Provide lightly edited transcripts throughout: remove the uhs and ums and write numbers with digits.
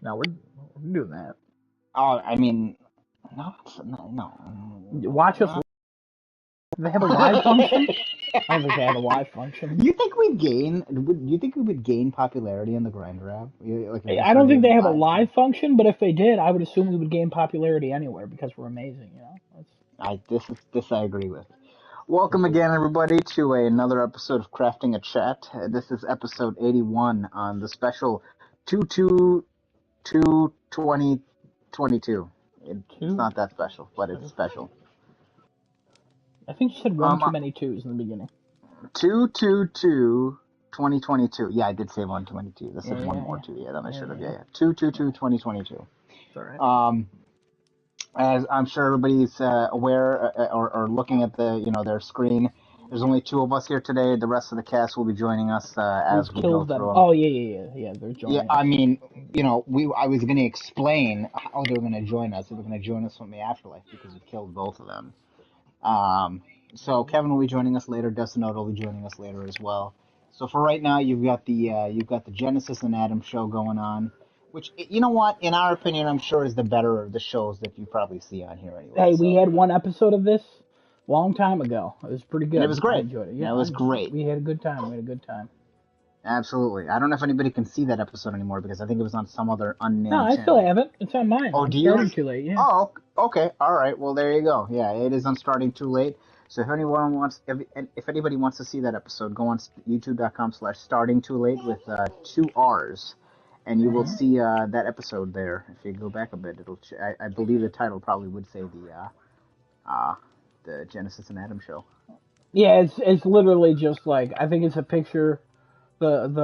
No, we're doing that. Oh, I mean, no. Watch us. Do they have a live function? I don't think they have a live function. You think we'd gain? You think we would gain popularity on the Grindr app? Like if we I don't started think they doing have a live? live function, but if they did, I would assume we would gain popularity anywhere because we're amazing. This I agree with. Welcome again, everybody, to another episode of Crafting a Chat. This is episode 81 on the special 2/2/2022. It's not that special, but it's special. I think you said one too many twos in the beginning. 2/2/2022. Yeah, I did say 1/22. This is one more two. Yeah, that I should have. Yeah. 2/2/2022. It's all right. As I'm sure everybody's aware or looking at their screen, there's only two of us here today. The rest of the cast will be joining us as we go through them. Oh yeah. They're joining. Yeah, I mean, I was going to explain how they're going to join us. They're going to join us from the afterlife because we killed both of them. So Kevin will be joining us later. Destinote will be joining us later as well. So for right now, you've got the Genesis and Adam show going on, which, you know what, in our opinion, I'm sure is the better of the shows that you probably see on here anyway. Hey, we had one episode of this a long time ago. It was pretty good. And it was great. I enjoyed it. Yeah, it was great. We had a good time. Absolutely. I don't know if anybody can see that episode anymore because I think it was on some other unnamed channel. No, I still have it. It's on mine. Oh, do you? Starting Too Late, yeah. Oh, okay. All right. Well, there you go. Yeah, it is on Starting Too Late. So if anybody wants to see that episode, go on youtube.com/startingtoolate with 2 R's, and you will see that episode there. If you go back a bit, I believe the title probably would say the Genesis and Adam show. Yeah, it's literally just like, I think it's a picture. If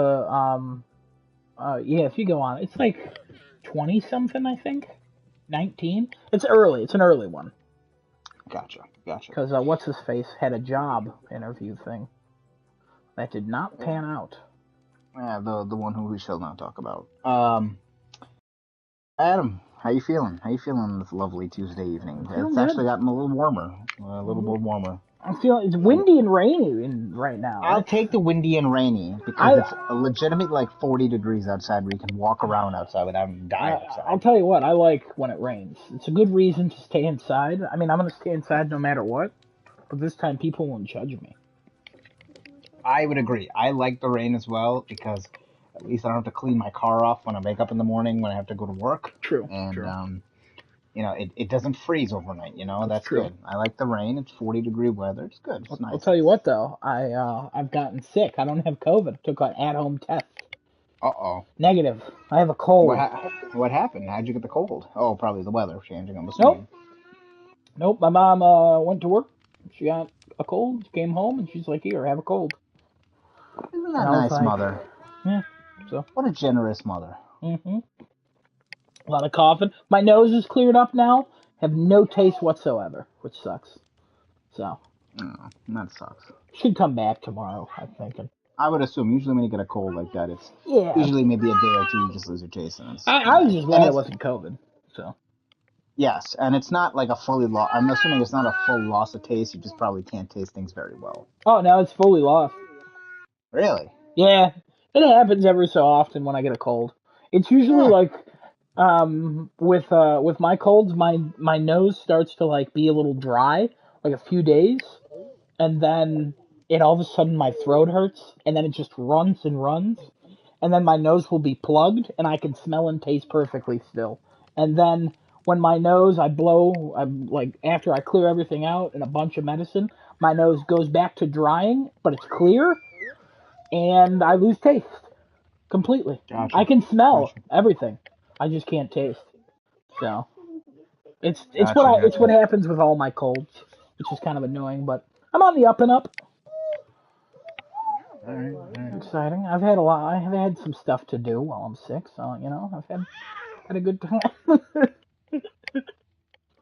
you go on, it's like 20 something, I think, 19. It's early. It's an early one. Gotcha. Because what's his face had a job interview thing that did not pan out. Yeah, the one who we shall not talk about. Adam, how you feeling? How you feeling this lovely Tuesday evening? It's actually gotten a little warmer, a little bit warmer. I'm feeling it's windy and rainy right now. I'll take the windy and rainy because it's a legitimate 40 degrees outside where you can walk around outside without dying outside. I'll tell you what, I like when it rains. It's a good reason to stay inside. I mean, I'm going to stay inside no matter what, but this time people won't judge me. I would agree. I like the rain as well because at least I don't have to clean my car off when I wake up in the morning when I have to go to work. True. And, it doesn't freeze overnight, that's good. I like the rain. It's 40-degree weather. It's good. It's nice. I'll tell you what, though. I've gotten sick. I don't have COVID. Took an at-home test. Uh-oh. Negative. I have a cold. What happened? How'd you get the cold? Oh, probably the weather changing, I'm assuming. Nope. My mom went to work. She got a cold. She came home, and she's like, here, have a cold. Isn't that nice, mother? Yeah. So. What a generous mother. Mm-hmm. A lot of coughing. My nose is cleared up now. Have no taste whatsoever, which sucks. So. That sucks. Should come back tomorrow, I'm thinking. I would assume. Usually when you get a cold like that, it's usually maybe a day or two you just lose your taste. And I was just glad it wasn't COVID. So. Yes, and it's not like a fully loss. I'm assuming it's not a full loss of taste. You just probably can't taste things very well. Oh, no, it's fully lost. Really? Yeah. It happens every so often when I get a cold. It's usually with my colds, my nose starts to be a little dry, a few days, and then all of a sudden my throat hurts, and then it just runs, and then my nose will be plugged, and I can smell and taste perfectly still. And then when my nose, after I clear everything out and a bunch of medicine, my nose goes back to drying, but it's clear, and I lose taste completely. Gotcha. I can smell everything. I just can't taste. So it's what happens with all my colds, which is kind of annoying, but I'm on the up and up. All right. Exciting. I have had some stuff to do while I'm sick, so I've had a good time.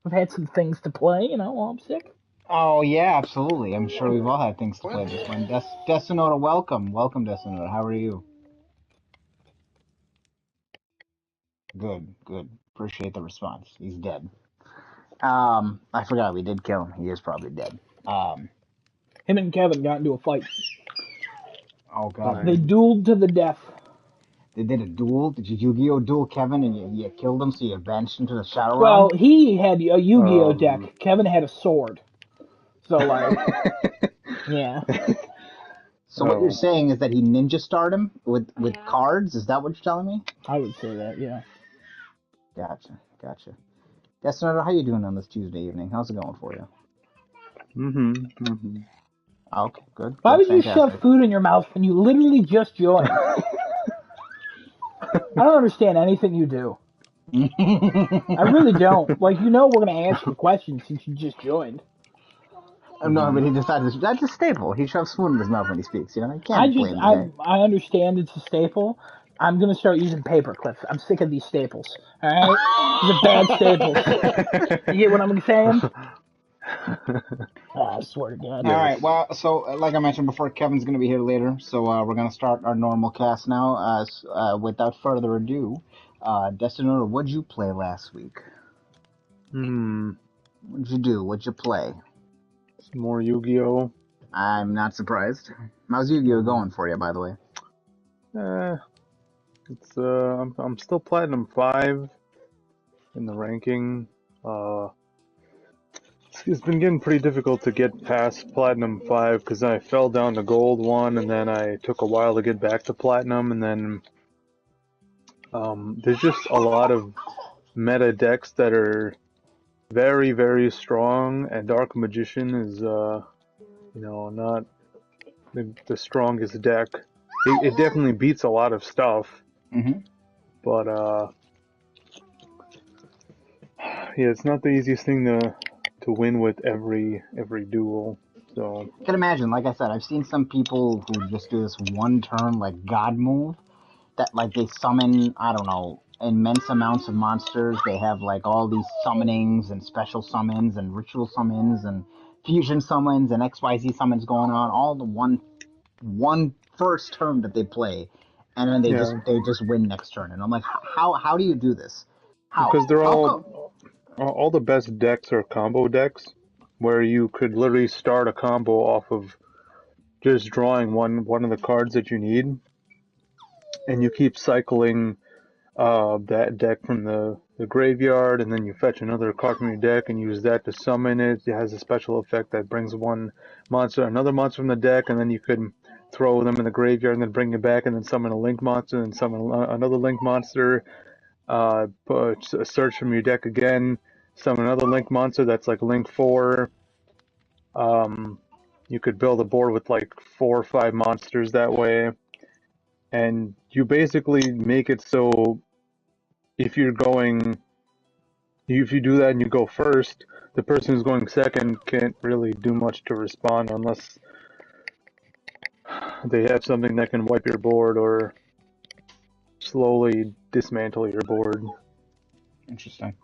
I've had some things to play, while I'm sick. Oh yeah, absolutely. I'm sure we've all had things to play this one. Destinote, welcome, Destinote. How are you? Good. Appreciate the response. He's dead. I forgot we did kill him. He is probably dead. Him and Kevin got into a fight. Oh god. They dueled to the death. They did a duel. Did you Yu-Gi-Oh duel Kevin and you killed him, so you vanished into the Shadow Well, Realm? he had a Yu-Gi-Oh Um, deck. Kevin had a sword. So like, yeah, So what you're oh, saying is that he ninja starred him with cards? Is that what you're telling me? I would say that. Yeah. Gotcha, gotcha. Destinator, how you doing on this Tuesday evening? How's it going for you? mm-hmm. Okay, good, Why good, would you shove fantastic. food in your mouth when you literally just joined? I don't understand anything you do. I really don't. Like, we're gonna answer the question since you just joined. No, Mm-hmm. but he decided that's a staple. He shoves food in his mouth when he speaks. You I can't just, blame the I, guy. I understand it's a staple. I'm gonna start using paper clips. I'm sick of these staples. All right, these are bad staples. You get what I'm saying? Oh, I swear to God. All Yes. right. Well, so like I mentioned before, Kevin's going to be here later, so we're going to start our normal cast now. Without further ado, Destinator, what'd you play last week? Hmm. What'd you do? What'd you play? Some more Yu-Gi-Oh. I'm not surprised. How's Yu-Gi-Oh Mm-hmm. going for you, by the way? Eh, it's I'm still Platinum 5 in the ranking. Uh, it's been getting pretty difficult to get past Platinum 5 because I fell down to Gold 1 and then I took a while to get back to Platinum and then there's just a lot of meta decks that are very, very strong, and Dark Magician is, not the strongest deck. It definitely beats a lot of stuff, Mm-hmm. but yeah, it's not the easiest thing to win with every duel. So I can imagine. Like I said, I've seen some people who just do this one-turn like God move that like they summon, I don't know, immense amounts of monsters. They have like all these summonings and special summons and ritual summons and fusion summons and XYZ summons going on all the one first turn that they play, and then yeah, they just win next turn. And I'm like, how do you do this? because they're How come? all the best decks are combo decks, where you could literally start a combo off of just drawing one of the cards that you need, and you keep cycling that deck from the graveyard, and then you fetch another card from your deck and use that to summon it. It has a special effect that brings another monster from the deck, and then you could throw them in the graveyard and then bring it back and then summon a link monster and summon another link monster. Search from your deck again, summon another link monster that's like link 4. Um, you could build a board with like 4 or 5 monsters that way, and you basically make it so if you're going if you do that and you go first, the person who's going second can't really do much to respond unless they have something that can wipe your board or slowly dismantle your board. Interesting.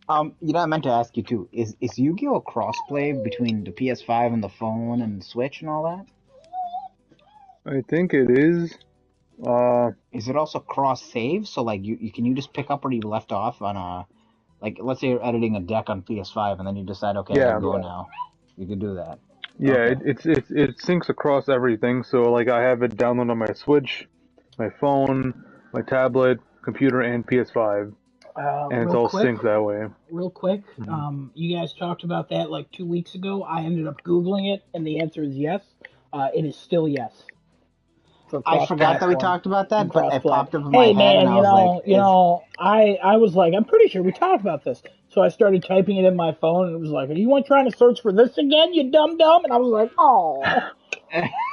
I meant to ask you too. Is Yu-Gi-Oh crossplay between the PS5 and the phone and the Switch and all that? I think it is. Uh, Is it also cross save? So like you just pick up where you left off on a like let's say you're editing a deck on PS5 and then you decide okay I gotta yeah, go now. You could do that. yeah. Okay. It syncs across everything. So like I have it downloaded on my Switch, my phone, my tablet, computer, and PS5, and it's Real all quick, synced that way. real quick. Mhm. You guys talked about that like 2 weeks ago. I ended up Googling it, and the answer is yes. It is still yes for I forgot that we cross-platform talked about and that, but it cross-play. popped up in my Hey, head and man, I was like, is I was like, I'm pretty sure we talked about this. So I started typing it in my phone, and it was like, "Are you trying to search for this again, you dumb dumb?" And I was like, "Oh."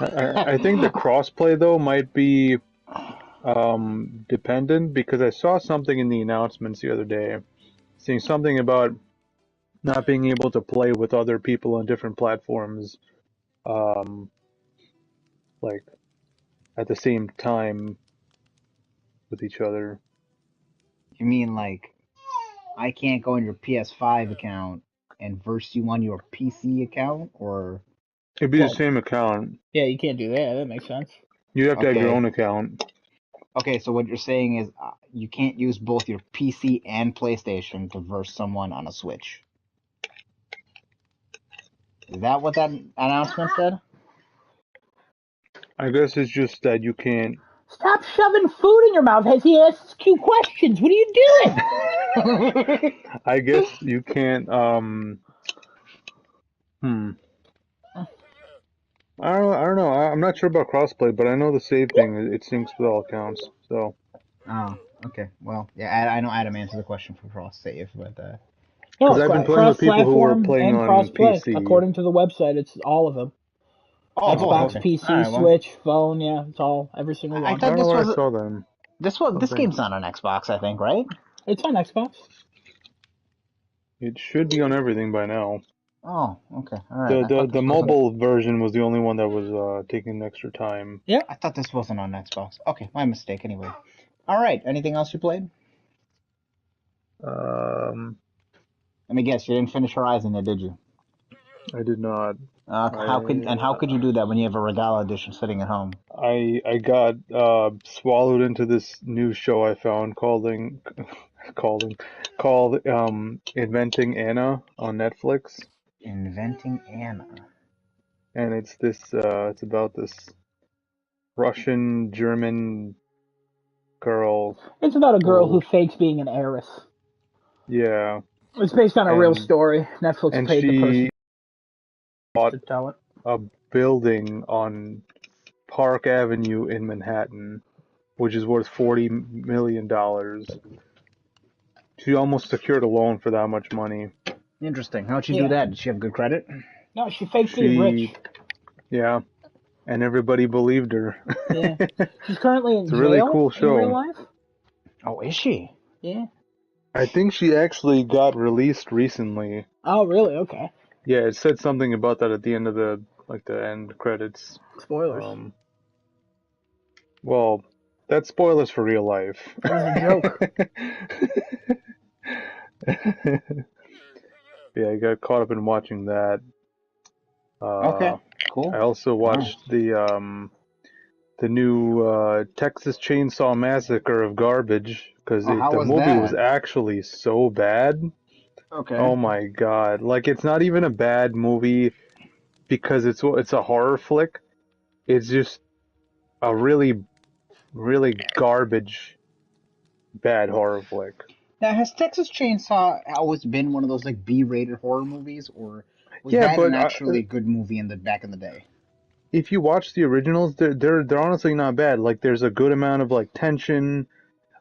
I think the crossplay though might be dependent because I saw something in the announcements the other day saying something about not being able to play with other people on different platforms, um, like at the same time with each other. you mean like I can't go on your PS5 account and verse you on your PC account or It'd be the Well, same account. yeah, you can't do that. That makes sense. You'd have to have your okay. own account. Okay, so what you're saying is you can't use both your PC and PlayStation to verse someone on a Switch. Is that what that announcement said? I guess it's just that you can't Stop shoving food in your mouth as he asks you questions. What are you doing? I guess you can't. Hmm. I don't know. I'm not sure about crossplay, but I know the save thing. It syncs with all accounts. So Oh, okay. Well, yeah, I know Adam answered the question for cross save, but No, because I've been playing with people who were cross-platform playing and on cross-play. PC. According to the website, it's all of them. oh boy, Xbox, okay, all PC, right. Well, Switch, phone. Yeah, it's all every single I one. I thought don't know where I saw them. this Something. game's not on Xbox, I think, right? It's on Xbox. It should be on everything by now. Oh, okay, all right. The the the mobile version was the only one that was taking extra time. Yeah. I thought this wasn't on Xbox. Okay, my mistake. Anyway, all right. Anything else you played? Um, Let me guess. You didn't finish Horizon, yet, did you? I did not. How could you do that when you have a Regala edition sitting at home? I got swallowed into this new show I found called Inventing Anna on Netflix, Inventing Anna. and it's about this Russian German girl It's about a girl who who fakes being an heiress. yeah, It's based on a real and story. Netflix and paid the person she bought to tell it. a building on Park Avenue in Manhattan, which is worth $40 million. She almost secured a loan for that much money. Interesting. How'd she do Yeah. that? Did she have good credit? No, she faked being She, rich. yeah, and everybody believed her. Yeah. She's currently in It's a really jail cool in real show. life. Oh, is she? Yeah. I think she actually got released recently. Oh, really? Okay. Yeah, it said something about that at the end of the end credits. Spoilers. Um, well, that's spoilers for real life. It was a joke. Yeah, I got caught up in watching that. Okay. Uh, Cool. I also All right. watched the new Texas Chainsaw Massacre of garbage because Oh, how the was movie was that? actually so bad. Okay. Oh my God. Like it's not even a bad movie because it's a horror flick. It's just a really garbage bad horror flick. Now, has Texas Chainsaw always been one of those like B-rated horror movies, or was Yeah, that an but actually good movie in the back in the day? if you watch the originals, they're honestly not bad. Like there's a good amount of like tension,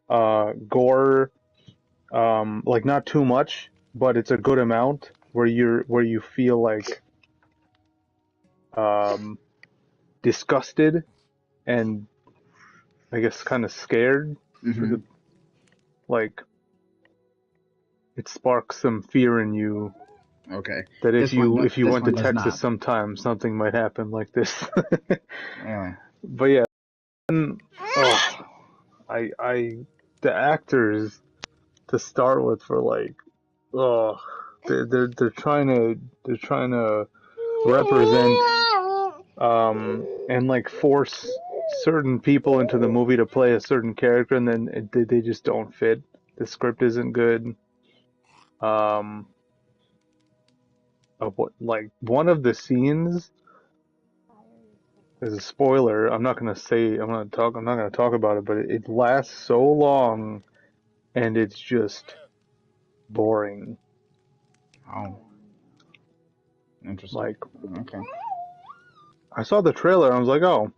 gore, like not too much, but it's a good amount where you feel like um disgusted and I guess kind of scared for Mm-hmm. the like it sparks some fear in you Okay. that if you This went to one does Texas not. sometime something might happen like this. Really. But yeah, oh, I the actors to start with for like oh they're trying to represent and like force certain people into the movie to play a certain character and then they just don't fit. The script isn't good. Um, of what like one of the scenes is a spoiler. I'm not gonna talk about it, but it lasts so long and it's just boring. Oh, interesting. Like Okay. I saw the trailer, I was like, oh,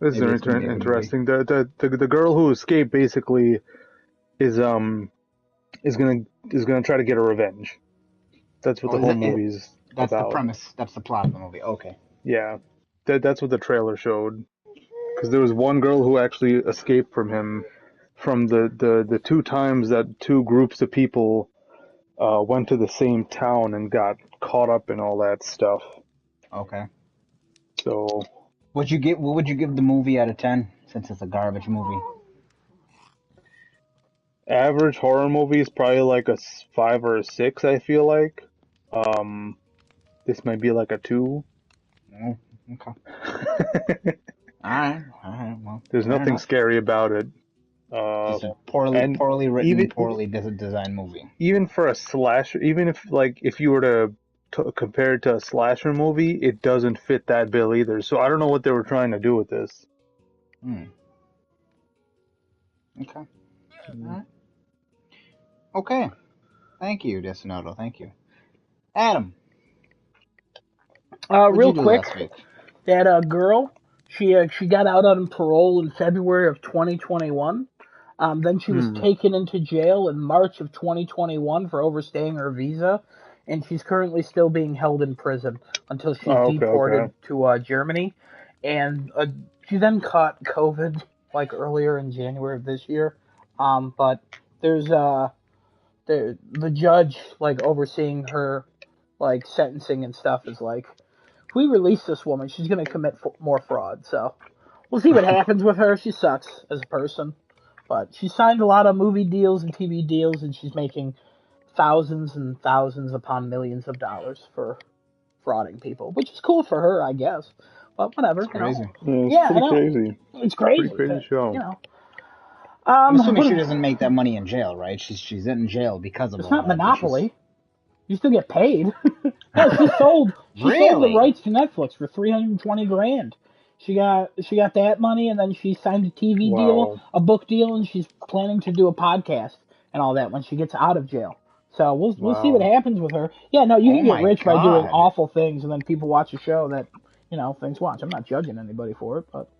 this is Maybe it's gonna be a good movie. interesting. The girl who escaped basically is is gonna is gonna try to get her revenge. That's what Oh, the whole movie's that's the about. premise. That's the plot of the movie. Okay. Yeah, that's what the trailer showed. Because there was one girl who actually escaped from him from the two times that two groups of people went to the same town and got caught up in all that stuff. Okay. So What would you give the movie out of 10? Since it's a garbage movie. average horror movie is probably like a 5 or a 6. I feel like this might be like a 2. Oh, okay. All right. All right. Well, There's fair nothing enough. scary about it. Uh, Just a and poorly written, even poorly designed movie. even for a slasher, even if you were to compare it to a slasher movie, it doesn't fit that bill either. So I don't know what they were trying to do with this. Hmm. Okay. All Mm. right. Okay. Thank you, Desinoto. Thank you, Adam. What'd you Real do quick, last week? that girl, she got out on parole in February of 2021. Then she was Hmm. taken into jail in March of 2021 for overstaying her visa, and she's currently still being held in prison until she's Oh, okay, deported okay. to Germany. And she then caught COVID like earlier in January of this year. But there's the judge like overseeing her like sentencing and stuff is like, if we release this woman, she's gonna commit more fraud. So we'll see what happens with her. She sucks as a person, but she signed a lot of movie deals and TV deals, and she's making thousands and thousands upon millions of dollars for frauding people, which is cool for her, I guess. But It's whatever, you know. crazy. Yeah, it's Yeah, I pretty know. crazy. It's Pretty crazy, crazy but you show. know. I'm assuming she What? doesn't make that money in jail, right? She's in jail because of It's all not that, but she's Monopoly. You still get paid. No, she sold the really rights to Netflix for 320 grand. She got that money, and then she signed a TV deal, Wow. a book deal, and she's planning to do a podcast and all that when she gets out of jail. So we'll see what Wow. happens with her. Yeah, no, you Oh can get my rich by doing God. awful things, and then people watch a show that things watch. I'm not judging anybody for it, but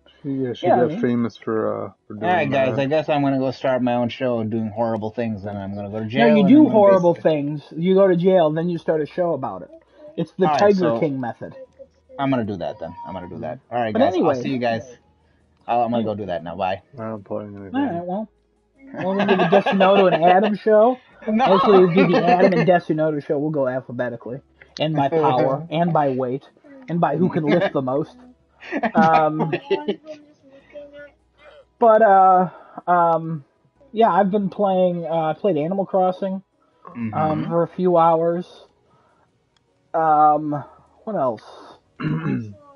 She yeah, I got mean, famous for All right, doing guys. that. I guess I'm gonna go start my own show doing horrible things, and I'm gonna go to no, you jail, and I'm do gonna horrible basically. things, you go to jail, then you start a show about it. It's the All right, Tiger so King method. I'm gonna do that then. I'm gonna do Mm. that. All right, But guys. I'll anyways, see you guys. I'm gonna go do that now. Bye. I don't play all anything. right, well. We're gonna do the Desunoto and Adam show. Actually, No. it'd be the Adam and Desunoto show. We'll go alphabetically, and by power, and by weight, and by who can lift the most. Um, but yeah, I've been playing. I played Animal Crossing Mm-hmm. for a few hours. What else?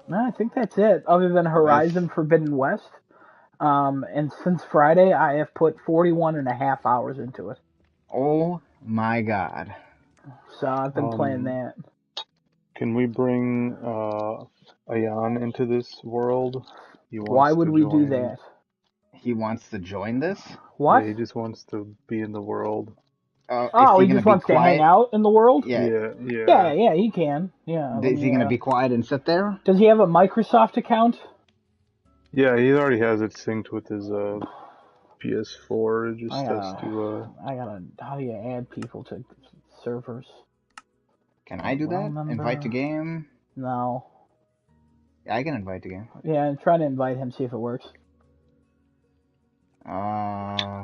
No, I think that's it. Other than I've. Horizon Forbidden West. And since Friday, I have put 41 and a half hours into it. Oh my God. So I've been playing um, that. can we bring Ayan into this world? He Why wants would to we do join. that? He wants to join this. Yeah, What? he just wants to be in the world. Is Oh, he he gonna just be wants to hang quiet? out in the world? Yeah. Yeah, yeah. Yeah, yeah, he can. Yeah, let Is he me, gonna be quiet and sit there? does he have a Microsoft account? Yeah, he already has it synced with his PS4. It I just has gotta, to how do you add people to servers? Can I do Well that? Invite to number? game? No. Yeah, I can invite to game. Yeah, I'm trying to invite him, see if it works. Uh,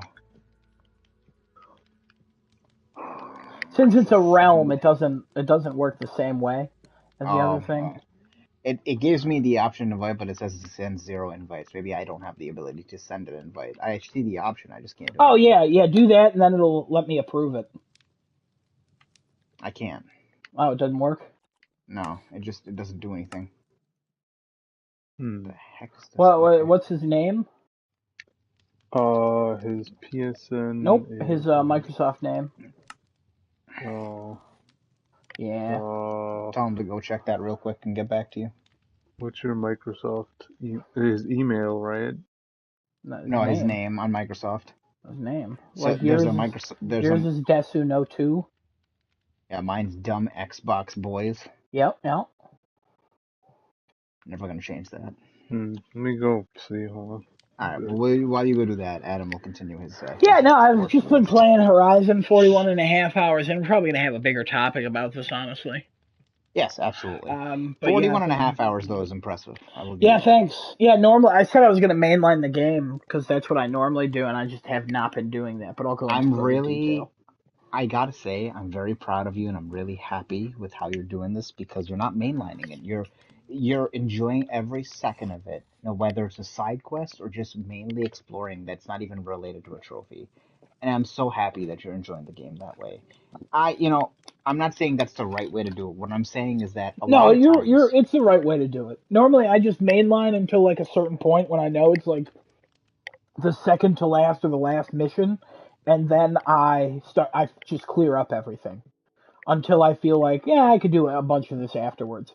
Since it's a realm, send. it doesn't work the same way as the other Oh, thing. it gives me the option to invite, but it says it sends zero invites. Maybe I don't have the ability to send an invite. I see the option, I just can't do Oh anything. yeah, yeah, do that, and then it'll let me approve it. I can't. Oh, it doesn't work. No, it doesn't do anything. hmm. The heck is this? Well, Okay. what's his name? His PSN Nope, his is Microsoft name. uh Yeah. uh Tell him to go check that real quick and get back to you. what's your his email, right? No, his No, his name. name on Microsoft. His name. So Like there's yours a is Microsoft. There's yours a is Desu no 2. yeah. Mine's dumb Xbox boys. Yep, yep. Never gonna change that. Let me go see. Hold on. All right. Good. Well, while you go do that, Adam will continue Yeah, his no, I've work for just the been rest. playing Horizon 41 and a half hours, and I'm probably gonna have a bigger topic about this, honestly. Yes, absolutely. But yeah, 41 I've and a been. half hours though is impressive. I will give Yeah, you that. thanks. Yeah, normally I said I was gonna mainline the game because that's what I normally do, and I just have not been doing that. But I'll go into I'm further really detail. I gotta say, I'm very proud of you, and I'm really happy with how you're doing this because you're not mainlining it. You're enjoying every second of it, whether it's a side quest or just mainly exploring that's not even related to a trophy. And I'm so happy that you're enjoying the game that way. I'm not saying that's the right way to do it. What I'm saying is that a No, lot of you're. times, It's the right way to do it. Normally, I just mainline until like a certain point when I know it's like the second to last or the last mission, and then I just clear up everything until I feel like, yeah, I could do a bunch of this afterwards.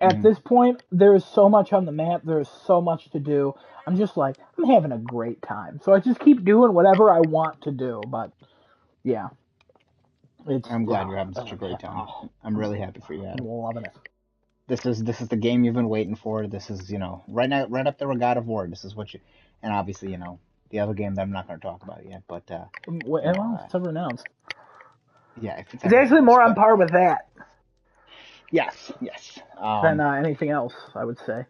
At this point, there is so much on the map. There is so much to do. I'm just like, I'm having a great time. So I just keep doing whatever I want to do. But yeah, it's I'm glad you're having such a great time. I'm really happy for you, I'm Adam. loving it. This is the game you've been waiting for. This is right now, right up there with God of War. This is what you, and obviously the other game that I'm not going to talk about yet, but Well, it's ever announced. yeah, if it's It's ever actually announced, more on but par with that yes, than anything else, I would say.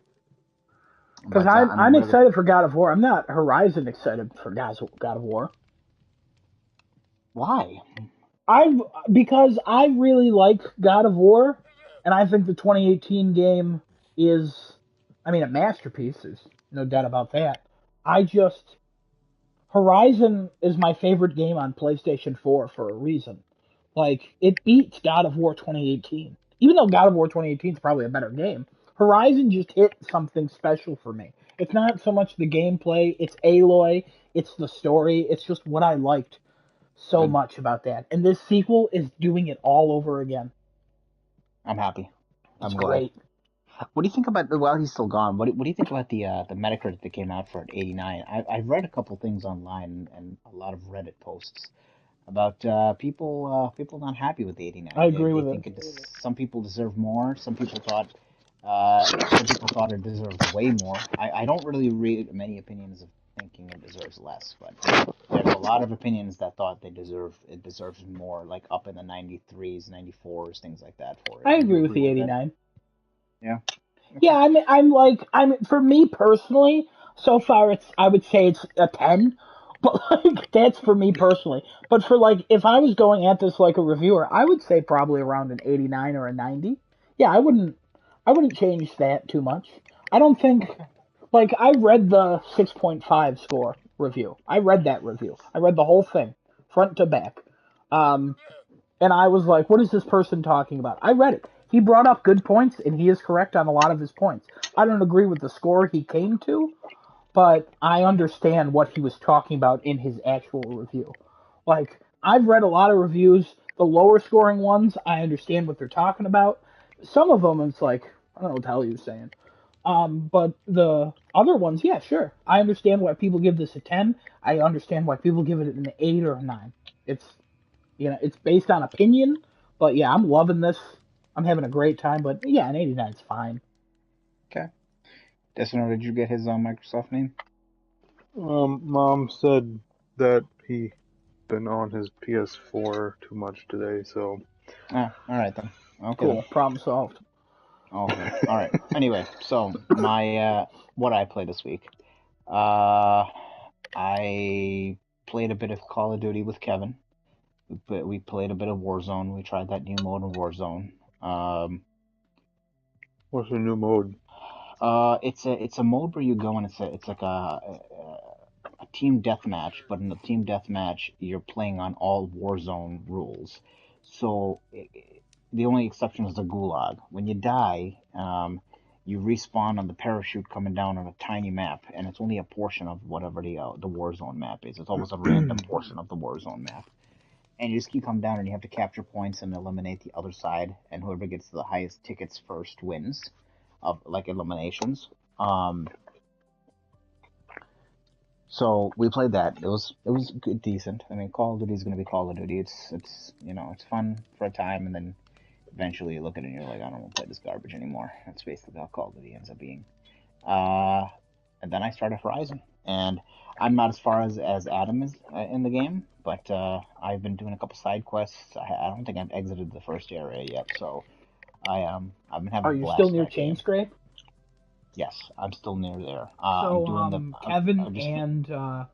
Because but I'm I'm really excited for God of War. I'm not Horizon excited for God of War. why Because I really like God of War, and I think the 2018 game is, I mean, a masterpiece. There's no doubt about that. I just Horizon is my favorite game on PlayStation 4 for a reason. Like, it beats God of War 2018. Even though God of War 2018 is probably a better game, Horizon just hit something special for me. It's not so much the gameplay, it's Aloy, it's the story, it's just what I liked so good. much about that. And this sequel is doing it all over again. I'm happy. It's I'm glad. great. What do you think about while he's still gone? What do you think about the Metacritic that came out for it 89? I've read a couple things online and a lot of Reddit posts about people not happy with the I 89. agree They with it. think some people deserve more. Some people thought it deserved way more. I don't really read many opinions of thinking it deserves less, but there's a lot of opinions that thought it deserves more, like up in the 93s, 94s, things like that for it. I Would you agree with agree the with that? 89. Yeah. Yeah, Okay. for me personally, so far I would say it's a 10, but like, that's for me personally. But for like, if I was going at this like a reviewer, I would say probably around an 89 or a 90. Yeah, I wouldn't change that too much. I don't think, Okay. like, I read the 6.5 score review. I read that review. I read the whole thing, front to back. Um, and I was like, what is this person talking about? I read it. He brought up good points, and he is correct on a lot of his points. I don't agree with the score he came to, but I understand what he was talking about in his actual review. Like, I've read a lot of reviews. The lower scoring ones, I understand what they're talking about. Some of them, it's like, I don't know what the hell he was saying. But the other ones, yeah, sure. I understand why people give this a 10. I understand why people give it an 8 or a 9. It's it's based on opinion, but yeah, I'm loving this. I'm having a great time, but yeah, an 89 is fine. Okay. Destino, did you get his Microsoft name? Mom said that he been on his PS4 too much today, so Ah, all right then. Okay then. Cool, problem solved. Okay. All right. Anyway, so my what I played this week. Uh, I played a bit of Call of Duty with Kevin. We played a bit of Warzone. We tried that new mode in Warzone. Um, what's the new mode? it's a mode where you go and it's like a team deathmatch, but in the team deathmatch you're playing on all Warzone rules. So the only exception is the Gulag. When you die, you respawn on the parachute coming down on a tiny map, and it's only a portion of whatever the Warzone map is. It's always a random portion of the Warzone map, and you just keep coming down, and you have to capture points and eliminate the other side, and whoever gets the highest tickets first wins, of like eliminations. Um, so we played that. It was good, decent. I mean, Call of Duty is going to be Call of Duty. It's it's fun for a time, and then eventually you look at it and you're like, I don't want to play this garbage anymore. That's basically how Call of Duty ends up being. Uh, and then I started Horizon, and I'm not as far as Adam is in the game, but I've been doing a couple side quests. I don't think I've exited the first area yet, so I've been having Are a you still blast in near that Chain game. Scrape? Yes, I'm still near there. I'm So, doing Kevin I'm just and oh,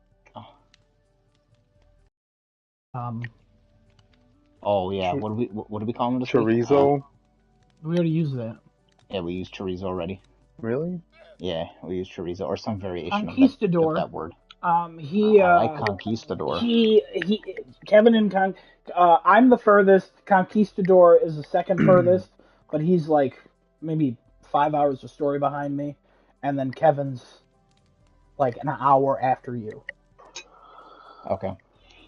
oh yeah. Ch- What do we call him this week? chorizo? we already used that. Yeah, we used chorizo already. Really? Yeah, we used chorizo or some variation of Conquistador. that word. Um, he I like uh, conquistador. he Kevin and I'm the furthest. Conquistador is the second furthest, but he's like maybe 5 hours of story behind me, and then Kevin's like an hour after you. Okay.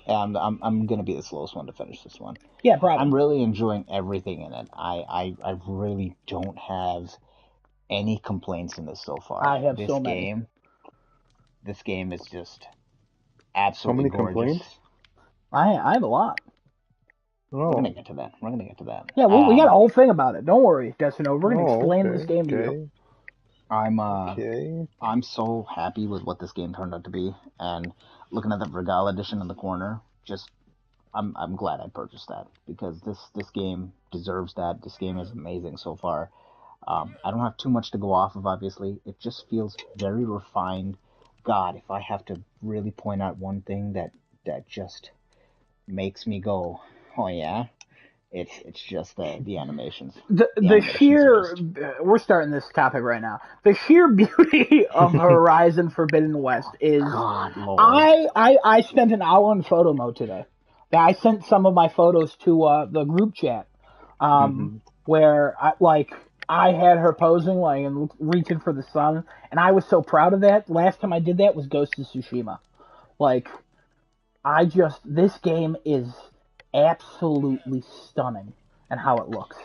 And I'm gonna be the slowest one to finish this one. Yeah, I'm probably. really enjoying everything in it. I really don't have any complaints in this so far. I have so many. This game is just How absolutely many gorgeous. complaints? I have a lot. We're gonna Oh, get to that. We're gonna get to that. Yeah, we got a whole thing about it. Don't worry, Destino. We're gonna oh, explain this okay, game to you. okay, I'm okay. I'm so happy with what this game turned out to be, and looking at the Regal edition in the corner, just I'm glad I purchased that because this game deserves that. This game is amazing so far. I don't have too much to go off of, obviously. It just feels very refined. God, if I have to really point out one thing that just makes me go, oh yeah, it's just the animations. The The animations are sheer just we're starting this topic right now. The sheer beauty of Horizon Forbidden West is God Lord. I spent an hour in photo mode today. Yeah, I sent some of my photos to the group chat, um, Hmm. where I had her posing like and reaching for the sun, and I was so proud of that. Last time I did that was Ghost of Tsushima. Like this game is absolutely stunning and how it looks.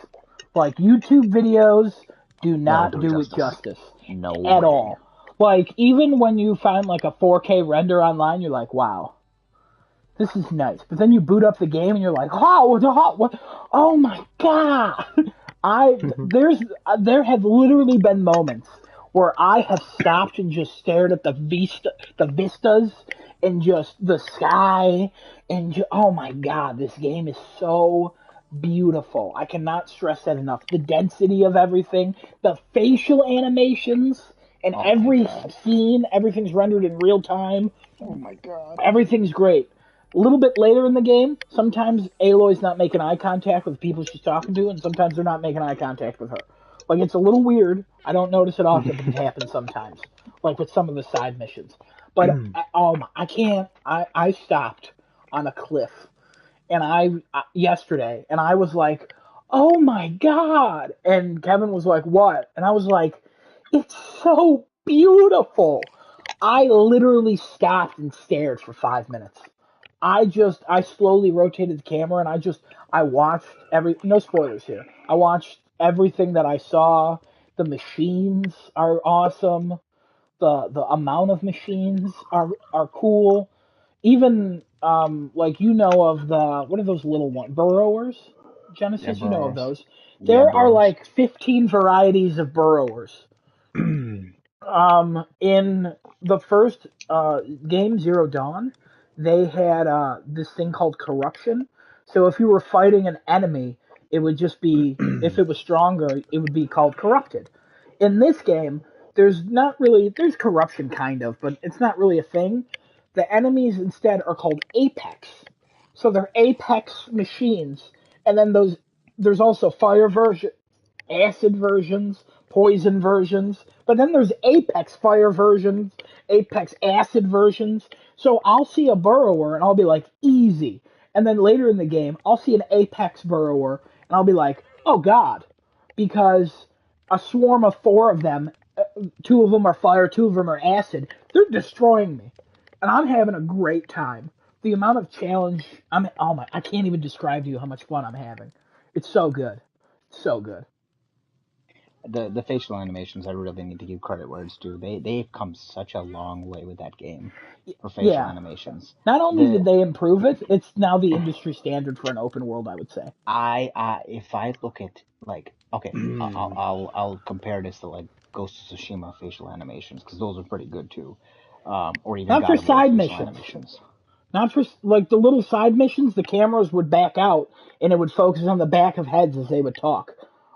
Like YouTube videos do They don't not do it do it justice. justice No at way. all. Like even when you find like a 4K render online, you're like, wow, this is nice. But then you boot up the game and you're like, oh, what? Oh my god! There have literally been moments where I have stopped and just stared at the vistas, and just the sky, and oh my god, this game is so beautiful. I cannot stress that enough. The density of everything, the facial animations, and Oh my every God. scene, everything's rendered in real time. Oh my God. Everything's great. A little bit later in the game, sometimes Aloy's not making eye contact with people she's talking to, and sometimes they're not making eye contact with her. Like, it's a little weird. I don't notice it often, but it happens sometimes. Like with some of the side missions. But, I can't. I stopped on a cliff, and yesterday, and I was like, oh my god. And Kevin was like, what? And I was like, it's so beautiful. I literally stopped and stared for 5 minutes. I slowly rotated the camera, and I watched no spoilers here. I watched everything that I saw. The machines are awesome. The amount of machines are cool. Even like of the what are those little ones? Burrowers? Yeah, Genesis, you know of burrows. those. Yeah, There are burrows. like 15 varieties of burrowers. In the first game, Zero Dawn, they had this thing called corruption. So if you were fighting an enemy, it would just be, if it was stronger, it would be called corrupted. In this game, there's corruption kind of, but it's not really a thing. The enemies instead are called Apex. So they're Apex machines. And then there's also fire version, acid versions, poison versions, but then there's Apex fire versions, Apex acid versions. So I'll see a burrower and I'll be like, easy. And then later in the game, I'll see an Apex burrower and I'll be like, oh god. Because a swarm of four of them, two of them are fire, two of them are acid, they're destroying me. And I'm having a great time. The amount of challenge, I can't even describe to you how much fun I'm having. It's so good. So good. The facial animations, I really need to give credit where it's due. They've come such a long way with that game for facial Yeah. animations. Not only The did they improve it, it's now the industry standard for an open world, I would say. I if I look at like okay, I'll compare this to like Ghost of Tsushima facial animations because those are pretty good too, or even Not for God of War side facial missions. animations. Not for like the little side missions, the cameras would back out and it would focus on the back of heads as they would talk.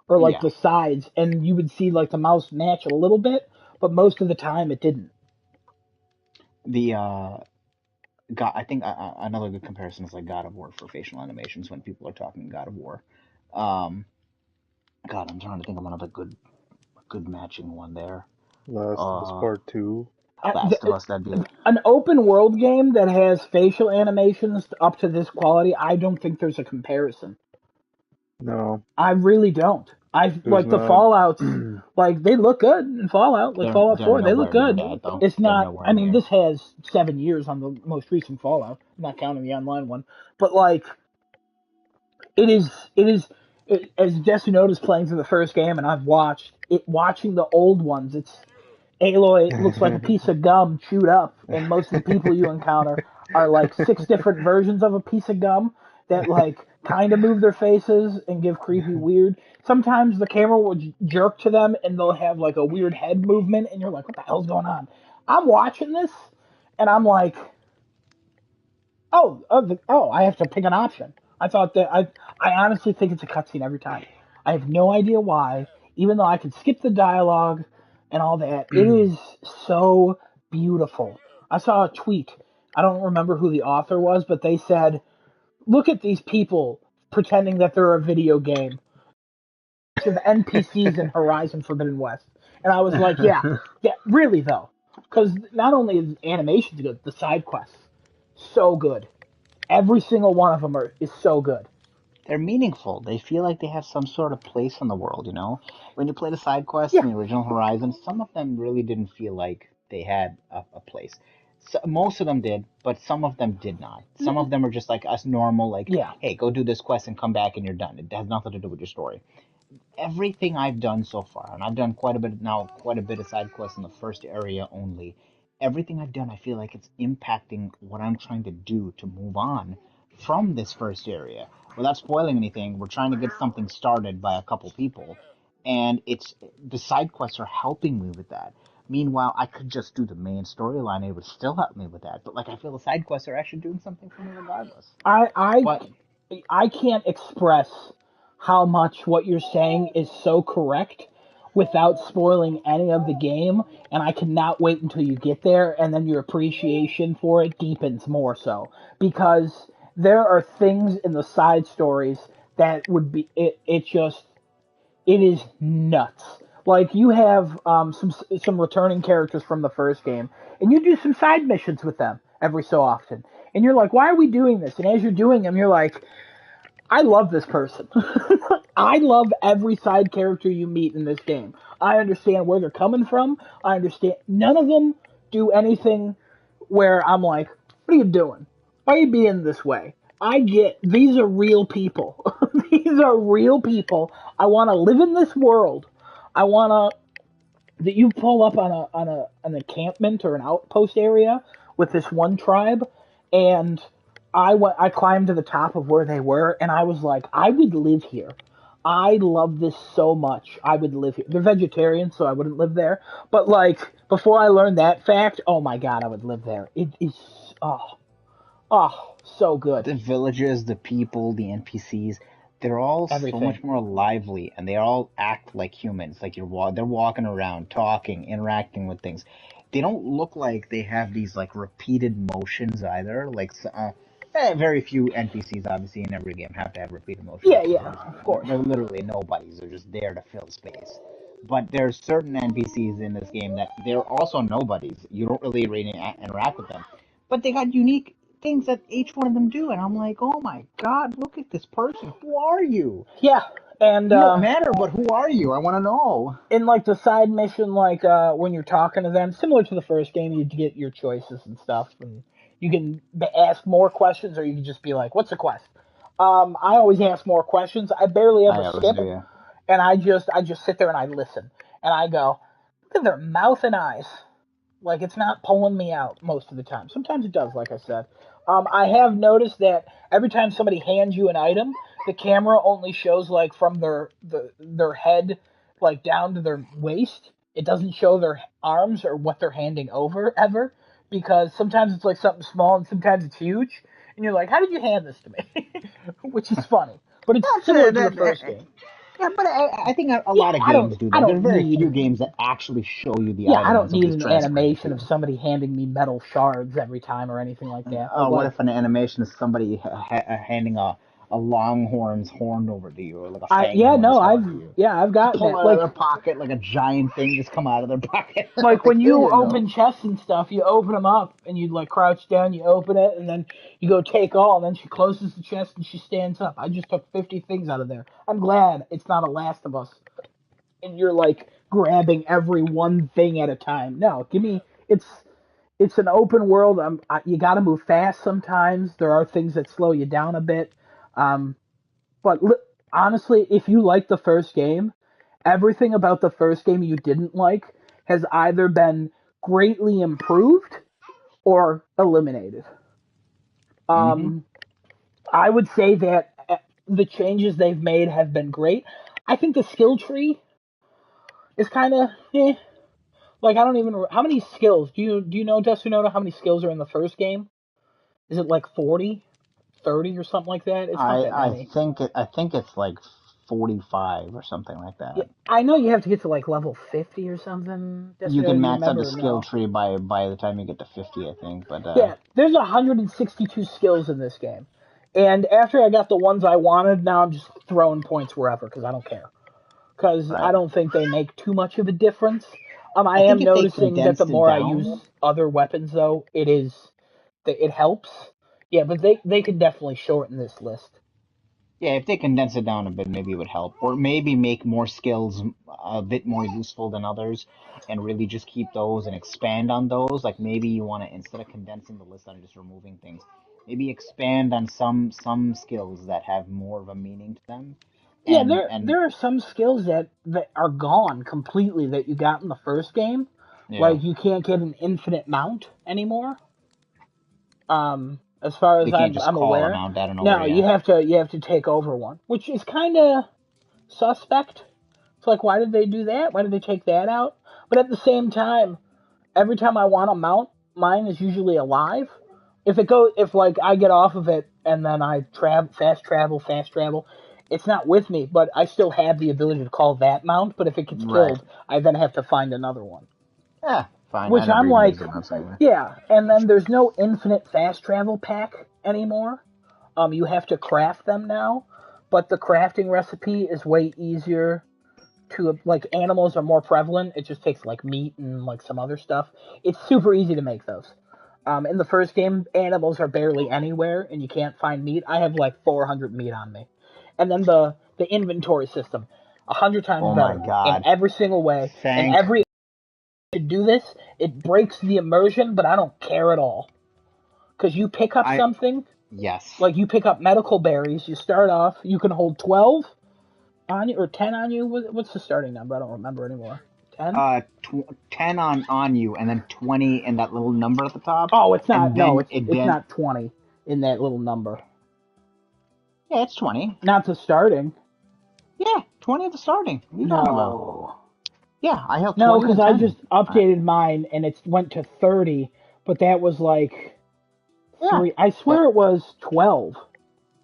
Or like Yeah, the sides, and you would see like the mouse match a little bit, but most of the time it didn't. the God, I think another good comparison is like God of War for facial animations when people are talking God of War. Um, God, I'm trying to think of another good matching one there. Last of Us Uh, Part 2. Last of Us, that'd be An open world game that has facial animations up to this quality, I don't think there's a comparison. No. I really don't. I There's like the not. Fallouts, like they look good in Fallout, like Fallout They're 4, they look nowhere near good. that though. It's They're not. nowhere I mean, near. this has 7 years on the most recent Fallout. I'm not counting the online one, but like it is. It is. As Jesse Noda's playing through the first game, and I've watched it. Watching the old ones, it's Aloy looks like a piece of gum chewed up, and most of the people you encounter are like 6 different versions of a piece of gum that like kind of move their faces and give creepy weird. Sometimes the camera will jerk to them and they'll have like a weird head movement, and you're like, what the hell's going on? I'm watching this, and I'm like, oh, I have to pick an option. I thought that I honestly think it's a cutscene every time. I have no idea why, even though I could skip the dialogue and all that. It is so beautiful. I saw a tweet. I don't remember who the author was, but they said, "Look at these people pretending that they're a video game of NPCs in Horizon Forbidden West." And I was like, yeah, really though, because not only is animations good, the side quests so good. Every single one of them is so good. They're meaningful. They feel like they have some sort of place in the world, you know? When you play the side quests Yeah, in the original Horizon, some of them really didn't feel like they had a place. So, most of them did, but some of them did not. Some of them are just like us normal, like, yeah. hey, go do this quest and come back and you're done. It has nothing to do with your story. Everything I've done so far, and I've done quite a bit now, quite a bit of side quests in the first area only. Everything I've done, I feel like it's impacting what I'm trying to do to move on from this first area. Without spoiling anything, we're trying to get something started by a couple people, and it's the side quests are helping me with that. Meanwhile, I could just do the main storyline; and it would still help me with that. But like, I feel the side quests are actually doing something for me regardless. I I But I can't express how much what you're saying is so correct without spoiling any of the game, and I cannot wait until you get there, and then your appreciation for it deepens more so because there are things in the side stories that would be it just it is nuts. Like you have some returning characters from the first game, and you do some side missions with them every so often, and you're like, "Why are we doing this?" And as you're doing them, you're like, "I love this person. I love every side character you meet in this game. I understand where they're coming from. I understand none of them do anything where I'm like, what are you doing? Why are you being this way? I get these are real people. These are real people. I want to live in this world. I want that you pull up on an encampment or an outpost area with this one tribe, and I climbed to the top of where they were, and I was like, I would live here. I love this so much. I would live here. They're vegetarians, so I wouldn't live there. But like before I learned that fact, oh my god, I would live there. It is so good. the villages, the people, the NPCs, they're all so Everything. much more lively and they all act like humans. Like they're walking around, talking, interacting with things. They don't look like they have these like repeated motions either. Very few NPCs, obviously, in every game have to have repeated motions Yeah, because yeah, of course. they're literally nobodies. They're just there to fill space. But there's certain NPCs in this game that they're also nobodies. You don't really interact with them, but they got unique things that each one of them do, and I'm like, oh my god, look at this person. Who are you? Yeah, and You don't matter, but who are you? I want to know. in like the side mission, like when you're talking to them, similar to the first game, you get your choices and stuff, and you can ask more questions, or you can just be like, "What's the quest?" I always ask more questions. I barely I ever always skip, do, yeah. and I just sit there and I listen, and I go, "Look at their mouth and eyes." Like it's not pulling me out most of the time. Sometimes it does, like I said. I have noticed that every time somebody hands you an item, the camera only shows like from their head like down to their waist. It doesn't show their arms or what they're handing over ever because sometimes it's like something small and sometimes it's huge, and you're like, "How did you hand this to me?" Which is funny, but it's That's similar it. to the first game. Yeah, but I think a Yeah, lot of games do I that. There's don't very need few games that actually show you the yeah, I item when don't need somebody's an transferring it to animation of you. somebody handing me metal shards every time or anything like that. But What like, if an animation is somebody handing longhorn's horned over to you, or like a fanghorn is no, horned to you. I've Just gotten pull it. it out of their pocket like a giant thing just come out of their pocket. Like Like, when here you you go. open chests and stuff, you open them up and you like crouch down, you open it, and then you go take all, and then she closes the chest and she stands up. I just took 50 things out of there. I'm glad it's not a Last of Us, and you're like grabbing every one thing at a time. No, give me it's an open world. You got to move fast sometimes. There are things that slow you down a bit. Um, but honestly, if you like the first game, everything about the first game you didn't like has either been greatly improved or eliminated. Hmm. Um, I would say that the changes they've made have been great. I think the skill tree is kind of like I don't even how many skills do you know Desunoda how many skills are in the first game? Is it like 40, 30, or something like that? It's not that many. I think it's like 45 or something like Yeah, that. I know you have to get to like level 50 or something. You Desunoda, can do you max out the remember? skill No. tree by the time you get to 50, I think. But Yeah, there's 162 skills in this game. And after I got the ones I wanted, now I'm just throwing points wherever because I don't care. Because I right. don't think they make too much of a difference. I I think am if they noticing that the condensed it more I use down, other weapons, though, it helps. Yeah, but they could definitely shorten this list. yeah, if they condense it down a bit, maybe it would help. Or maybe make more skills a bit more useful than others and really just keep those and expand on those. Like maybe you want to, instead of condensing the list and just removing things, maybe expand on some skills that have more of a meaning to them. Yeah, And there are some skills that are gone completely that you got in the first game. yeah, Like you can't get an infinite mount anymore. As far you as can't just I'm call them aware. out out of nowhere, No, yeah. you have to take over one, which is kind of suspect. It's like, why did they do that? Why did they take that out? But at the same time, every time I want to mount, mine is usually alive. If like I get off of it and then I fast travel, it's not with me, but I still have the ability to call that mount. But if it gets Right. killed, I then have to find another one. Yeah, fine. I Which never I'm even like, used it once anyway. yeah. And then there's no infinite fast travel pack anymore. You have to craft them now, but the crafting recipe is way easier to like animals are more prevalent. It just takes like meat and like some other stuff. It's super easy to make those. In the first game, animals are barely anywhere, and you can't find meat. I have like 400 meat on me, and then the inventory system, 100 times Oh my better in God. every single way. And Thank every to do this, it breaks the immersion, but I don't care at all because you pick up I something yes. like you pick up medical berries. You start off, you can hold 12 on you or 10 on you. What's the starting number? I don't remember anymore. 10? 10 on you, and then 20 in that little number at the top, Oh, it's not. and No, then it it's then not 20 in that little number. yeah, it's 20. Not the starting. Yeah, 20 at the starting. What are you talking about? No. Yeah, I held No, 20 because then I 10. just updated mine and it went to 30, but that was like Yeah. 3. I That, swear it was 12.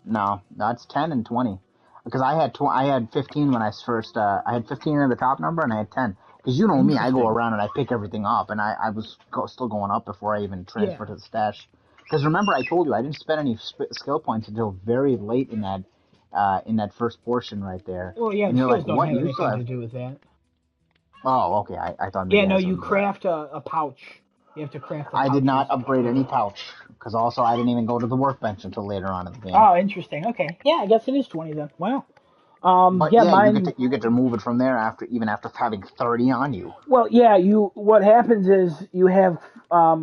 no, that's 10 and 20. Because I had 15 when I first I had 15 in the top number and I had 10. Because you know me, I go Interesting. around and I pick everything up, and I was still going up before I even Yeah. transferred to the stash. Because remember, I told you I didn't spend any skill points until very late in that first portion right there. Well, yeah, And the you're skills like, don't what? have You still anything have? to do with that. Oh, okay. I thought Yeah, maybe it no, has you something to do with that. craft a pouch. You have to craft the I did not pouches. upgrade any pouch because also I didn't even go to the workbench until later on in the game. Oh, interesting. Okay. Yeah, I guess it is 20 then. Wow. But Yeah, yeah, mine. you get to move it from there after even after having 30 on you. Well, yeah, you. What happens is you have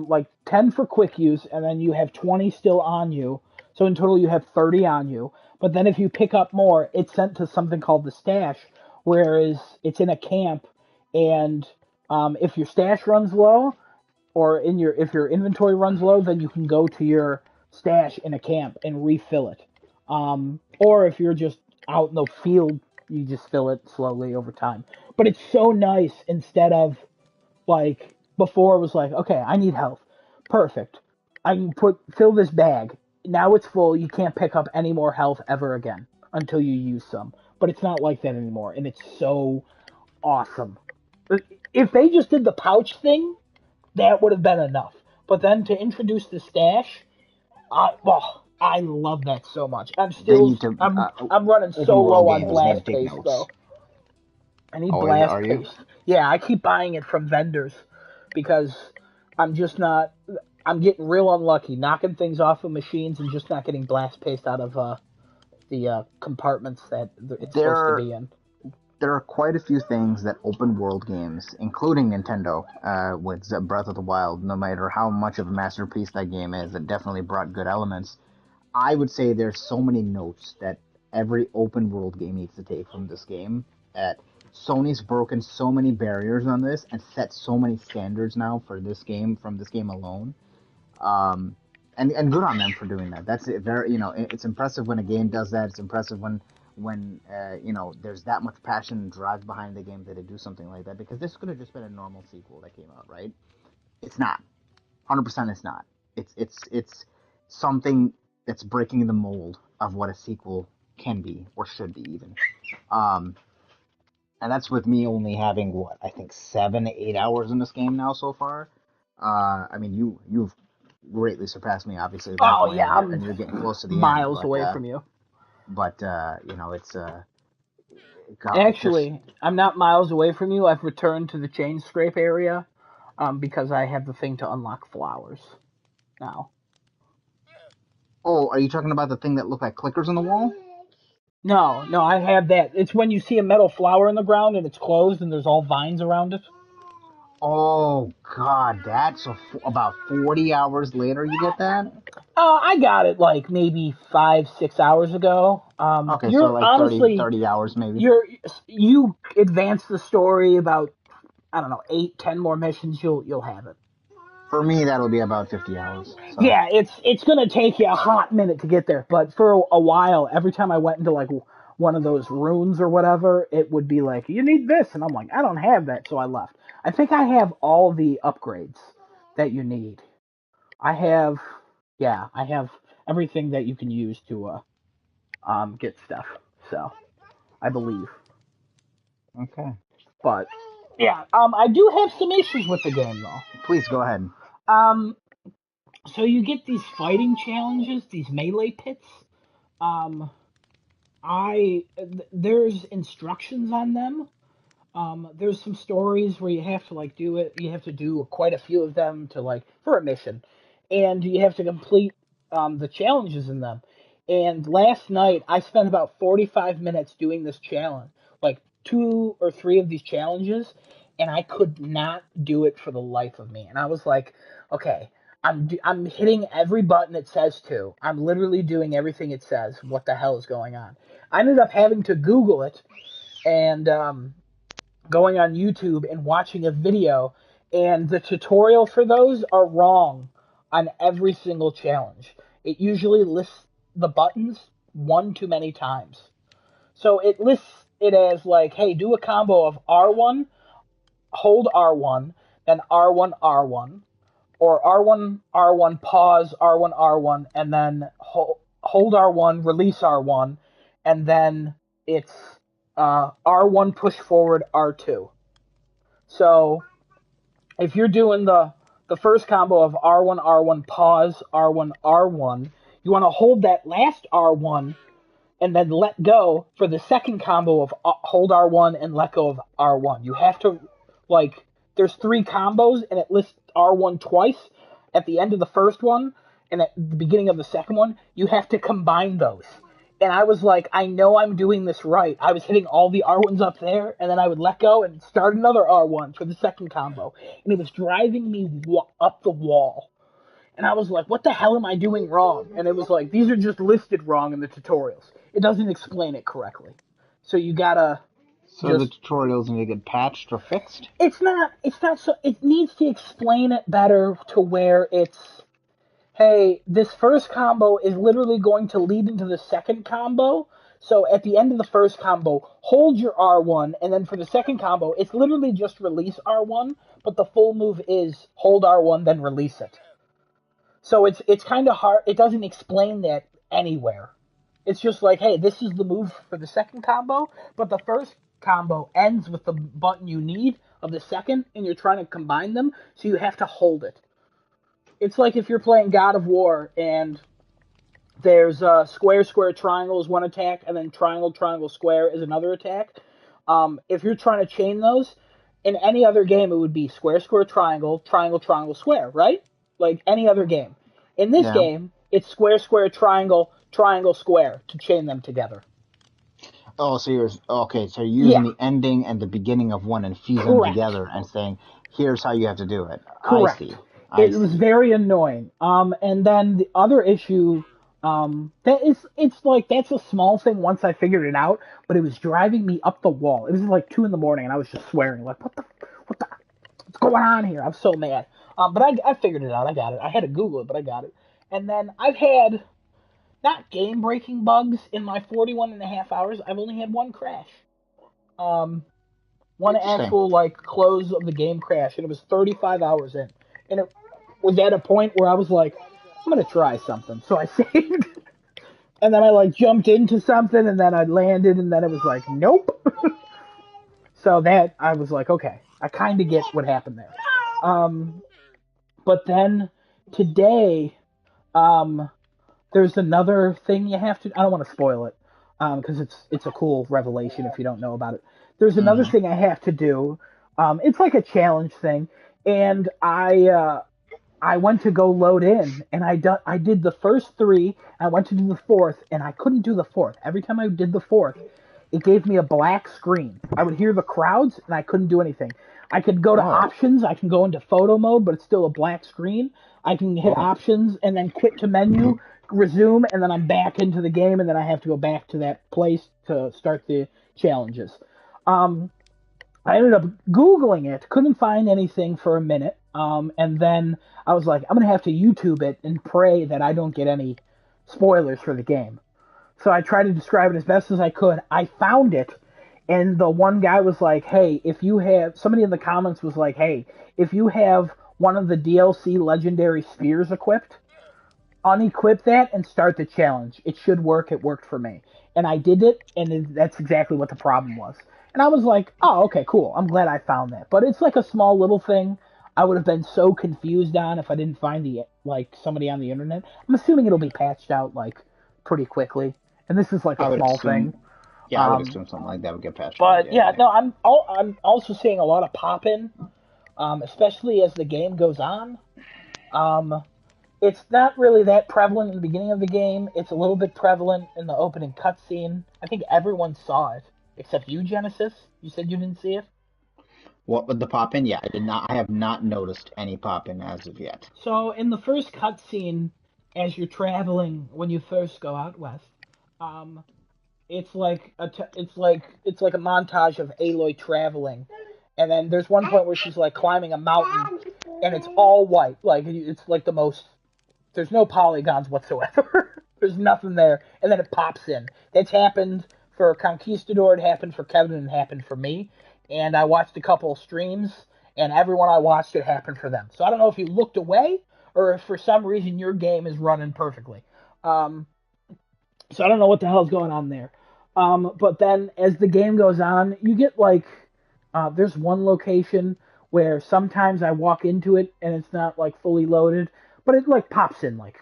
like 10 for quick use, and then you have 20 still on you. So in total, you have 30 on you. But then if you pick up more, it's sent to something called the stash, whereas it's in a camp, and if your stash runs low, or in your if your inventory runs low, then you can go to your stash in a camp and refill it. Or if you're just out in the field, you just fill it slowly over time. But it's so nice instead of like before it was like, okay, I need health. Perfect. I can fill this bag. Now it's full. You can't pick up any more health ever again until you use some. But it's not like that anymore, and it's so awesome. If they just did the pouch thing, that would have been enough. But then to introduce the stash, well, I love that so much. They need to I'm running so open world low on games. They blast take paste notes. though. I need Oh, blast are you? paste. Yeah, I keep buying it from vendors because I'm just not. I'm getting real unlucky, knocking things off of machines and just not getting blast paste out of the compartments that it's supposed to There be in. there are quite a few things that open world games, including Nintendo, with Breath of the Wild, no matter how much of a masterpiece that game is, it definitely brought good elements. I would say there's so many notes that every open world game needs to take from this game. At Sony's broken so many barriers on this and set so many standards now for this game from this game alone. Um, and good on them for doing that. That's very it's impressive when a game does that. It's impressive when there's that much passion and drive behind the game that they do something like that. Because this could have just been a normal sequel that came out, right? It's not. 100% it's not. It's something that's breaking the mold of what a sequel can be or should be even. Um, and that's with me only having what I think 7 8 hours in this game now so far. I mean you've greatly surpassed me obviously at that Oh point, yeah, and you're I'm and you're getting close to the end. miles away from you. It's God, just Actually, I'm not miles away from you. I've returned to the chain scrape area because I have the thing to unlock flowers now. oh, are you talking about the thing that looked like clickers on the wall? No, no, I have that. It's when you see a metal flower in the ground and it's closed and there's all vines around it. Oh God, that's about 40 hours later you get that. I got it like maybe 5 6 hours ago. Okay, so You're like honestly 30 hours maybe. you advance the story about I don't know 8 10 more missions. You'll have it. For me, that'll be about 50 hours. So, Yeah, it's gonna take you a hot minute to get there, but for a while, every time I went into like one of those runes or whatever, it would be like, you need this, and I'm like, I don't have that, so I left. I think I have all the upgrades that you need. I have, yeah, I have everything that you can use to get stuff. So I believe, okay. but yeah, I do have some issues with the game though. Please go ahead. Um, so you get these fighting challenges, these melee pits. Um, there's instructions on them. There's some stories where you have to like do it. You have to do quite a few of them to like for a mission, and you have to complete the challenges in them. And last night I spent about 45 minutes doing this challenge, like 2 or 3 of these challenges, and I could not do it for the life of me. And I was like, okay, I'm hitting every button it says to. I'm literally doing everything it says. What the hell is going on? I ended up having to Google it and going on YouTube and watching a video, and the tutorial for those are wrong on every single challenge. It usually lists the buttons one too many times. So it lists it as like, hey, do a combo of R1, hold R1, then R1, R1, or R1, R1, pause, R1, R1, and then hold R1, release R1, and then it's R1 push forward R2. So if you're doing the first combo of R1 R1 pause R1 R1, you want to hold that last R1 and then let go for the second combo of hold R1 and let go of R1. You have to like there's 3 combos and it lists R1 twice at the end of the first one and at the beginning of the second one. You have to combine those. And I was like, I know I'm doing this right. I was hitting all the R1s up there, and then I would let go and start another R1 for the second combo. And it was driving me up the wall. And I was like, what the hell am I doing wrong? And it was like, these are just listed wrong in the tutorials. It doesn't explain it correctly. So you gotta So the just tutorials need to get patched or fixed. it's not so it needs to explain it better to where it's hey, this first combo is literally going to lead into the second combo. So at the end of the first combo, hold your R1, and then for the second combo, it's literally just release R1, but the full move is hold R1, then release it. So it's kind of hard. It doesn't explain that anywhere. It's just like, hey, this is the move for the second combo, but the first combo ends with the button you need of the second, and you're trying to combine them, so you have to hold it. It's like if you're playing God of War and There's square, square, triangle is one attack, and then triangle, triangle, square is another attack. If you're trying to chain those, in any other game it would be square, square, triangle, triangle, triangle, square, right? Like any other game. In this Yeah. game, it's square, square, triangle, triangle, square to chain them together. Oh, so you're okay. So you're using Yeah, the ending and the beginning of one and fusing them correct. together and saying, "Here's how you have to do it." I Correct. see. I It was see. very annoying. And then the other issue, that is, it's like that's a small thing once I figured it out, but it was driving me up the wall. It was like 2 in the morning, and I was just swearing, like, what's going on here? I'm so mad. But I figured it out. I got it. I had to Google it, but I got it. And then I've had not game breaking bugs in my 41 and a half hours. I've only had one crash. Um, One Interesting. actual like close of the game crash, and it was 35 hours in, and it was at a point where I was like, I'm gonna try something. So I saved, and then I like jumped into something, and then I landed, and then it was like, nope. So that I was like, okay, I kind of get what happened there. Um, but then today, um, there's another thing you have to. I don't want to spoil it, because it's a cool revelation if you don't know about it. There's another Hmm. thing I have to do. It's like a challenge thing, and I went to go load in, and I did the first three. I went to do the fourth, and I couldn't do the fourth. Every time I did the fourth, it gave me a black screen. I would hear the crowds, and I couldn't do anything. I could go to Oh. options. I can go into photo mode, but it's still a black screen. I can hit Oh. options and then quit to menu, resume, and then I'm back into the game, and then I have to go back to that place to start the challenges. Um, I ended up Googling it, couldn't find anything for a minute, and then I was like, I'm gonna have to YouTube it and pray that I don't get any spoilers for the game. So I tried to describe it as best as I could. I found it, and the one guy was like, "Hey, if you have," somebody in the comments was like, "Hey, if you have one of the DLC legendary spears equipped, unequip that and start the challenge. It should work. It worked for me." And I did it, and that's exactly what the problem was. And I was like, oh, okay, cool. I'm glad I found that. But it's like a small little thing I would have been so confused on if I didn't find the like somebody on the internet. I'm assuming it'll be patched out like pretty quickly. And this is like I a would small assume. thing. Yeah, I would Um, assume something like that would get patched out. but Yeah, yeah, yeah. no, I'm also seeing a lot of pop in, especially as the game goes on. Um, it's not really that prevalent in the beginning of the game. It's a little bit prevalent in the opening cutscene. I think everyone saw it except you, Genesis. You said you didn't see it. What with the pop in? Yeah, I did not. I have not noticed any pop in as of yet. So in the first cutscene, as you're traveling when you first go out west, um, it's like a montage of Aloy traveling, and then there's one point where she's like climbing a mountain, and it's all white. Like it's like the most. There's no polygons whatsoever. There's nothing there, and then it pops in. That's happened for Conquistador. It happened for Kevin, and it happened for me. And I watched a couple of streams, and everyone I watched it happened for them. So I don't know if you looked away or if for some reason your game is running perfectly. Um, so I don't know what the hell's going on there. But then as the game goes on, you get like there's one location where sometimes I walk into it and it's not like fully loaded, but it like pops in like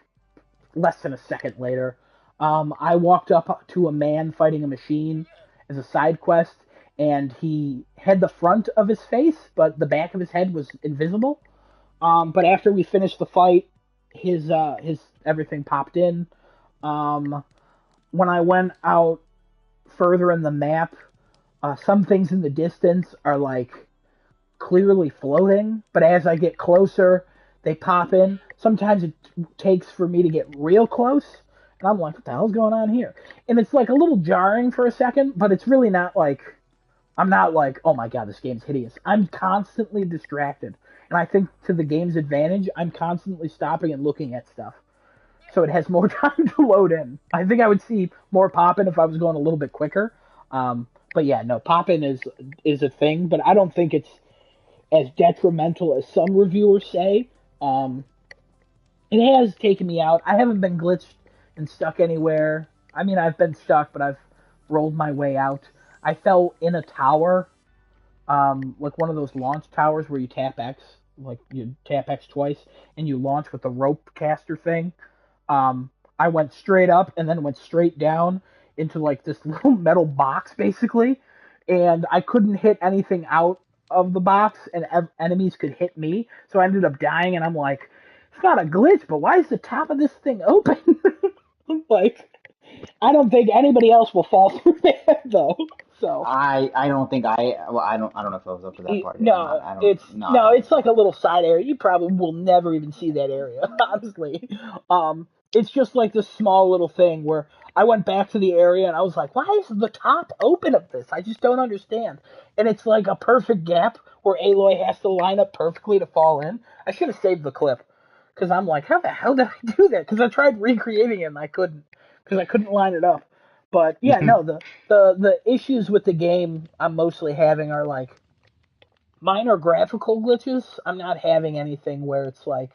less than a second later. I walked up to a man fighting a machine as a side quest, and he had the front of his face, but the back of his head was invisible. But after we finished the fight, his everything popped in. Um, when I went out further in the map, some things in the distance are like clearly floating, but as I get closer, they pop in. Sometimes it takes for me to get real close, and I'm like, what the hell's going on here? And it's like a little jarring for a second, but it's really not like, I'm not like, oh my god, this game's hideous. I'm constantly distracted. And I think to the game's advantage, I'm constantly stopping and looking at stuff. So it has more time to load in. I think I would see more poppin' if I was going a little bit quicker. But yeah, no, poppin' is a thing, but I don't think it's as detrimental as some reviewers say. Um, it has taken me out. I haven't been glitched and stuck anywhere. I mean, I've been stuck, but I've rolled my way out. I fell in a tower, like one of those launch towers where you tap X, like you tap X twice, and you launch with the rope caster thing. I went straight up and then went straight down into like this little metal box basically, and I couldn't hit anything out of the box, and enemies could hit me, so I ended up dying. And I'm like, it's not a glitch, but why is the top of this thing open? Like, I don't think anybody else will fall through that though. So I don't think I don't know if I was up to that part yet. no, I don't it's no I no, don't it's think like so. a little side area. You probably will never even see that area, honestly. It's just like this small little thing where I went back to the area and I was like, why is the top open of this? I just don't understand. And it's like a perfect gap where Aloy has to line up perfectly to fall in. I should have saved the clip because I'm like, how the hell did I do that? Because I tried recreating it and I couldn't because I couldn't line it up. But yeah, no, the issues with the game I'm mostly having are like minor graphical glitches. I'm not having anything where it's like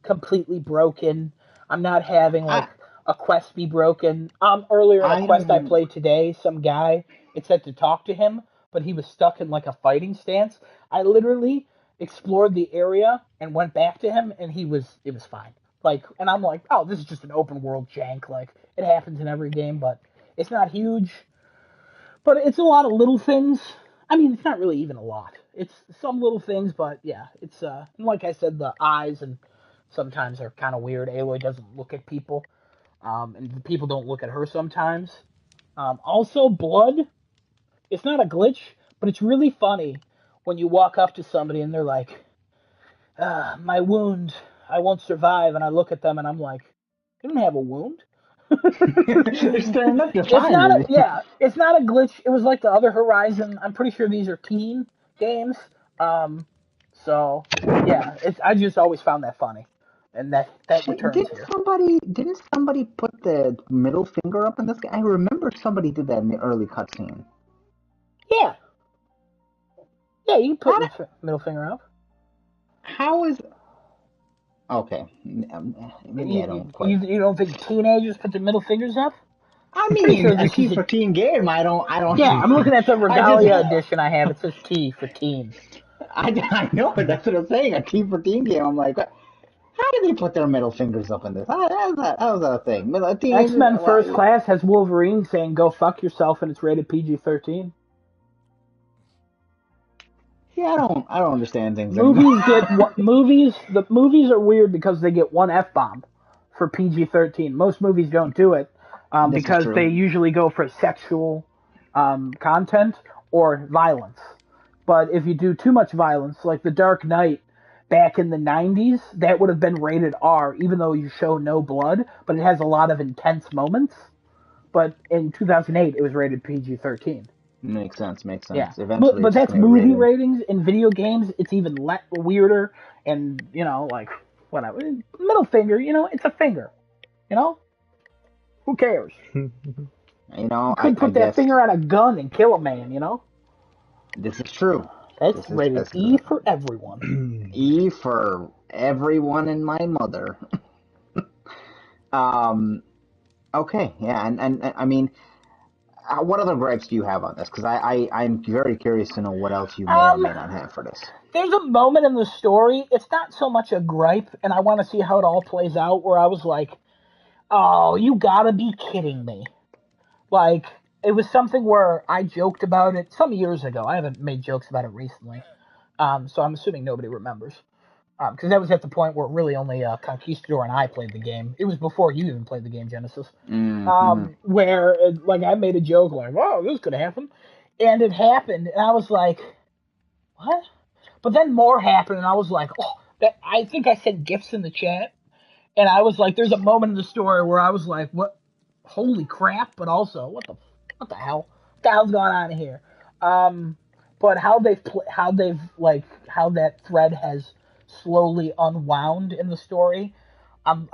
completely broken. I'm not having I like a quest be broken. Earlier in a I quest I don't. played today, some guy, it said to talk to him, but he was stuck in like a fighting stance. I literally explored the area and went back to him, and it was fine. Like, and I'm like, oh, this is just an open world jank. Like, it happens in every game, but it's not huge. But it's a lot of little things. I mean, it's not really even a lot. It's some little things, but yeah, it's and like I said, the eyes and sometimes are kind of weird. Aloy doesn't look at people, and the people don't look at her sometimes. Also, blood. It's not a glitch, but it's really funny when you walk up to somebody and they're like, "My wound, I won't survive," and I look at them and I'm like, "You don't have a wound." They're staring up. You're It's fine. not a yeah, it's not a glitch. It was like the other Horizon. I'm pretty sure these are teen games. Um, so yeah, it's I just always found that funny, and that returns here. Didn't somebody put the middle finger up in this guy? I remember somebody did that in the early cutscene. Yeah, yeah, you can put That your middle finger up. how is okay? Maybe I don't quite. You don't think teenagers put their middle fingers up? I I'm pretty mean, sure a this is T a for teen game. I don't. yeah. I'm looking at the I just Regalia edition I have. It says T for teen. I know it. That's what I'm saying. A T for teen game. I'm like, how do they put their middle fingers up in this? How's that a thing? X Teenagers. Men First Class has Wolverine saying "Go fuck yourself" and it's rated PG-13. Yeah, I don't understand things anymore. Movies get what movies. The movies are weird because they get one F bomb for PG-13. Most movies don't do it This is because they true. usually go for sexual content or violence. But if you do too much violence, like The Dark Knight back in the 90s, that would have been rated R, even though you show no blood, but it has a lot of intense moments. But in 2008, it was rated PG-13. Makes sense. Makes Yeah, sense. Eventually, but it's just that's gonna be movie rated. ratings. In video games, it's even weirder, and like whatever. Middle finger, it's a finger. You know, who cares? You know, You could I put that guess finger on a gun and kill a man. this is true. That's rated That's E true. for everyone. E for everyone and my mother. Um. Okay. Yeah. And I mean, what other gripes do you have on this? Because I'm very curious to know what else you may or Um, may not have for this. there's a moment in the story. It's not so much a gripe, and I want to see how it all plays out. Where I was like, "Oh, you gotta be kidding me!" Like, it was something where I joked about it some years ago. I haven't made jokes about it recently. So I'm assuming nobody remembers. Because that was at the point where really only Conquistador and I played the game. It was before you even played the game, Genesis. Mm-hmm. Where, like, I made a joke like, "Oh, this could happen," and it happened, and I was like, "What?" But then more happened, and I was like, "Oh, that." I think I sent gifts in the chat, and I was like, "There's a moment in the story where I was like, what? Holy crap!" But also, what the hell? What the hell's going on here? Um, but how that thread has slowly unwound in the story. I'm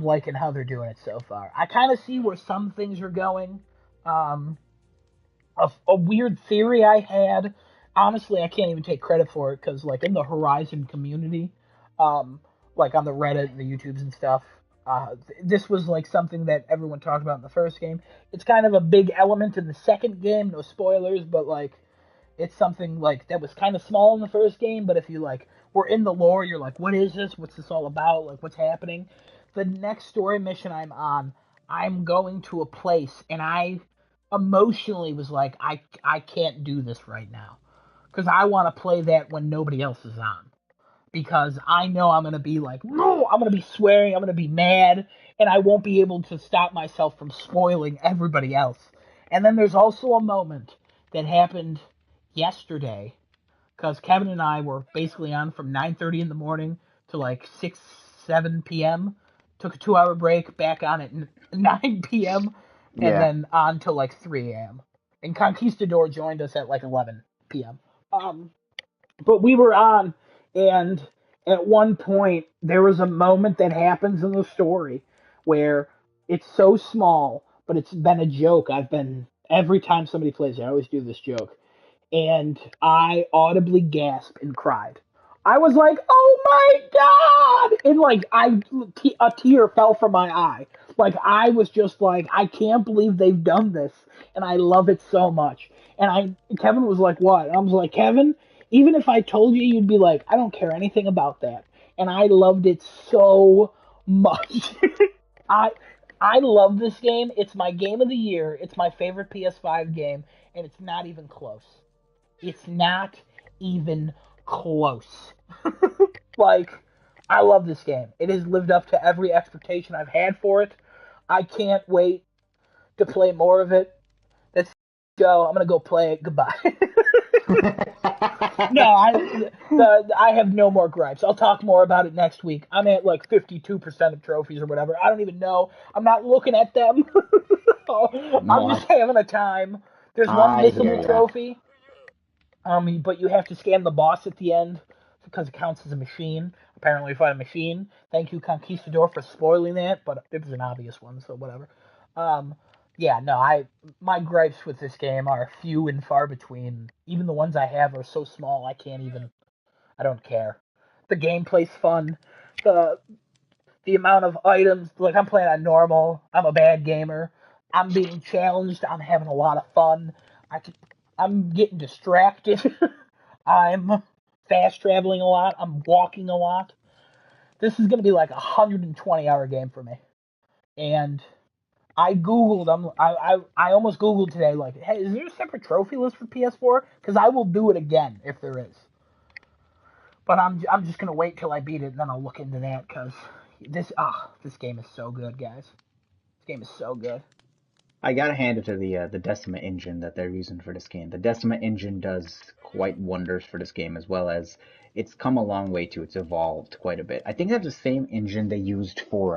liking how they're doing it so far. I kind of see where some things are going. Um, a weird theory I had. Honestly, I can't even take credit for it because, like, in the Horizon community, um, like on the Reddit and the YouTubes and stuff, this was like something that everyone talked about in the first game. It's kind of a big element in the second game. No spoilers, but like, it's something like that was kind of small in the first game. But if you like were in the lore, you're like, what is this? What's this all about? Like, what's happening? the next story mission I'm on, I'm going to a place, and I emotionally was like, I can't do this right now because I want to play that when nobody else is on because I know I'm gonna be like, no, I'm gonna be swearing, I'm gonna be mad, and I won't be able to stop myself from spoiling everybody else. And then there's also a moment that happened yesterday because Kevin and I were basically on from 9:30 in the morning to like 6, 7 p.m. Took a 2 hour break, back on at 9 p.m. and Yeah. then on till like 3 a.m. And Conquistador joined us at like 11 p.m. But we were on, and at one point there was a moment that happens in the story where it's so small, but it's been a joke. I've been every time somebody plays it, I always do this joke, and I audibly gasped and cried. I was like, "Oh my god!" And like, a tear fell from my eye. Like I was just like, "I can't believe they've done this," and I love it so much. And Kevin was like, "What?" And I was like, "Kevin, even if I told you, you'd be like, I don't care anything about that." And I loved it so much. I I love this game. It's my game of the year. It's my favorite PS5 game, and it's not even close. It's not even close. Like, I love this game. It has lived up to every expectation I've had for it. I can't wait to play more of it. Let's go. I'm gonna go play it. Goodbye. No, I have no more gripes. I'll talk more about it next week. I'm at like 52% of trophies or whatever. I don't even know. I'm not looking at them. No, I'm just having a time. There's one I hear missable ya. trophy, but you have to scan the boss at the end because it counts as a machine. Apparently, if I had a machine. Thank you, Conquistador, for spoiling that, but it was an obvious one, so whatever. Um, yeah, no, my gripes with this game are few and far between. Even the ones I have are so small I can't even. I don't care. The gameplay's fun. The the amount of items, like I'm playing on normal. I'm a bad gamer. I'm being challenged. I'm having a lot of fun. I can, I'm getting distracted. I'm fast traveling a lot. I'm walking a lot. This is going to be like a 120-hour game for me. And I googled. I almost googled today. Like, hey, is there a separate trophy list for PS4? Because I will do it again if there is. But I'm just gonna wait till I beat it, and then I'll look into that because this game is so good, guys. This game is so good. I gotta hand it to the Decima engine that they're using for this game. The Decima engine does quite wonders for this game, as well as it's come a long way too. It's evolved quite a bit. I think that's the same engine they used for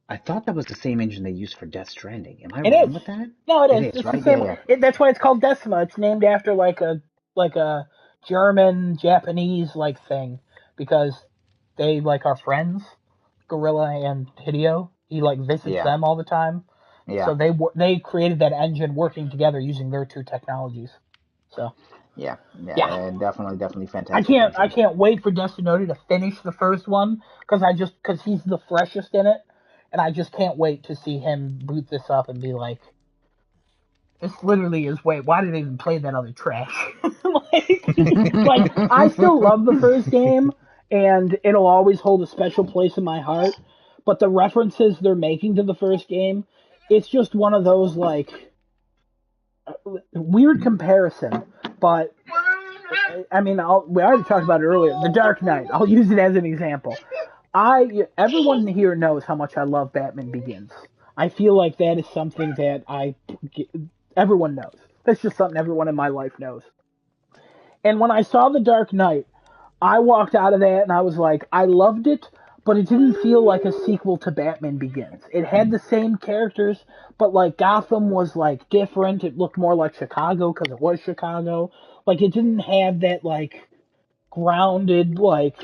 I thought that was the same engine they used for Death Stranding. Am I It wrong is. with that? No, it It is. is, It's the right? Yeah, same. yeah. That's why it's called Decima. It's named after like a German Japanese like thing because they like are friends. Gorilla and Hideo. He like visits Yeah. them all the time. Yeah. So they created that engine working together using their two technologies. So Yeah. Yeah. yeah, Definitely fantastic I engine. can't wait for Destinoti to finish the first one because he's the freshest in it, and I just can't wait to see him boot this up and be like, this literally is wait, why did I even play that other trash? like I still love the first game, and it'll always hold a special place in my heart. But the references they're making to the first game, it's just one of those like weird comparison. But I mean, we already talked about it earlier. The Dark Knight. I'll use it as an example. Everyone here knows how much I love Batman Begins. I feel like that is something that everyone knows. That's just something everyone in my life knows. And when I saw The Dark Knight, I walked out of that and I was like, I loved it, but it didn't feel like a sequel to Batman Begins. It had the same characters, but like Gotham was like different. It looked more like Chicago because it was Chicago. Like it didn't have that like grounded like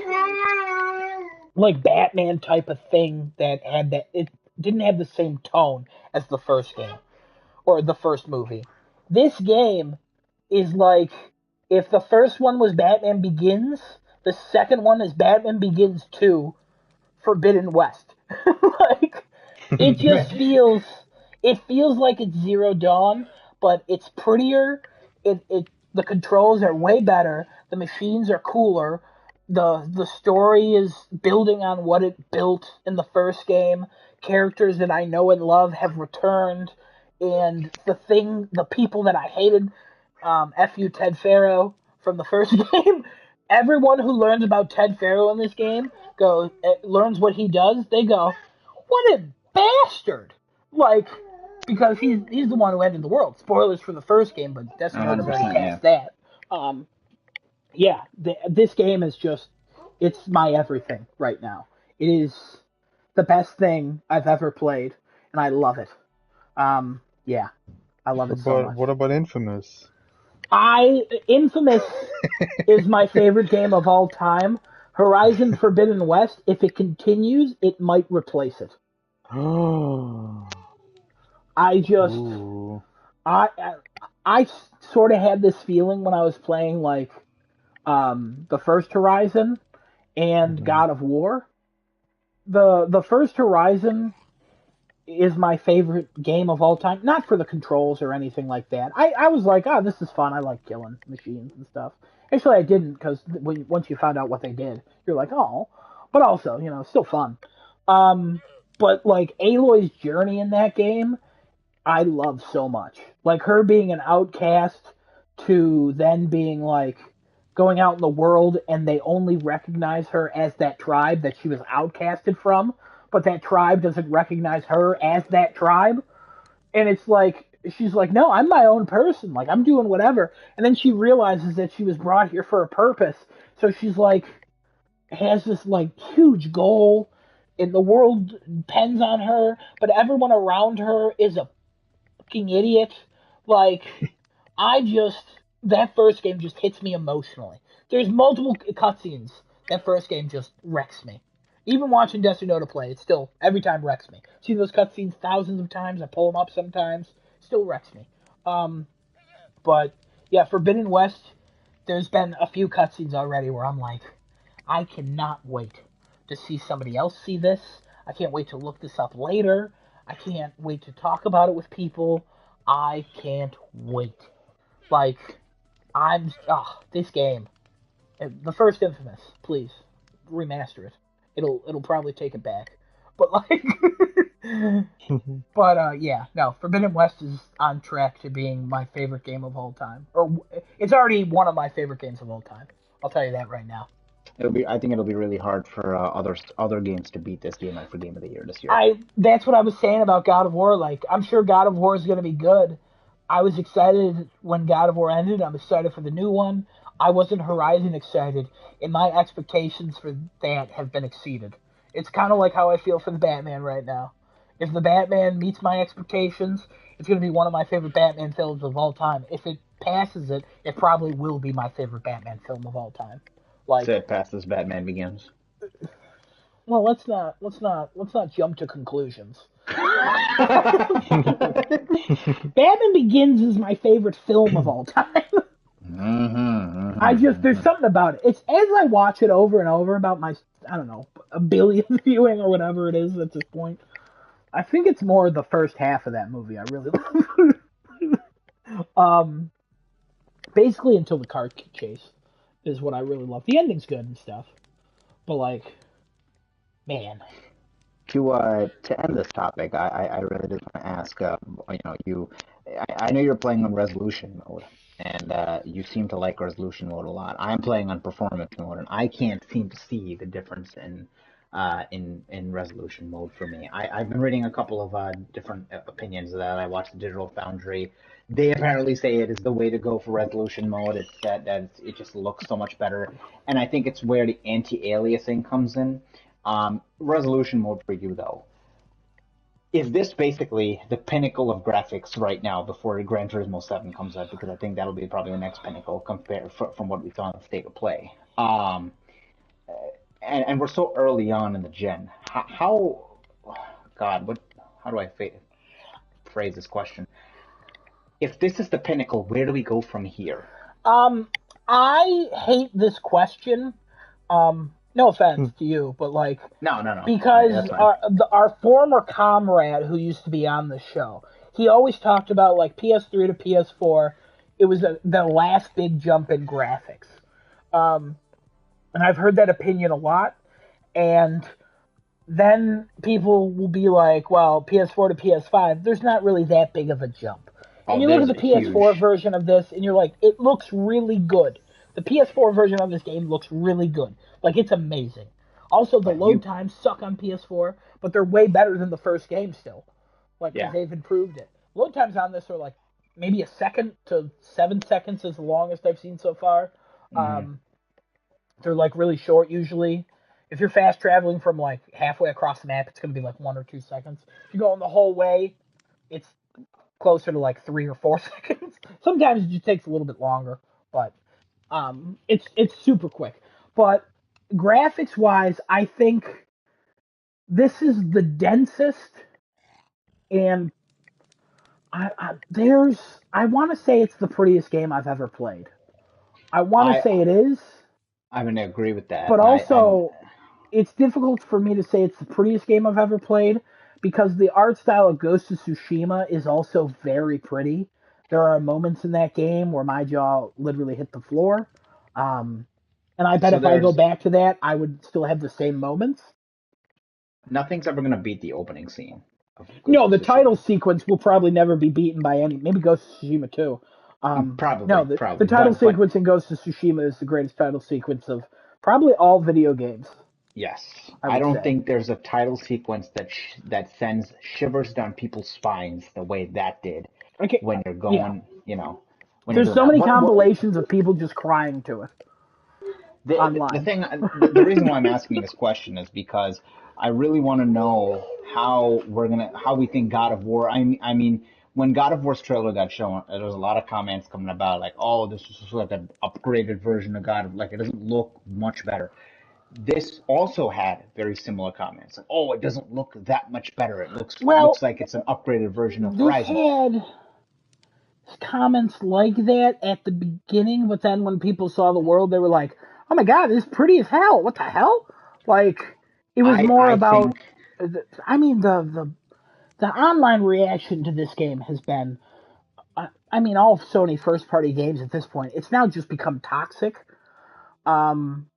Batman type of thing that had that. It didn't have the same tone as the first game or the first movie. This game is like if the first one was Batman Begins, the second one is Batman Begins 2 Forbidden West. Like it just feels like it's Zero Dawn, but it's prettier. It the controls are way better. The machines are cooler. the story is building on what it built in the first game. Characters that I know and love have returned, and the people that I hated, F you Ted Faro from the first game. Everyone who learns about Ted Faro in this game learns what he does. They go, "What a bastard!" Like, because he's the one who ended the world. Spoilers for the first game, but Destino's already 100%, yeah. past that. Yeah, this game is just, it's my everything right now. It is the best thing I've ever played, and I love it. Yeah, I love it so much. What about Infamous? Infamous is my favorite game of all time. Horizon Forbidden West, if it continues, it might replace it. I just, Ooh. I, I sort of had this feeling when I was playing like the first Horizon and Mhm. God of War. The first Horizon is my favorite game of all time. Not for the controls or anything like that. I was like, oh, this is fun. I like killing machines and stuff. Actually, I didn't, because once you found out what they did, you're like, oh. But also, still fun. Um, but like Aloy's journey in that game, I love so much. Like her being an outcast to then being like going out in the world and they only recognize her as that tribe that she was outcasted from, but that tribe doesn't recognize her as that tribe. And it's like she's like, "No, I'm my own person. Like I'm doing whatever." And then she realizes that she was brought here for a purpose. So she's like has this like huge goal and the world depends on her, but everyone around her is a fucking idiot. Like, I just that first game just hits me emotionally. There's multiple cutscenes. That first game just wrecks me. Even watching Destiny play, it still every time wrecks me. See those cutscenes thousands of times. I pull them up sometimes. Still wrecks me. Um, but yeah, Forbidden West. There's been a few cutscenes already where I'm like, I cannot wait to see somebody else see this. I can't wait to look this up later. I can't wait to talk about it with people. I can't wait. Like, this game. The first Infamous, please remaster it. It'll probably take it back. But like, but yeah, no, Forbidden West is on track to being my favorite game of all time, or it's already one of my favorite games of all time. I'll tell you that right now. I think it'll be really hard for other games to beat this game for Game of the Year this year. That's what I was saying about God of War. Like, I'm sure God of War is going to be good. I was excited when God of War ended. I'm excited for the new one. I wasn't Horizon excited, and my expectations for that have been exceeded. It's kind of like how I feel for the Batman right now. If the Batman meets my expectations, it's going to be one of my favorite Batman films of all time. If it passes it, it probably will be my favorite Batman film of all time. Like, Say it past this Batman Begins. well, let's not jump to conclusions. Batman Begins is my favorite film of all time. There's something about it. It's as I watch it over and over about I don't know, a billion viewing or whatever it is at this point. I think it's more the first half of that movie I really love. Basically until the car chase is what I really love. The ending's good and stuff, but like, man, To end this topic, I really just want to ask, I know you're playing on resolution mode, and you seem to like resolution mode a lot. I'm playing on performance mode, and I can't seem to see the difference in resolution mode for me. I've been reading a couple of different opinions of that. I watched the Digital Foundry. They apparently say it is the way to go for resolution mode. It's it just looks so much better, and I think it's where the anti-aliasing comes in. Resolution mode for you though. Is this basically the pinnacle of graphics right now before Gran Turismo 7 comes out? Because I think that'll be probably the next pinnacle compared from what we saw in the state of play. And we're so early on in the gen. God, how do I phrase this question? If this is the pinnacle, where do we go from here? um, I hate this question. No offense to you, but like, No, no, no. because That's fine. our former comrade who used to be on the show, he always talked about like PS3 to PS4. It was the last big jump in graphics. Um, And I've heard that opinion a lot. And then people will be like, well, PS4 to PS5, there's not really that big of a jump. And Oh, you look at there's the a PS4 huge. version of this, and you're like, it looks really good. The PS4 version of this game looks really good. Like, it's amazing. Also, the But load you, times suck on PS4, but they're way better than the first game still. Like, because yeah. they've improved it. Load times on this are like maybe a second to 7 seconds is the longest I've seen so far. Hmm. Um, they're like really short usually. If you're fast traveling from like halfway across the map, it's going to be like 1 or 2 seconds. If you're going the whole way, it's closer to like 3 or 4 seconds. Sometimes it just takes a little bit longer, but it's super quick. But graphics wise, I think this is the densest, and I want to say it's the prettiest game I've ever played. I want to I say it is, I'm gonna agree with that. but I'm also it's difficult for me to say it's the prettiest game I've ever played because the art style of Ghost of Tsushima is also very pretty. There are moments in that game where my jaw literally hit the floor. Um, and I bet so if I go there's back to that, I would still have the same moments. nothing's ever gonna beat the opening scene of Ghost No, of the title Tsushima. sequence will probably never be beaten by any. Maybe Ghost of Tsushima too. No, Probably, the probably, title but sequence in Ghost of Tsushima is the greatest title sequence of probably all video games. yes, I I would don't say. think there's a title sequence that sends shivers down people's spines the way that did Okay, when you're yeah. going, when you're There's doing so that. many What compilations of people just crying to it the online. thing the reason why I'm asking this question is because I really want to know how we think God of War. I mean, when God of War's trailer got shown, there was a lot of comments coming about like, oh, this is just like an upgraded version of God. Like it doesn't look much better. This also had very similar comments. Like, oh, it doesn't look that much better. It looks Well, like it's an upgraded version of this Horizon. had comments like that at the beginning, but then when people saw the world, they were like, "Oh my god, this is pretty as hell! What the hell?" Like it was I more I about. think I mean, the online reaction to this game has been. I mean, all of Sony first party games at this point, it's now just become toxic. Um,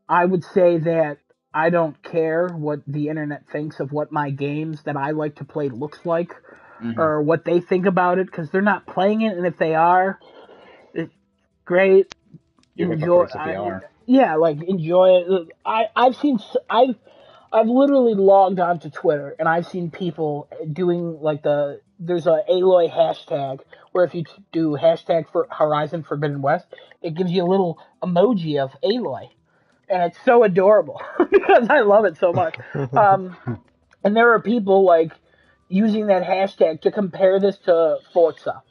I would say that I don't care what the internet thinks of what my games that I like to play looks like mhm, or what they think about it because they're not playing it, and if they are, it's great. you're Enjoy. hypocrites if you are. Yeah, like enjoy it. I've literally logged onto Twitter and I've seen people doing like there's a Aloy hashtag where if you do hashtag for Horizon Forbidden West, it gives you a little emoji of Aloy, and it's so adorable because I love it so much. Um, and there are people like using that hashtag to compare this to Forza,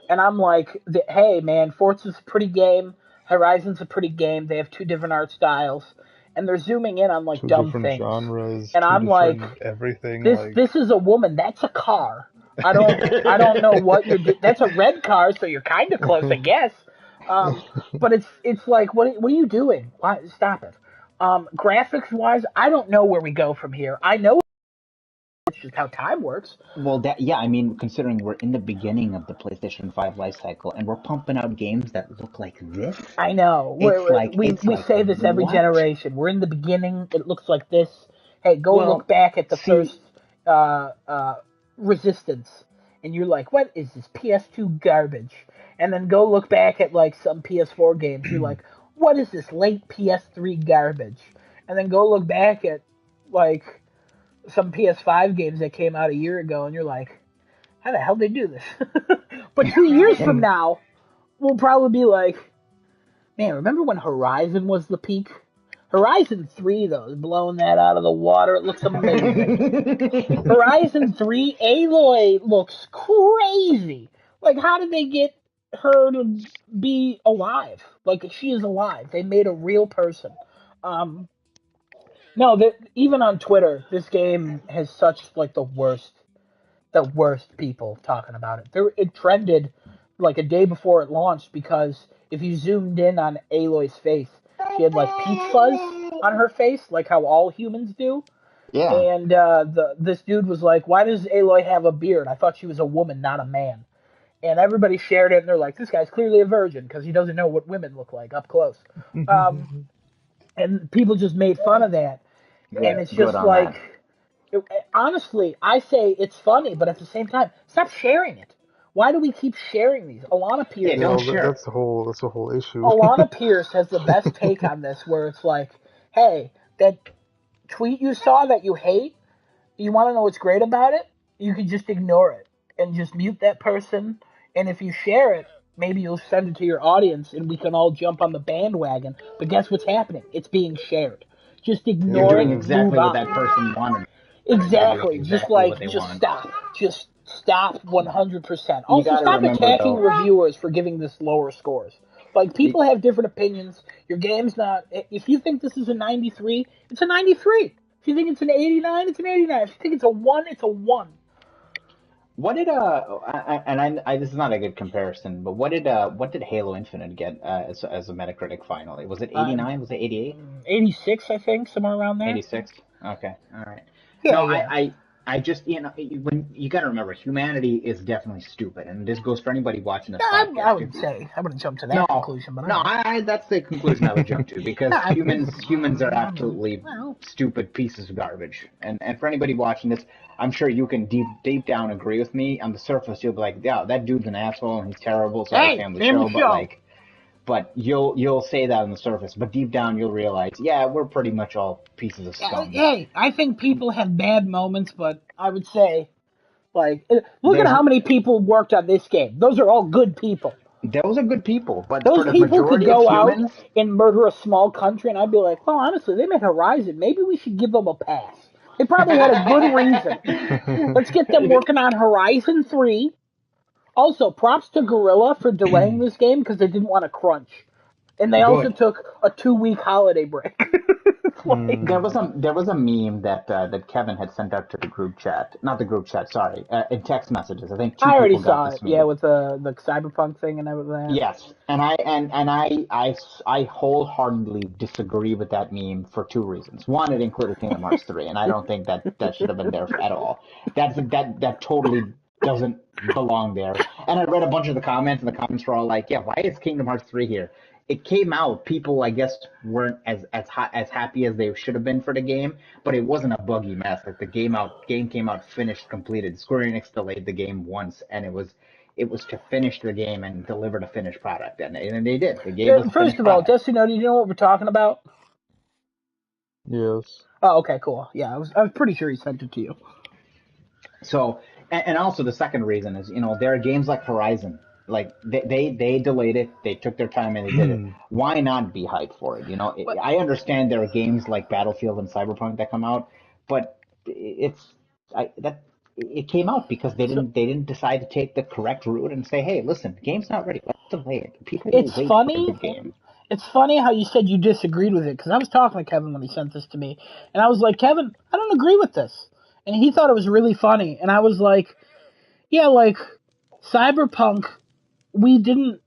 and I'm like, hey man, Forza's a pretty game, Horizon's a pretty game. They have two different art styles, and they're zooming in on like Two dumb different things, genres, and two I'm like, different everything. this Like, this is a woman. That's a car. I don't know what you're. That's a red car, so you're kind of close, I guess. Um, but it's like, what are you doing? Why stop it? Graphics wise, I don't know where we go from here. I know it's just how time works. Well, yeah, I mean, considering we're in the beginning of the PlayStation 5 life cycle and we're pumping out games that look like this, I know. it's like it's We like say this every what? generation. We're in the beginning. It looks like this. Hey, go look Well, back at the see, first Resistance, and you're like, what is this PS2 garbage? And then go look back at like some PS4 games. You're like, what is this late PS3 garbage? And then go look back at like some PS5 games that came out a year ago, and you're like, how the hell did they do this? But 2 years from now, we'll probably be like, man, remember when Horizon was the peak? Horizon 3, though, is blowing that out of the water. It looks amazing. Horizon 3, Aloy looks crazy. Like, how did they get her to be alive? Like, she is alive. They made a real person. Um, no, that even on Twitter, this game has such, like, the worst people talking about it. It trended like a day before it launched because if you zoomed in on Aloy's face, she had like peach fuzz on her face, like how all humans do. yeah. And this dude was like, "Why does Aloy have a beard? I thought she was a woman, not a man." And everybody shared it, and they're like, "This guy's clearly a virgin because he doesn't know what women look like up close." Um, and people just made fun of that. And Yeah, it's good just on that. like, honestly, I say it's funny, but at the same time, stop sharing it. Why do we keep sharing these? Yeah, Yeah, don't share it. that's the whole issue. Alana Pierce has the best take on this, where it's like, hey, that tweet you saw that you hate, you want to know what's great about it? You can just ignore it and just mute that person. And if you share it, maybe you'll send it to your audience and we can all jump on the bandwagon. But guess what's happening? It's being shared. Just You're ignore it doing Yeah. and move exactly what on. that person wanted. You're doing Exactly. exactly what they Just want. stop. Just stop 100%. You Also, got to stop remember attacking though. reviewers for giving this lower scores. Like, people have different opinions. Your game's not. If you think this is a 93, it's a 93. If you think it's an 89, it's an 89. If you think it's a 1, it's a 1. What did this is not a good comparison, but what did Halo Infinite get as a Metacritic final? Was it Uh, 89? Was it 88? 86, I think, somewhere around there. 86? Okay, all right. Yeah, No, yeah. I just when you got to remember, humanity is definitely stupid, and this goes for anybody watching this Yeah, I podcast. wouldn't say. I wouldn't jump to No, that conclusion, but all no, right. that's the conclusion I would jump to because Yeah, humans are I mean, absolutely well, stupid pieces of garbage. And for anybody watching this, I'm sure you can deep down agree with me. On the surface, you'll be like, yeah, that dude's an asshole and he's terrible. Sorry, hey, family family show, but show. like, but you'll say that on the surface, but deep down you'll realize, yeah, we're pretty much all pieces of scum. Hey, I think people have bad moments, but I would say, like, look at There's how many people worked on this game. Those are all good people. those are good people, but for Those the people could majority of go out humans, and murder a small country, and I'd be like, well, honestly, they made Horizon. Maybe we should give them a pass. They probably had a good reason. Let's get them working on Horizon 3. Also, props to Gorilla for delaying this game because they didn't want to crunch. And they also good. took a 2-week holiday break. Like, Hmm. There was a meme that Kevin had sent out to the group chat, not the group chat, sorry, in text messages. I think two I already people got saw it, this yeah, meme. with the cyberpunk thing and everything. Yes, and I wholeheartedly disagree with that meme for two reasons. One, it included Kingdom Hearts 3, and I don't think that should have been there at all. That totally doesn't belong there. And I read a bunch of the comments, and the comments were all like, "Yeah, why is Kingdom Hearts 3 here?" It came out, people I guess weren't as happy as they should have been for the game, but it wasn't a buggy mess. Like the game came out finished, completed. Square Enix delayed the game once, and it was to finish the game and deliver the finished product, and they did. They gave us a First finished of all, product. Destiny, do you know what we're talking about? Yes. Oh, okay, cool. Yeah, I was pretty sure he sent it to you. So, and also the second reason is, there are games like Horizon, like they delayed it, they took their time and they did it. Why not be hyped for it? But I understand there are games like Battlefield and Cyberpunk that come out, but it's I that it came out because they so, didn't decide to take the correct route and say, hey, listen, the game's not ready. Let's delay it. People will it's wait for a funny. good game. It's funny how you said you disagreed with it because I was talking to Kevin when he sent this to me, and I was like, Kevin, I don't agree with this, and he thought it was really funny, and I was like, yeah, like Cyberpunk, we didn't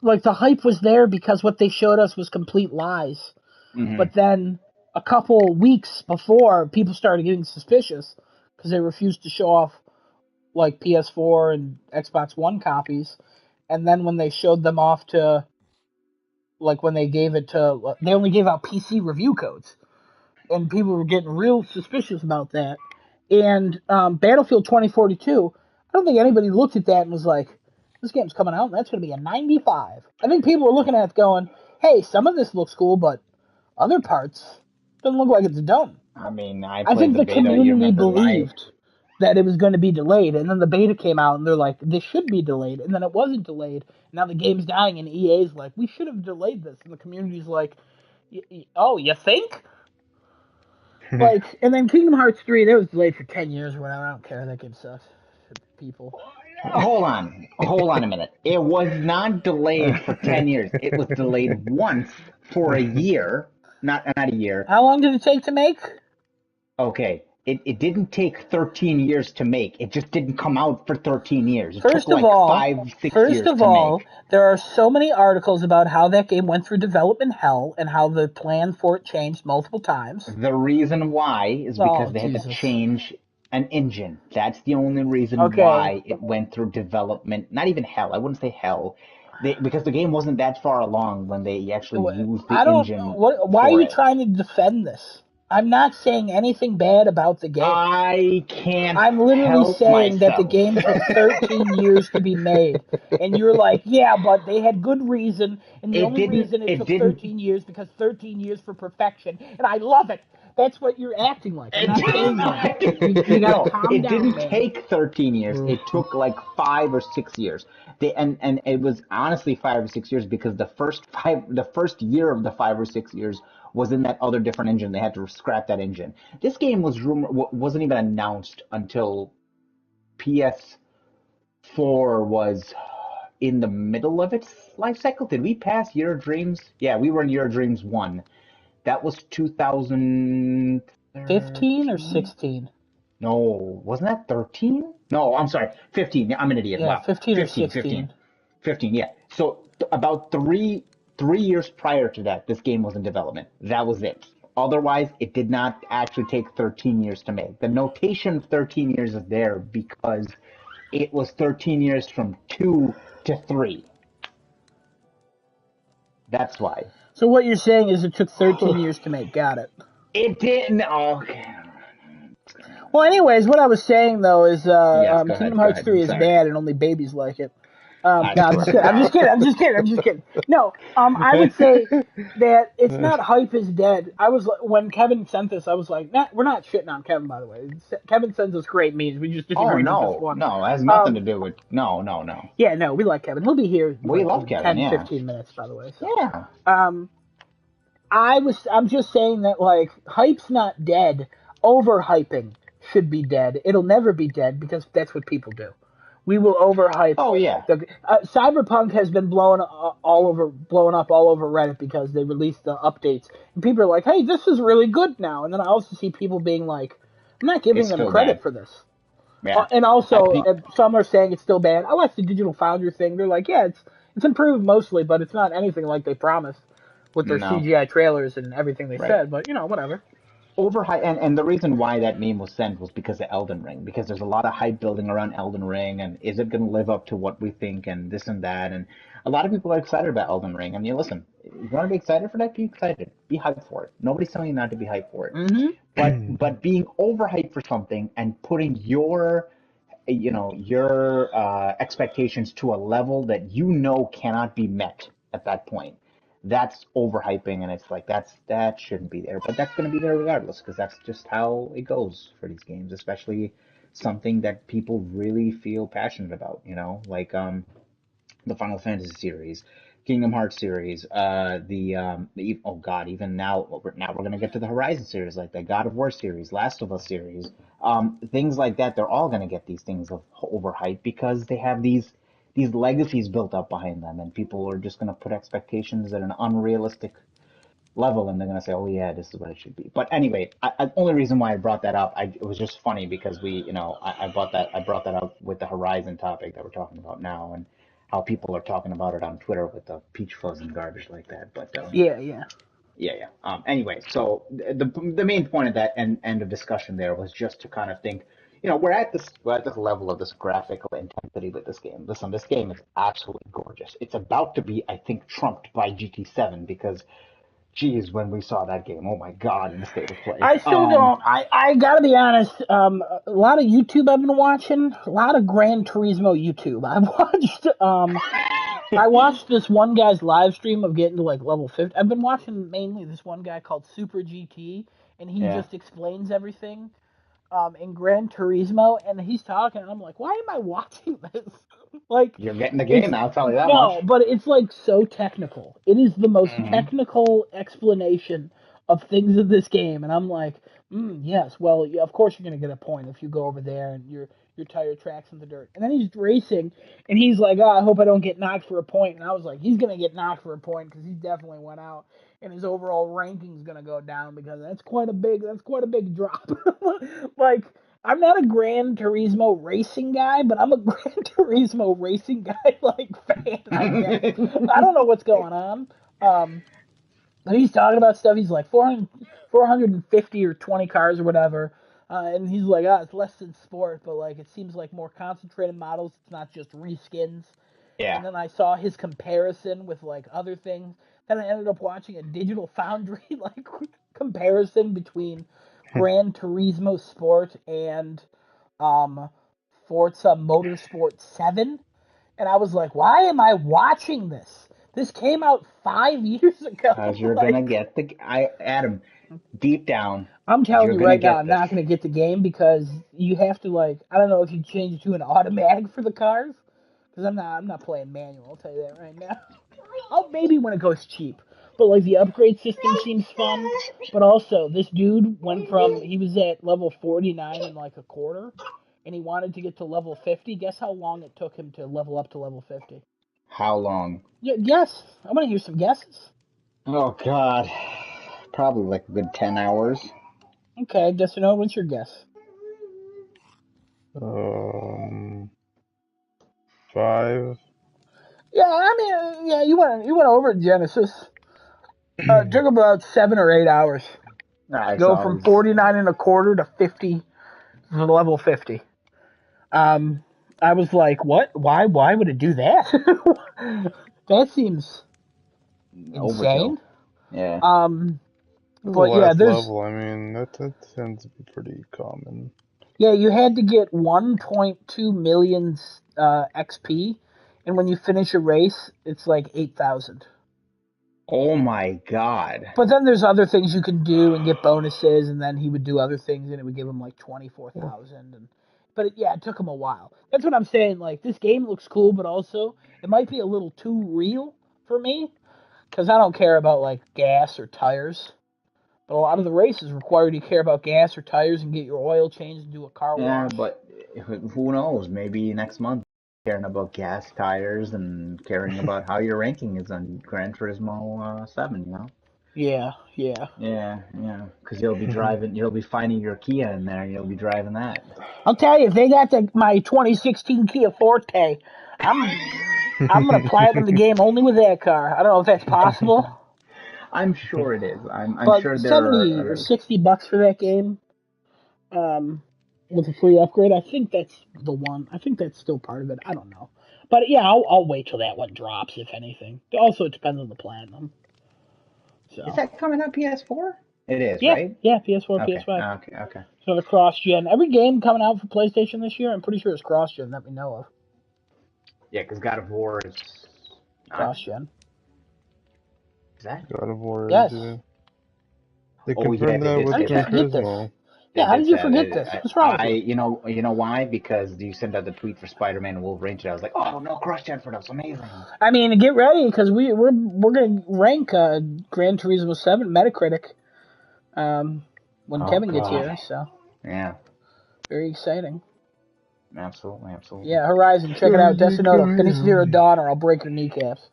like the hype was there because what they showed us was complete lies. Hmm. But then a couple weeks before, people started getting suspicious because they refused to show off like PS4 and Xbox One copies. And then when they showed them off to like when they gave it to they only gave out PC review codes, and people were getting real suspicious about that. And Battlefield 2042, I don't think anybody looked at that and was like, this game's coming out and that's going to be a 95. I think people were looking at it going, hey, some of this looks cool, but other parts doesn't look like it's done. I mean, I I played think the the beta. You community remember my believed that it was going to be delayed, and then the beta came out, and they're like, this should be delayed, and then it wasn't delayed. Now the game's dying, and EA's like, we should have delayed this, and the community's like, oh, you think? Like, and then Kingdom Hearts 3, that was delayed for 10 years or whatever. I don't care. That game sucks. People. Hold on a minute. It was not delayed for 10 years. It was delayed once for a year, not a year. How long did it take to make? Okay. It didn't take 13 years to make. It just didn't come out for 13 years. It took First of like all, 5, 6 years to make. there are so many articles about how that game went through development hell and how the plan for it changed multiple times. The reason why is because Oh, they had to Jesus. change an engine. That's the only reason Okay. why it went through development. Not even hell. I wouldn't say hell. because the game wasn't that far along when they actually used the I don't. engine Why are for you it. trying to defend this? I'm not saying anything bad about the game. I can't I'm literally help saying that the myself. game took 13 years to be made. And you're like, yeah, but they had good reason. And the It only didn't. reason it It took didn't. 13 years because 13 years for perfection. And I love it. That's what you're acting like. I'm not saying that. You got to No, calm it down, didn't man. take 13 years. It took like 5 or 6 years. And it was honestly 5 or 6 years because the first year of the 5 or 6 years was in that other different engine. They had to scrap that engine. This game wasn't even announced until PS4 was in the middle of its life cycle. Did we pass Year of Dreams? Yeah, we were in Year of Dreams 1. That was 15 or 2013? 16? No, wasn't that 13? No, I'm sorry, 15. Yeah, I'm an idiot. Yeah, Wow. 15 or 15, 15, 16. 15. Yeah. So about 3 years prior to that, this game was in development. That was it. Otherwise, it did not actually take 13 years to make. The notation of 13 years is there because it was 13 years from 2 to 3. That's why. So what you're saying is it took 13 years to make. Got it. It didn't. Oh, okay. Well, anyways, what I was saying though is Yes, go Kingdom ahead. Go Hearts ahead. 3 is Sorry. bad and only babies like it. No, I'm Sure. just kidding. I'm just kidding. I'm just kidding. I'm just kidding. No, I would say that it's not hype is dead. When Kevin sent this, I was like, we're not shitting on Kevin, by the way. Kevin sends us great memes. We just Oh disagreed with this no, one. no, it has nothing to Um, do with no, no, no. yeah, no, we like Kevin. He'll be here We like love in Kevin, 10, yeah, 15 minutes, by the way. So, yeah. um, I'm just saying that like hype's not dead. Overhyping should be dead. It'll never be dead because that's what people do. We will overhype. Oh yeah, Cyberpunk has been blown up all over Reddit because they released the updates, and people are like, "Hey, this is really good now." And then I also see people being like, "I'm not giving it's them still credit bad. for this." Yeah, And I also, think some are saying it's still bad. I watched the Digital Foundry thing. They're like, "Yeah, it's improved mostly, but it's not anything like they promised with their no, CGI trailers and everything they right. said." But whatever. Overhype, and the reason why that meme was sent was because of Elden Ring, because there's a lot of hype building around Elden Ring, and is it going to live up to what we think, and this and that, and a lot of people are excited about Elden Ring. I mean, listen, you want to be excited for that? Be excited, be hyped for it. Nobody's telling you not to be hyped for it, Mm-hmm. but being overhyped for something and putting your expectations to a level that cannot be met at that point, that's overhyping, and it's like that shouldn't be there, but that's going to be there regardless because that's just how it goes for these games, especially something that people really feel passionate about, like the Final Fantasy series, Kingdom Hearts series, oh god, even now we're gonna get to the Horizon series, like the God of War series, Last of Us series, things like that. They're all gonna get these things of overhyped because they have these legacies built up behind them, and people are just gonna put expectations at an unrealistic level, and they're gonna say, "Oh yeah, this is what it should be." But anyway, only reason why I brought that up, it was just funny because I brought that up with the Horizon topic that we're talking about now, and how people are talking about it on Twitter with the peach fuzz and garbage like that. But Yeah, yeah. yeah, yeah. Anyway, so the main point of that end of discussion there was just to kind of think, we're at this level of this graphical intensity with this game. Listen, this game is absolutely gorgeous. It's about to be, I think, trumped by GT7 because geez, when we saw that game, oh my god, in the state of play. I still don't. I gotta be honest. A lot of YouTube I've been watching. A lot of Gran Turismo YouTube. I watched this one guy's live stream of getting to like level 50. I've been watching mainly this one guy called Super GT, and he Yeah, just explains everything in Gran Turismo, and he's talking, and I'm like, why am I watching this? Like, you're getting the it's game. I'll tell you that much. no, but it's like so technical. It is the most Hmm. technical explanation of things in this game, and I'm like, yes, well, yeah, of course you're gonna get a point if you go over there and your tire tracks in the dirt. And then he's racing, and he's like, oh, I hope I don't get knocked for a point. And I was like, he's gonna get knocked for a point because he definitely went out, and his overall ranking's gonna go down because that's quite a big drop. Like, I'm not a Gran Turismo racing guy, but I'm a Gran Turismo racing guy like fan, I guess. I don't know what's going on. Um, but he's talking about stuff. He's like 450 or 20 cars or whatever. And he's like, it's less than sport, but like it seems like more concentrated models. It's not just reskins. Yeah. and then I saw his comparison with like other things. Then I ended up watching a Digital Foundry like comparison between Gran Turismo Sport and um, Forza Motorsport 7, and I was like, why am I watching this? This came out 5 years Cause ago. you're gonna Like, get Adam, deep down, I'm telling you're you gonna right now, get I'm this. not gonna get the game because you have to like, I don't know if you change it to an automatic for the cars, because I'm not playing manual. I'll tell you that right now. I'll maybe when it goes cheap, but like the upgrade system seems fun. But also, this dude went from he was at level 49 in like a quarter, and he wanted to get to level 50. Guess how long it took him to level up to level 50? How long? Yeah, guess. I want to hear some guesses. Oh God, probably like a good 10 hours. Okay, guess you know. What's your guess? 5. Yeah, I mean, yeah, you went over Genesis. It took about 7 or 8 hours. Alright, so Go I from was 49 and a quarter to 50 to level 50. Um, I was like, what? Why would it do that? That seems overkill. insane. Yeah. Um, The but yeah, last there's level, I mean, that tends to be pretty common. yeah, you had to get 1.2 million XP, and when you finish a race, it's like 8,000. Oh my God. But then there's other things you can do and get bonuses, and then he would do other things, and it would give him like 24,000. But yeah, it took him a while. That's what I'm saying. Like this game looks cool, but also it might be a little too real for me because I don't care about like gas or tires. But a lot of the races require you to care about gas or tires and get your oil changed and do a car Yeah, wash. but who knows? Maybe next month, caring about gas tires and caring about how your ranking is on Gran Turismo 7. You know? Yeah, yeah. Yeah, yeah. Because you'll be finding your Kia in there. You'll be driving that. I'll tell you, if they got my 2016 Kia Forte, I'm I'm gonna platinum the game only with that car. I don't know if that's possible. I'm sure it is. I'm But sure there 70 or are. 60 bucks for that game, um, with a free upgrade, I think that's the one. I think that's still part of it. I don't know. But yeah, I'll wait till that one drops, if anything. Also, it depends on the platinum. Is So that coming on PS4? It is, yeah, right? yeah, PS4, Okay, PS5. okay, okay. So the cross gen. Every game coming out for PlayStation this year, I'm pretty sure it's cross gen that we know of. Yeah, because God of War is not. Cross gen. Is that? God of War is, Yes. they Oh yeah, confirmed they that did How with say did you Gran that. forget this? Turismo. They Yeah, how did did you say that. forget this? What's wrong with you? You know why? Because you sent out the tweet for Spider-Man and Wolverine today. I was like, oh no, cross-gen for those, amazing. I mean, get ready because we're gonna rank Gran Turismo 7 Metacritic when Oh Kevin gets God. here. So Yeah, very exciting. absolutely, absolutely. Yeah, Horizon, check it out. Desinoto, finish Zero Dawn or I'll break your kneecaps.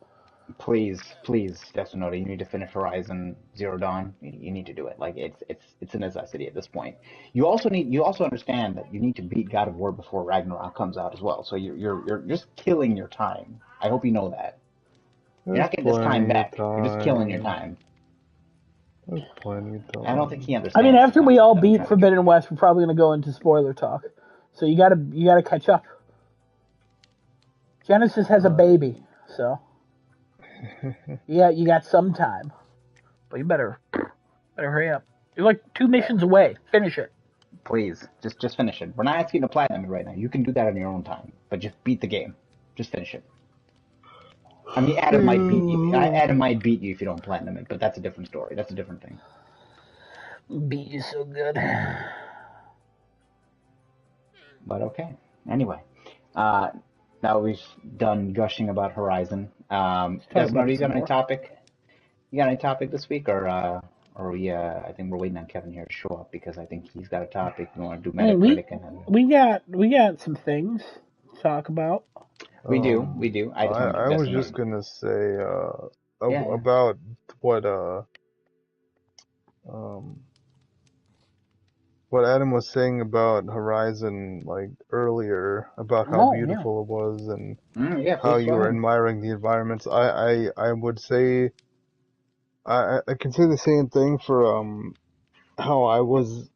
Please, please, Destinoda, you need to finish Horizon Zero Dawn. You need to do it. Like it's a necessity at this point. You also understand that you need to beat God of War before Ragnarok comes out as well. So you're just killing your time. I hope you know that. You're There's not getting this time plenty of back. You're just killing your time. time. There's plenty of I don't think time. he I mean, understands the after we concept all that I'm beat trying to get Forbidden across. West, we're probably gonna go into spoiler talk. So you gotta catch up. Genesis has a Alright. baby, so yeah, you got some time, but you better hurry up. You're like 2 missions away. Finish it. Please, just finish it. We're not asking you to platinum it right now. You can do that on your own time, but just beat the game. Just finish it. I mean, Adam might beat you. Adam might beat you if you don't platinum it, but that's a different story. That's a different thing. Beat you so good. But okay. Anyway, uh, now we've done gushing about Horizon. Let's talk Desmond, about do it you got some any more. topic? You got any topic this week, or we? I think we're waiting on Kevin here to show up because I think he's got a topic. We want to do I mean, we Metacritic, and then we got we got some things to talk about. we do. I just want to I give was Desmond just a gonna say, yeah, yeah. about what, um, what Adam was saying about Horizon, like earlier, about how Oh yeah. beautiful it was and Yeah, how please go you were ahead. admiring the environments. I would say, I can say the same thing for, how I was,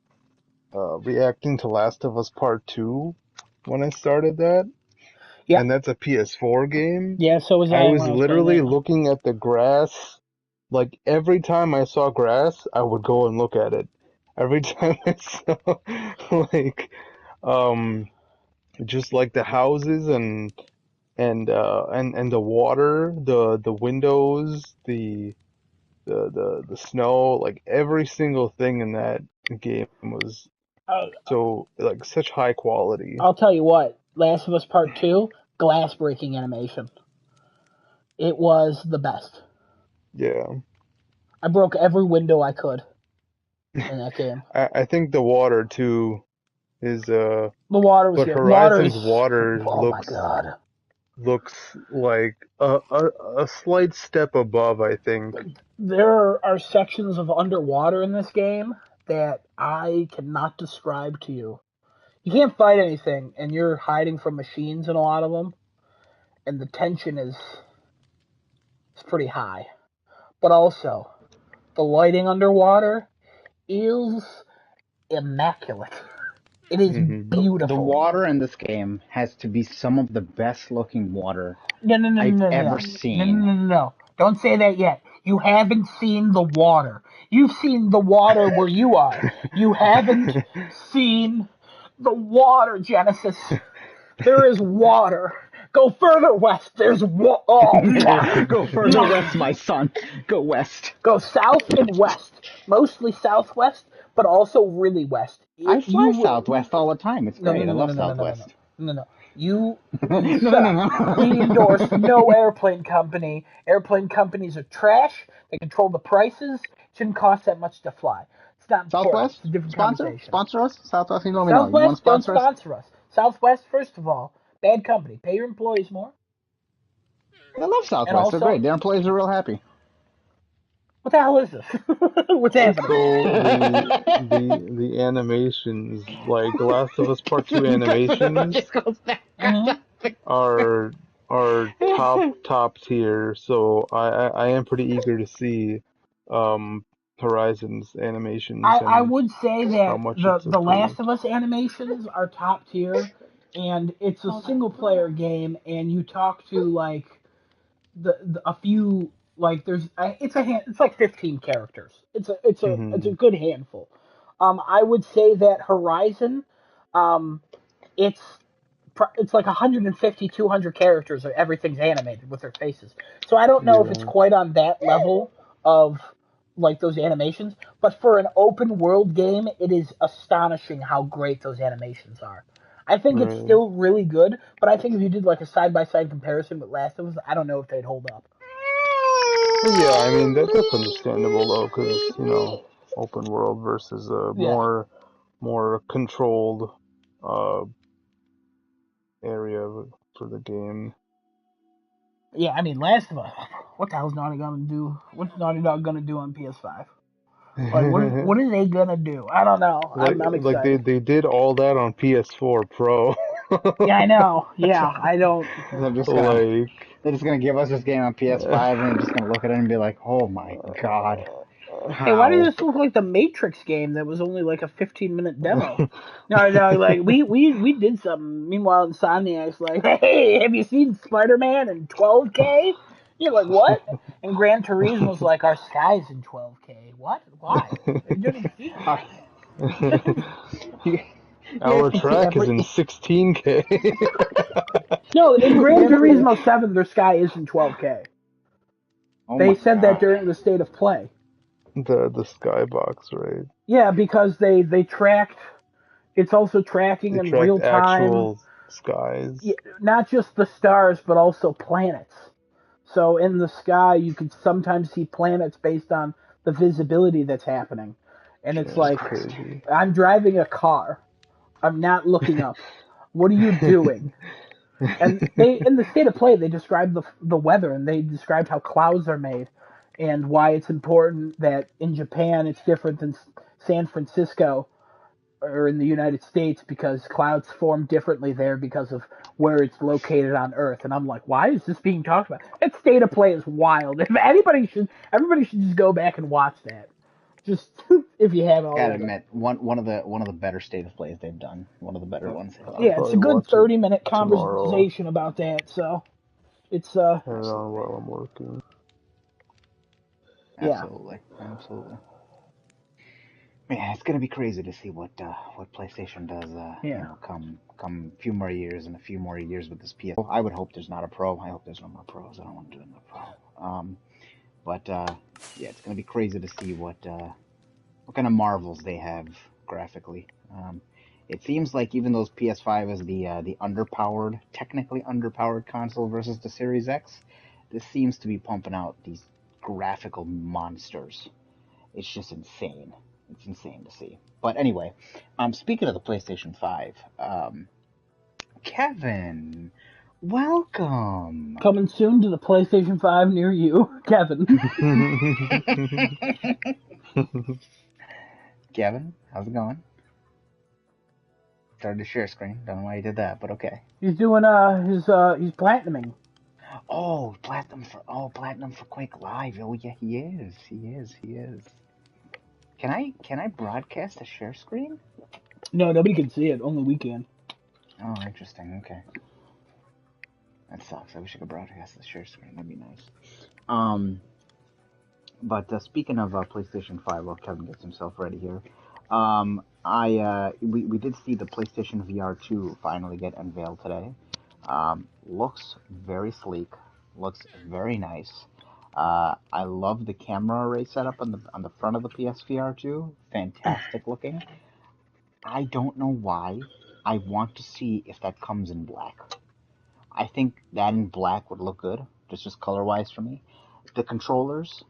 reacting to Last of Us Part 2 when I started that. Yeah, and that's a PS4 game. yeah. So was I I was when I was playing it. literally looking at the grass. Like every time I saw grass, I would go and look at it. Every time I saw like um just like the houses and the water, the windows, the snow, like every single thing in that game was Uh, so like such high quality. I'll tell you what. Last of Us Part Two, glass breaking animation. It was the best. Yeah. I broke every window I could in that game. I think the water too is The water was but good. Water is. Horizon's water Oh my god. looks like a slight step above, I think. There are sections of underwater in this game that I cannot describe to you. You can't fight anything, and you're hiding from machines in a lot of them, and the tension is pretty high. But also, the lighting underwater is immaculate. It is Hmm. The beautiful. water in this game has to be some of the best looking water No, no, no, I've no, no, ever no, no, no, seen. no, no, no. Don't say that yet. You haven't seen the water. You've seen the water where you are. You haven't seen the water, Genesis. There is water. Go further west. There's Oh, mwah, Go further west, mwah. my son. Go west. Go south and west. Mostly southwest, but also really west. I You fly will. Southwest all the time. It's No, no, great. I no, no, love no, no, no, no, no, Southwest. no, no. You No, no, shut no, up. We endorse no. no airplane company. Airplane companies are trash. They control the prices. It shouldn't cost that much to fly. It's not important. Southwest It's a different sponsor? conversation. Sponsor us? Southwest, you let me know. You want to Southwest, don't sponsor us? sponsor us. Southwest, first of all, bad company. Pay your employees more. I love And Southwest. They're also, great. Their employees are real happy. what the hell is this? What's happening? Also, the animations, like The Last of Us Part 2 animations, Just goes back. Hmm. are are top tier. So I am pretty eager to see um Horizon's animations I and would say how that much the it's the Last improved. of Us animations are top tier, and it's a single player game, and you talk to like the a few like it's like 15 characters. It's a Hmm. good handful. I would say that Horizon, um, it's it's like 150 200 characters. Everything's animated with their faces. So I don't know if it's Yeah, quite on that level of like those animations, but for an open world game, it is astonishing how great those animations are. I think it's right. still really good, but I think if you did like a side by side comparison with Last of Us, I don't know if they'd hold up. Well, yeah, I mean that's understandable though, because open world versus a Yeah. more controlled uh area for the game. Yeah, I mean, Last of Us. What the hell's Naughty gonna do? What's Naughty Dog gonna do on PS5? Like, what are they gonna do? I don't know. I'm Like excited. they did all that on PS4 Pro. Yeah, I know. Yeah, I don't. they're just gonna Like they're just gonna give us this game on PS5 and they're just gonna look at it and be like, "Oh my god, Hey, why does how?" this look like the Matrix game that was only like a 15-minute demo? No, no, like we did something. Meanwhile, Insomniac's like, hey, have you seen Spider-Man in 12K? You're like, what? And Gran Turismo's like, our sky's in 12K. What? Why? They didn't see Uh, it. you, you our have to see track is every. in 16K. No, in You Gran have to. Turismo 7, their sky isn't 12K. Oh They my said that god. during the state of play. The skybox, right? Yeah, because they tracked. It's also tracking They in real tracked time, actual skies. not just the stars, but also planets. So in the sky, you could sometimes see planets based on the visibility that's happening. And it's Yeah, it's like, crazy. I'm driving a car. I'm not looking up. What are you doing? And they, in the state of play, they described the weather and they described how clouds are made and why it's important that in Japan it's different than San Francisco or in the United States because clouds form differently there because of where it's located on Earth. And I'm like, why is this being talked about? That state of play is wild. If everybody should just go back and watch that. Just if you have Gotta already. admit, one of the better state of plays they've done. One of the better ones they've I'll done. Yeah, it's a probably good watch it 30-minute tomorrow. conversation about that. So it's Have it on Absolutely, while I'm working. yeah. absolutely. Yeah, it's gonna be crazy to see what PlayStation does. Yeah. Come a few more years and a few more years with this PS. I would hope there's not a Pro. I hope there's no more Pros. I don't want to do another Pro. But yeah, it's gonna be crazy to see what kind of marvels they have graphically. It seems like even though PS5 is the underpowered, technically underpowered console versus the Series X, this seems to be pumping out these graphical monsters. It's just insane. It's insane to see. But anyway, speaking of the PlayStation 5, Kevin, welcome. Coming soon to the PlayStation 5 near you, Kevin. Kevin, how's it going? Started to share screen. Don't know why you did that, but okay. He's doing he's platinuming. Oh, platinum for Quake Live. Oh yeah, he is. Can I broadcast a share screen? No, nobody can see it. Only we can. Oh, interesting. Okay. That sucks. I wish I could broadcast the share screen. That'd be nice. But speaking of PlayStation 5, while Kevin gets himself ready here, we did see the PlayStation VR 2 finally get unveiled today. Looks very sleek. Looks very nice. I love the camera array setup on the front of the PSVR 2. Fantastic looking. I don't know why. I want to see if that comes in black. I think that in black would look good, just color-wise for me. The controllers,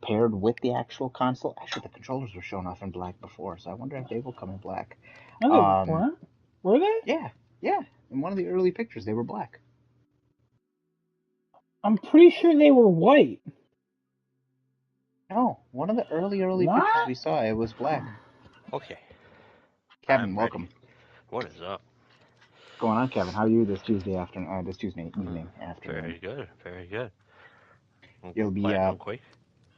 paired with the actual console. Actually, the controllers were shown off in black before, so I wonder if they will come in black. No, they weren't. Were they? Yeah. In one of the early pictures, they were black. I'm pretty sure they were white. No, one of the early What? pictures we saw, it was black. Okay. Kevin, I'm welcome. ready. What is up? What's going on, Kevin? How are you this Tuesday afternoon? This Tuesday evening afternoon. Very good. Very good. You'll be Platinum Quake.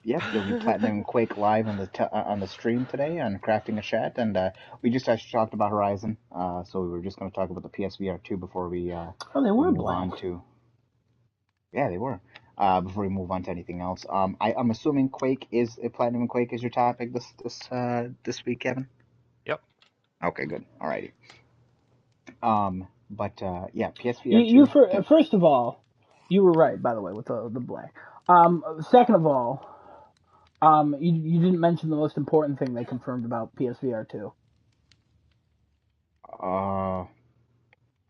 Yep, you'll be Platinum Quake live on the stream today on Crafting a Chat, and we just actually talked about Horizon, so we were just going to talk about the PSVR 2 before we they were move black. on to. Yeah, they were. Before we move on to anything else, I'm assuming Platinum Quake is your topic this week, Kevin. Yep. Okay, good. Alrighty. But yeah, PSVR 2. You first of all, you were right, by the way, with the black. Second of all, you didn't mention the most important thing they confirmed about PSVR 2.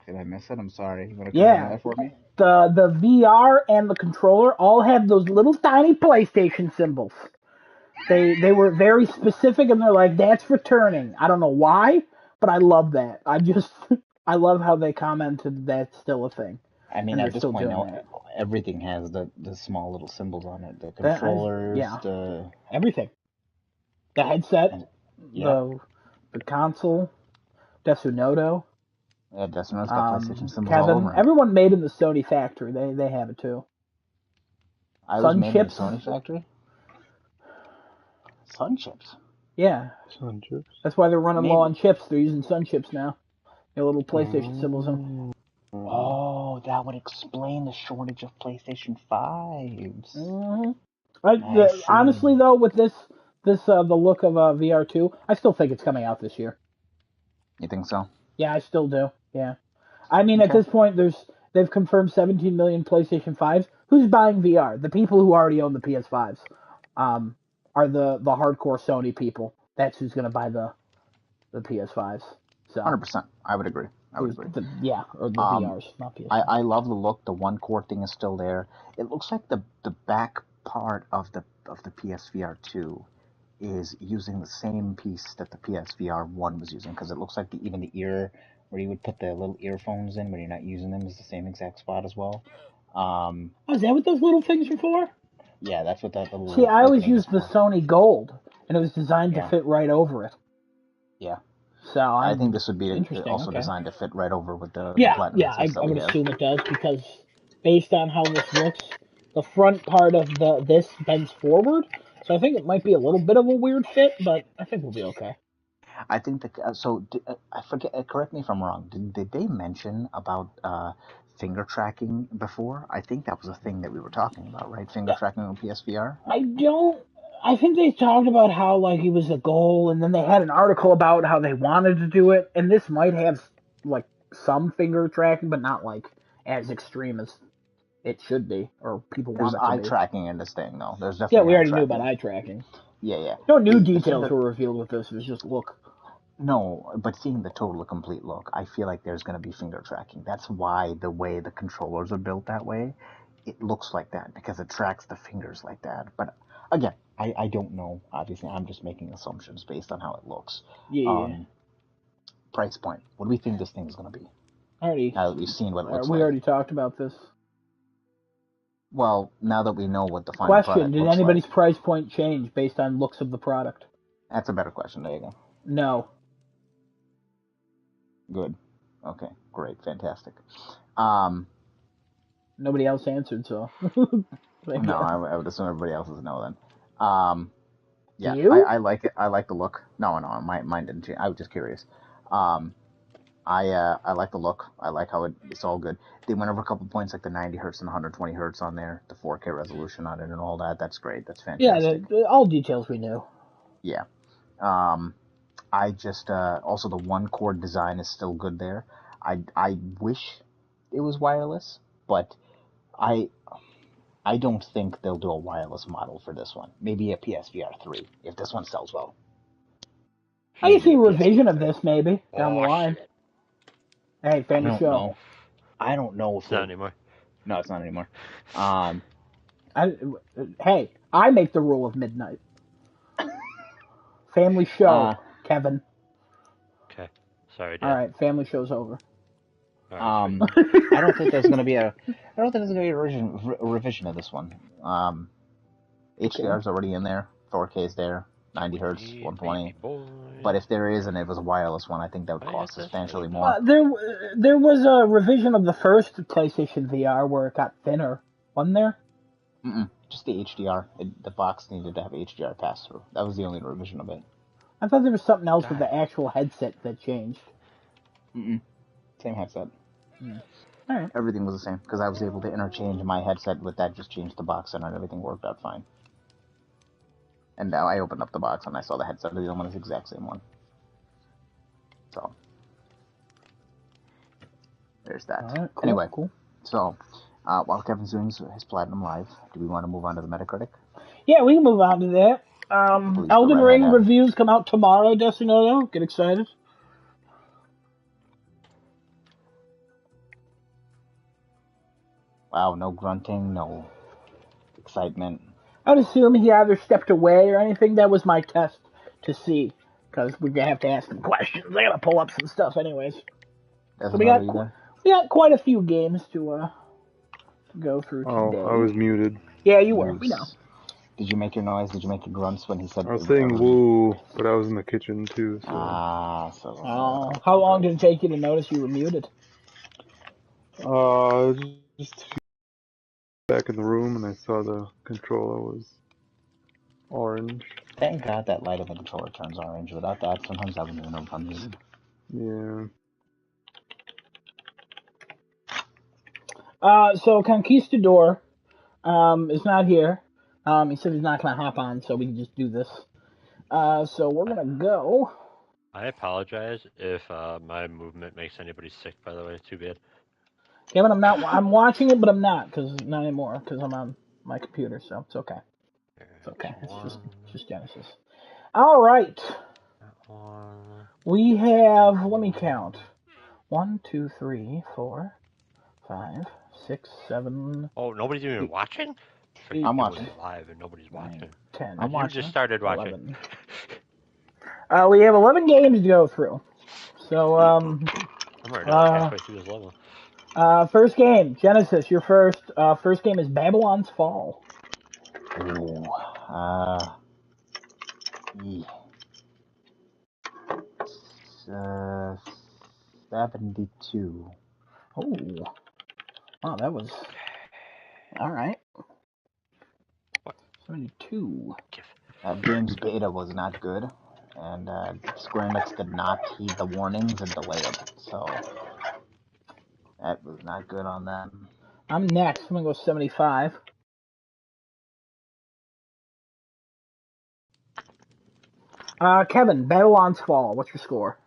Did I miss it? I'm sorry. You want to Yeah. that for me? The VR and the controller all have those little tiny PlayStation symbols. They were very specific, and they're like, that's returning. I don't know why, but I love that. I love how they commented that's still a thing. I mean, at this point now, everything has the small little symbols on it. The controllers, everything. The headset, the console, Desunoto. Yeah, Desunoto's got PlayStation symbols Kevin, all over. Everyone made in the Sony factory. They have it too. Was made in the Sony factory? Sun chips? Yeah. Sun chips? That's why they're running low on chips. They're using Sun chips now. Their little PlayStation symbols on. Oh, that would explain the shortage of PlayStation 5s. Mm-hmm. Honestly, though, with the look of VR2, I still think it's coming out this year. You think so? Yeah, I still do. Yeah. I mean, at this point, they've confirmed 17 million PlayStation 5s. Who's buying VR? The people who already own the PS5s are the hardcore Sony people. That's who's going to buy the PS5s. So 100%. I would agree. or the VRs, not PS5s. I love the look. The one core thing is still there. It looks like the back part of the PSVR 2 is using the same piece that the PSVR 1 was using, because it looks like even the ear where you would put the little earphones in when you're not using them is the same exact spot as well. Is that what those little things are for? Yeah, that's what that little. See, I always used the Sony Gold, and it was designed to fit right over it. Yeah. So I think this would be also designed to fit right over with the Platinum. Yeah, I would assume it does, because based on how this looks, the front part of this bends forward, So I think it might be a little bit of a weird fit, but I think we'll be okay. I think I forget. Correct me if I'm wrong. Did they mention about finger tracking before? I think that was a thing that we were talking about, right? Finger tracking on PSVR. I don't. I think they talked about how like it was a goal, and then they had an article about how they wanted to do it, and this might have like some finger tracking, but not like as extreme as it should be or people There's want it to eye be. tracking in this thing, though. There's Yeah, definitely we eye already knew about tracking. eye tracking. Yeah, yeah. No new The details finger. were revealed with this. It was just look. No, but seeing the total complete look, I feel like there's going to be finger tracking. That's why the way the controllers are built that way, it looks like that because it tracks the fingers like that. But again, I don't know. Obviously, I'm just making assumptions based on how it looks. Yeah. Price point. What do we think this thing's going to be? Already. Now that we've seen what it looks We like. already talked about this. Well, now that we know what the final Question: product did looks anybody's like. price point change based on looks of the product? That's a better question. There you go. No. Good. Okay. Great. Fantastic. Nobody else answered, so. No, I would assume everybody else is no then. Do Yeah, you? I like it. I like the look. No, mine didn't change. I was just curious. I like the look. I like how it's all good. They went over a couple points like the 90 hertz and 120 hertz on there, the 4K resolution on it, and all that. That's great. That's Yeah, fantastic. all details we knew. Yeah. I just also the one cord design is still good there. I wish it was wireless, but I I don't think they'll do a wireless model for this one. Maybe a PSVR 3 if this one sells well. I can see a Maybe a revision PSVR of 3. this maybe down the Oh line. shit! Hey, I fan the don't show. know. I don't know if It's not they'll. anymore. No, it's not anymore. Um, Hey, I make the rule of midnight. Family show, uh, Kevin. Okay. Sorry, All Dad. right, family show's over. All right, sweet. I don't think there's gonna be a. I don't think there's gonna be a revision of this one. HDR's already in there. 4K's there. 90 hertz, Baby 120. boy. But if there is, and it was a wireless one, I think that would I cost hit this substantially baby. more. There was a revision of the first PlayStation VR where it got thinner, wasn't there? Just the HDR. The box needed to have HDR pass through. That was the only revision of it. I thought there was something else with Die. the actual headset that changed. Same headset. All right. Everything was the same because I was able to interchange my headset with that. Just changed the box and everything worked out fine. And now I opened up the box and I saw the headset. The other one is the exact same one. So there's that. All right, cool, Anyway, cool. so while Kevin's doing his Platinum Live, do we want to move on to the Metacritic? Yeah, we can move on to that. Please go Elden right Ring ahead. reviews come out tomorrow, Destinoto. Get excited. Wow, no grunting, no excitement. I'd assume he either stepped away or anything. That was my test to see, because we're gonna have to ask him questions. I gotta pull up some stuff, anyways. So Doesn't know either. we got quite a few games to go through Oh, today. I was muted. Yeah, you were. We know. Did you make your noise? Did you make your grunts when he said? I was saying woo, but I was in the kitchen too, so. How long did it take you to notice you were muted? Just back in the room and I saw the controller was orange. Thank God that light on the controller turns orange. Without that, sometimes I wouldn't even know if I'm muted. Yeah. So Conquistador is not here. He said he's not gonna hop on, so we can just do this. So we're gonna go. I apologize if my movement makes anybody sick. By the way, too bad. Kevin, I'm not. I'm watching it, but I'm not not anymore because I'm on my computer, so it's okay. It's okay. It's just Genesis. All right. We have. Let me count. 1, 2, 3, 4, 5, 6, 7. Oh, nobody's even watching? I'm watching. Live and nobody's watching. 10. I'm watching. You just started watching. 11. We have 11 games to go through. So, I'm already halfway through this level. first game, Genesis, your first. First game is Babylon's Fall. Ooh. 72. Oh. Wow, that was. Alright. 72. That game's beta was not good, and Square Enix did not heed the warnings and delayed it. So that was not good on them. I'm next. I'm gonna go 75. Kevin, Babylon's Fall. What's your score?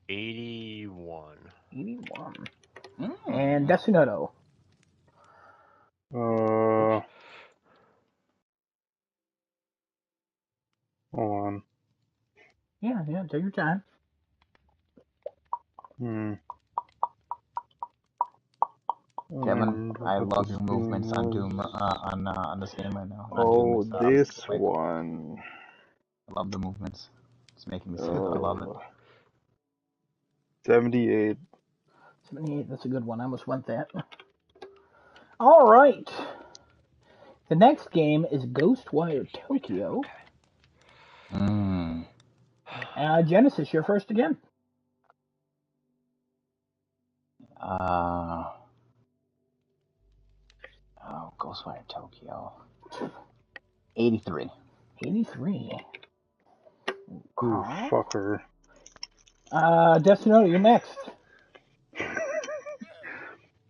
81. 81. And Desunoto. Hold on. Yeah, take your time. Kevin, I What love this your game movements on was. Doom on this game right now. Not Doom, Oh, it's this Quake. one. I love the movements. It's making me sick. I love it. 78. 78, that's a good one. I almost went that. All right. The next game is Ghostwire Tokyo. Genesis, you're first again. Ghostwire Tokyo. 83. 83. Ooh, fucker. Desunoto, you're next.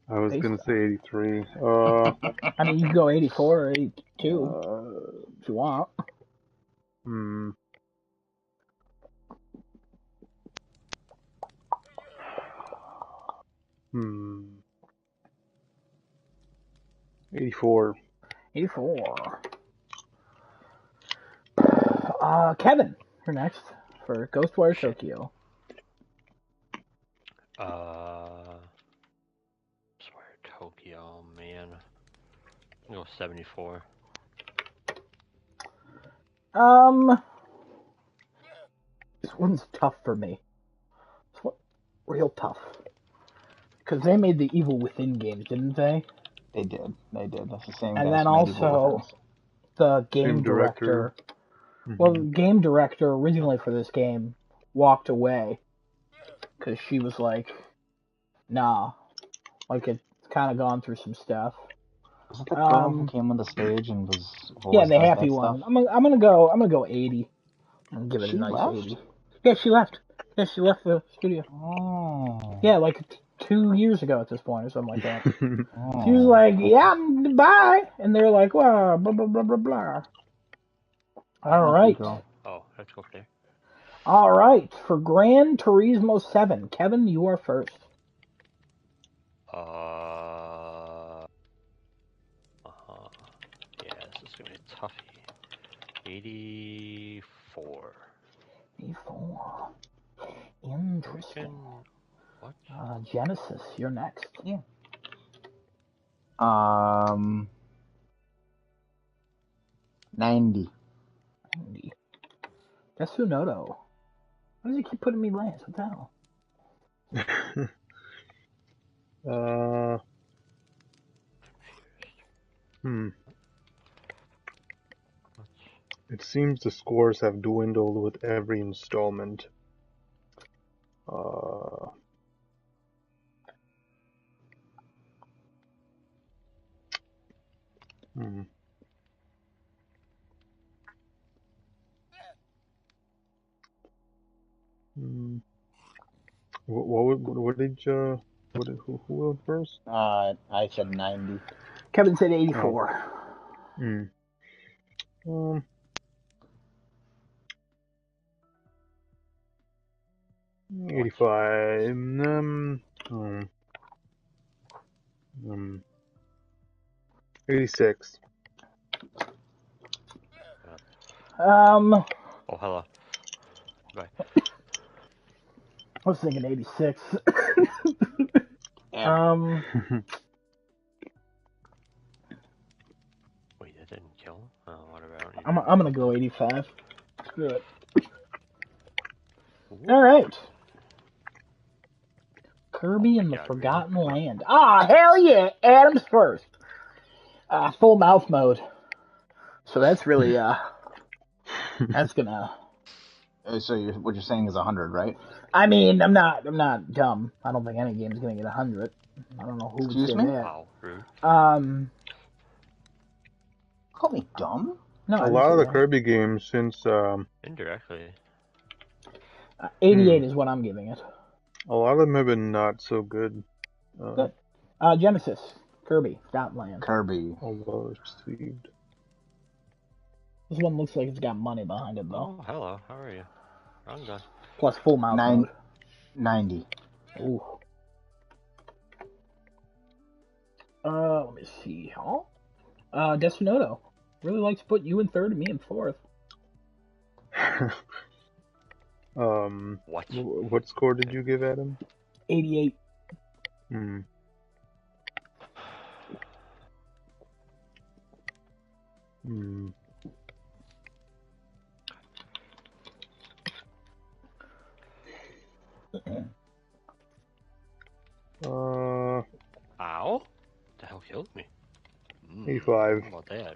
I was gonna say 83. I mean, you can go 84 or 82 if you want. 84. 84. Kevin, you're next for Ghostwire Tokyo. Ghostwire Tokyo, man. I'm gonna go 74. This one's tough for me. It's real tough. Because they made the Evil Within games, didn't they? They did. That's the same and guys then who made Evil also Within. the game director. Well, the game director originally for this game walked away because she was like, "Nah, like it's kind of gone through some stuff." Was it the girl who came on the stage and was Yeah, the does happy that one. stuff? I'm gonna go 80. I'm gonna give it She a nice left? 80. Yeah, she left. Yeah, she left the studio. Oh. Yeah, like 2 years ago at this point or something like that. She was like, "Yeah, bye," and they're like, "Well, blah blah blah blah blah." All right. Oh, let's go there. All right, for Gran Turismo 7, Kevin, you are first. Yeah, this is gonna be a toughie. 84. 84. Interesting. What? Genesis, you're next. Yeah. 90. 90. Desunoto. Why does he keep putting me last? What the hell? It seems the scores have dwindled with every installment. What did who went first? I said 90. Kevin said 84. Oh. 85. 86. Oh, hello. Bye. I was thinking 86. Wait, that didn't kill him? Oh, whatever. I don't need I'm gonna go 85. Screw it. Ooh. All right. Kirby and the Forgotten Land. Ah, hell yeah! Adam's first. Full mouth mode. So that's really that's gonna So what you're saying is 100, right? I mean, I'm not dumb. I don't think any game's gonna get 100. I don't know who would Excuse say me? that. Wow, rude. Call me dumb? No, A I didn't lot say of the that. Kirby games since Indirectly. 88 is what I'm giving it. a lot of them have been not so good. Good. Genesis, Kirby, Scotland. Kirby. Although received. This one looks like it's got money behind it though. Oh, hello. How are you? Wrong gun. Plus full mouse mode. 90. Ooh. Let me see. Huh? Desinoto really likes to put you in third and me in fourth. What? What score did you give Adam? 88. Hmm. Hmm. Ow? The hell killed me? 85. How about that?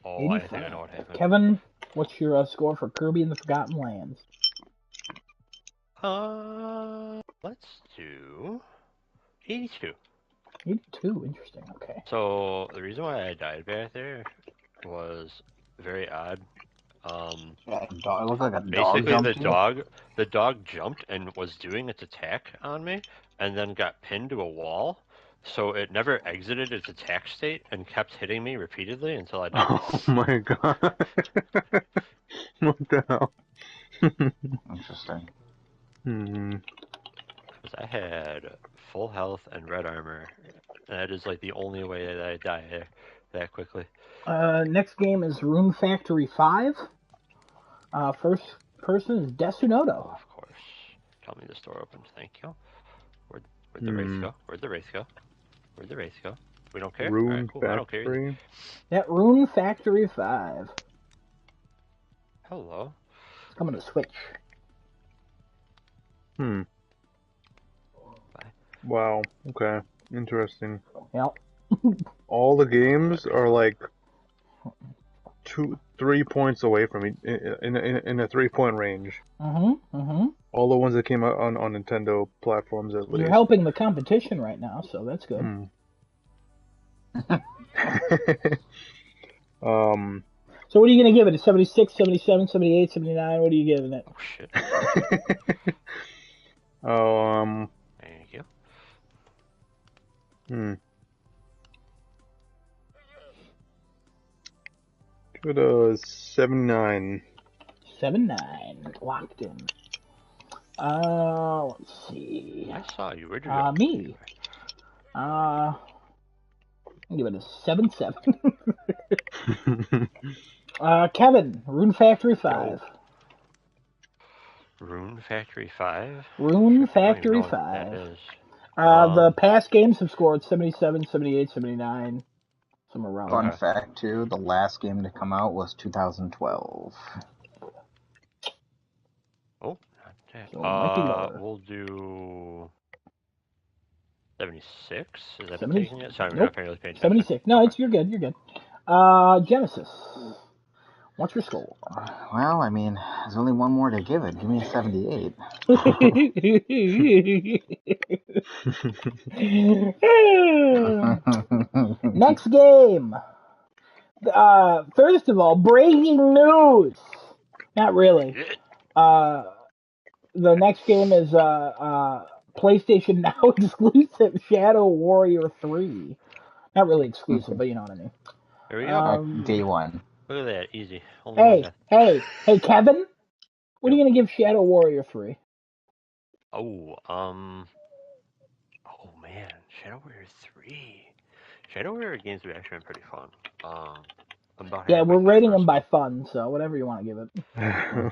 Oh, I think I know what happened. Kevin, what's your score for Kirby and the Forgotten Lands? Let's do 82. 82. Interesting. Okay. So the reason why I died back there was very odd. Yeah, it looked like a dog Basically, jumped you. the dog jumped and was doing its attack on me, and then got pinned to a wall. So it never exited its attack state and kept hitting me repeatedly until I died. Oh my god. What the hell? Interesting. Because I had full health and red armor. That is like the only way that I die that quickly. Next game is Rune Factory 5. First person is Desinoto. Of course. Tell me the store opened. Thank you. Where'd the wraith go? Where'd the wraith go? Where'd the wraith go? We don't care? Rune Alright, cool. I don't care either. Factory. That Rune Factory 5. Hello. It's coming to Switch. Hmm. Bye. Wow. Okay. Interesting. Yep. All the games are like 3 points away from me in a 3-point range. All the ones that came out on Nintendo platforms at least. You're helping the competition right now, so that's good. So what are you going to give it? A 76, 77, 78, 79? What are you giving it? Oh, shit. Thank you. Give it a 79. 79. Locked in. Let's see. I saw you. Where'd you go? Me. I'll give it a 7-7. Kevin, Rune Factory 5. Rune Factory 5? Rune Factory 5. The past games have scored 77, 78, 79. Somewhere around Fun fact, too, the last game to come out was 2012. Oh, not that. So it might be lower. We'll do 76? Is that 70? taking it? Sorry, Nope. we're not really paying attention. 76. No, you're good. You're good. Genesis. What's your score? Well, I mean, there's only one more to give it. Give me a 78. Next game. First of all, breaking news. Not really. The next game is PlayStation Now exclusive Shadow Warrior 3. Not really exclusive, but you know what I mean. Here we go. Day one. Look at that, easy. Only Hey, Kevin. What are you gonna give Shadow Warrior 3? Oh man, Shadow Warrior 3. Shadow Warrior games have actually been pretty fun. Yeah, we're rating them by fun, so whatever you want to give it. I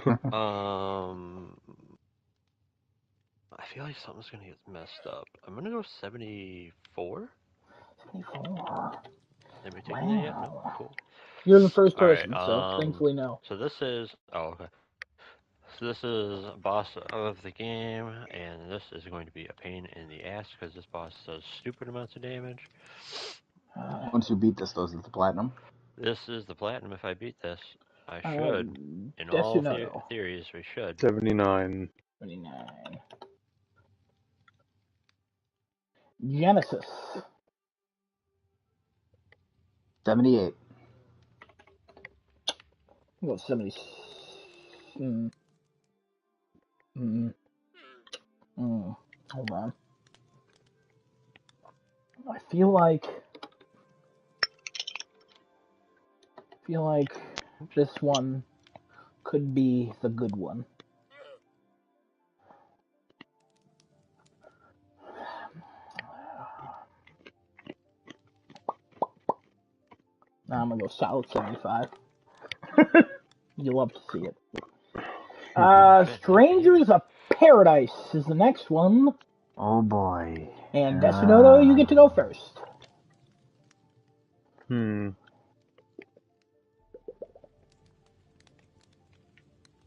feel like something's gonna get messed up. I'm gonna go 74. 74. Anybody taking that yet? No? Cool. You're the first person, right, so thankfully no. So this is okay. So this is boss of the game, and this is going to be a pain in the ass because this boss does stupid amounts of damage. Once you beat this, though, is it the platinum? This is the platinum. If I beat this, I Uh, should. In all Desunoto. theories, we should. 79. 29. Genesis. 78. I'll go 70. Mm, mm, hold on. I feel like this one could be the good one. Now I'm gonna go solid 75. You love to see it. Strangers of Paradise is the next one. Oh boy. And Desunoto, you get to go first. Hmm.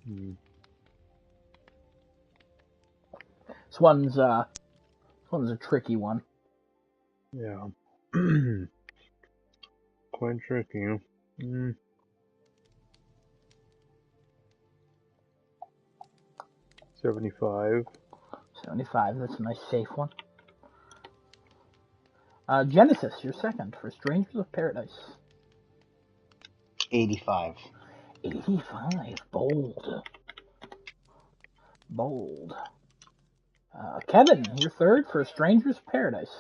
Hmm. This one's a tricky one. Yeah. Quite tricky. Hmm. 75. 75, that's a nice safe one. Genesis, you're second for Strangers of Paradise. 85. 85, bold. Bold. Kevin, you're third for Strangers of Paradise.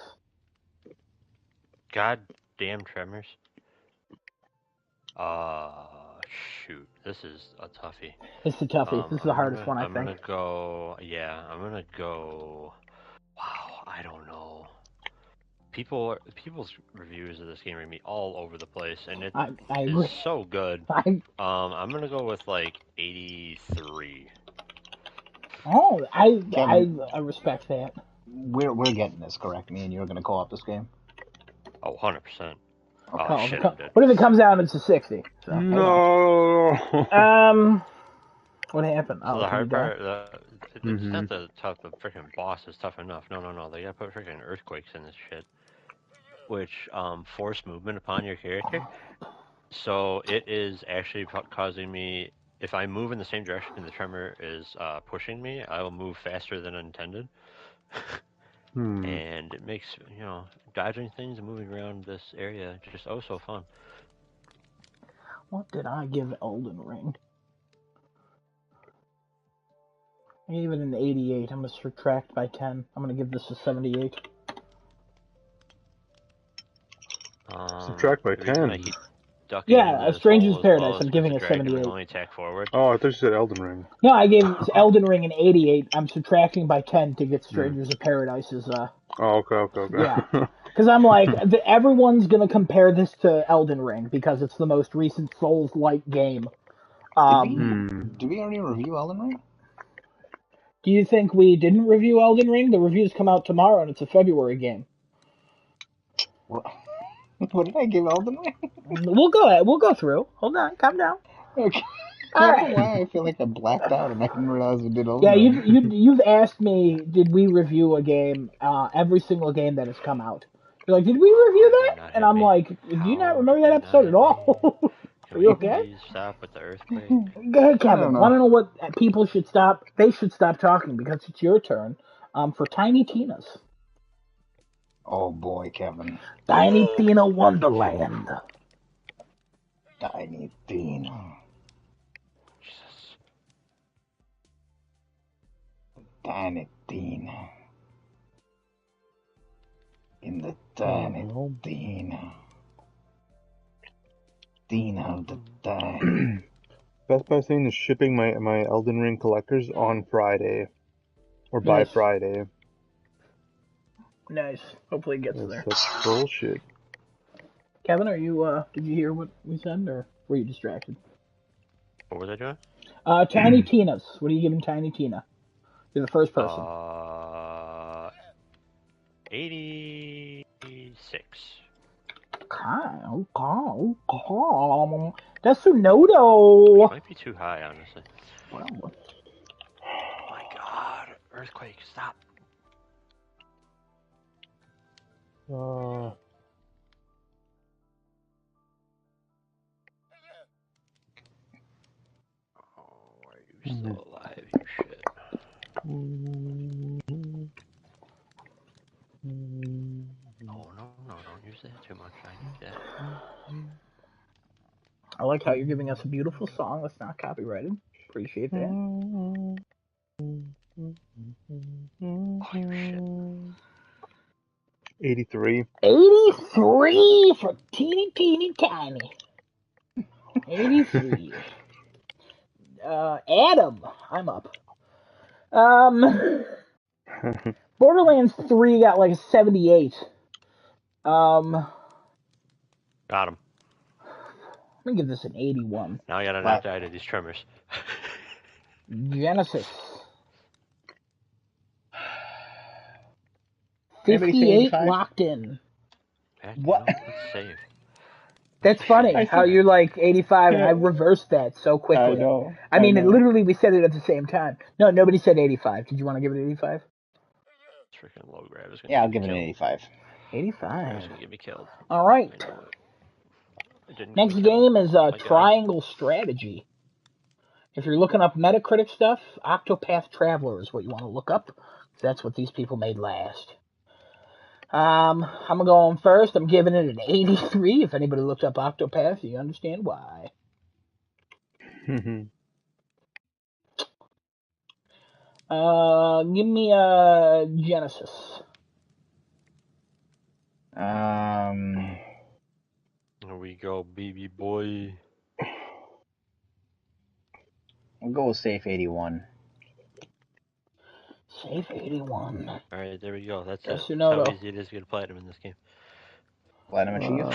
God damn Tremors. Shoot. This is a toughie. It's the toughie. This is the hardest one, I I'm think. gonna go. Yeah, I'm gonna go. Wow, I don't know. People's reviews of this game are me all over the place, and it I is agree. so good. I I'm gonna go with like 83. Kevin, I respect that. we're getting this correct. Me and you are gonna co-op this game. Oh, 100%. Okay. Oh shit, I'm dead. What if it comes out and it's a 60? So, No. what happened? So the can you hard die? part, it's not the tough. The freaking boss is tough enough. No. They gotta put freaking earthquakes in this shit, which force movement upon your character. So it is actually causing me. If I move in the same direction the tremor is pushing me, I will move faster than intended. And it makes, dodging things and moving around this area just oh so fun. What did I give Elden Ring? I gave it an 88. I'm going to subtract by 10. I'm going to give this a 78. Subtract by The reason I 10. keep ducking Yeah, into A this Stranger's hole as Paradise. well is I'm because giving the a dragon 78. would only attack forward. Oh, I thought you said Elden Ring. No, I gave Elden Ring an 88. I'm subtracting by 10 to get Hmm. Strangers of Paradise's, Oh, okay. yeah. Because I'm like, everyone's going to compare this to Elden Ring because it's the most recent Souls-like game. Did we already review Elden Ring? Do you think we didn't review Elden Ring? The reviews come out tomorrow, and it's a February game. What, what did I give Elden Ring? We'll go through. Hold on, calm down. Okay. All I don't right. know why I feel like I blacked out and I didn't realize we did Elden Yeah, Ring. you've asked me, did we review a game? Every single game that has come out. You're like, did we review that? And I'm like, do you not remember that episode at all? Can Are you we okay? please stop with the earthquake? Go ahead, I Kevin. don't know. Want to know what people should stop? They should stop talking because it's your turn. For Tiny Tina's. Oh boy, Kevin. Tiny Tina Wonderland. Tiny Tina. Jesus. Tiny Tina. In the Tiny Tina. Tina of the Tiny. Best Buy saying is shipping my Elden Ring collectors on Friday. Or by Nice. Friday. Nice. Hopefully it gets there. That's bullshit. Kevin, are you? Did you hear what we said, or were you distracted? What was I doing? Tiny Tina's. What are you giving Tiny Tina? You're the first person. 86. Okay. Desunoto. Might be too high, honestly. Well, Oh my god. Earthquake, stop. still alive, you shit. Oh, no, don't use that too much. I need that. I like how you're giving us a beautiful song that's not copyrighted. Appreciate that. Oh, you shit. 83. 83 for teeny tiny. 83. Adam, I'm up. Borderlands 3 got like a 78. Got him. I'm gonna give this an 81. Now I gotta knock out of these tremors. Genesis. Anybody say 58 85? locked in. Heck, What? Let's save. That's funny I how said- you're like 85 and I Yeah. reversed that so quickly. I know. I mean, literally we said it at the same time. No, nobody said 85. Did you want to give it 85? This freaking low grab is gonna Yeah, I'll get give me it an killed. 85. 85. It's gonna get me killed. All right. I know it. It didn't Next get me killed. game is Oh my God. Triangle Strategy. If you're looking up Metacritic stuff, Octopath Traveler is what you want to look up. That's what these people made last. I'm gonna go on first. I'm giving it an 83. If anybody looked up Octopath, you understand why. Give me a Genesis. Here we go, baby boy. We'll go with safe 81. Safe 81. Alright, there we go. That's Yes it. or That's no, how though? easy it is to get a platinum in this game. Platinum achieved.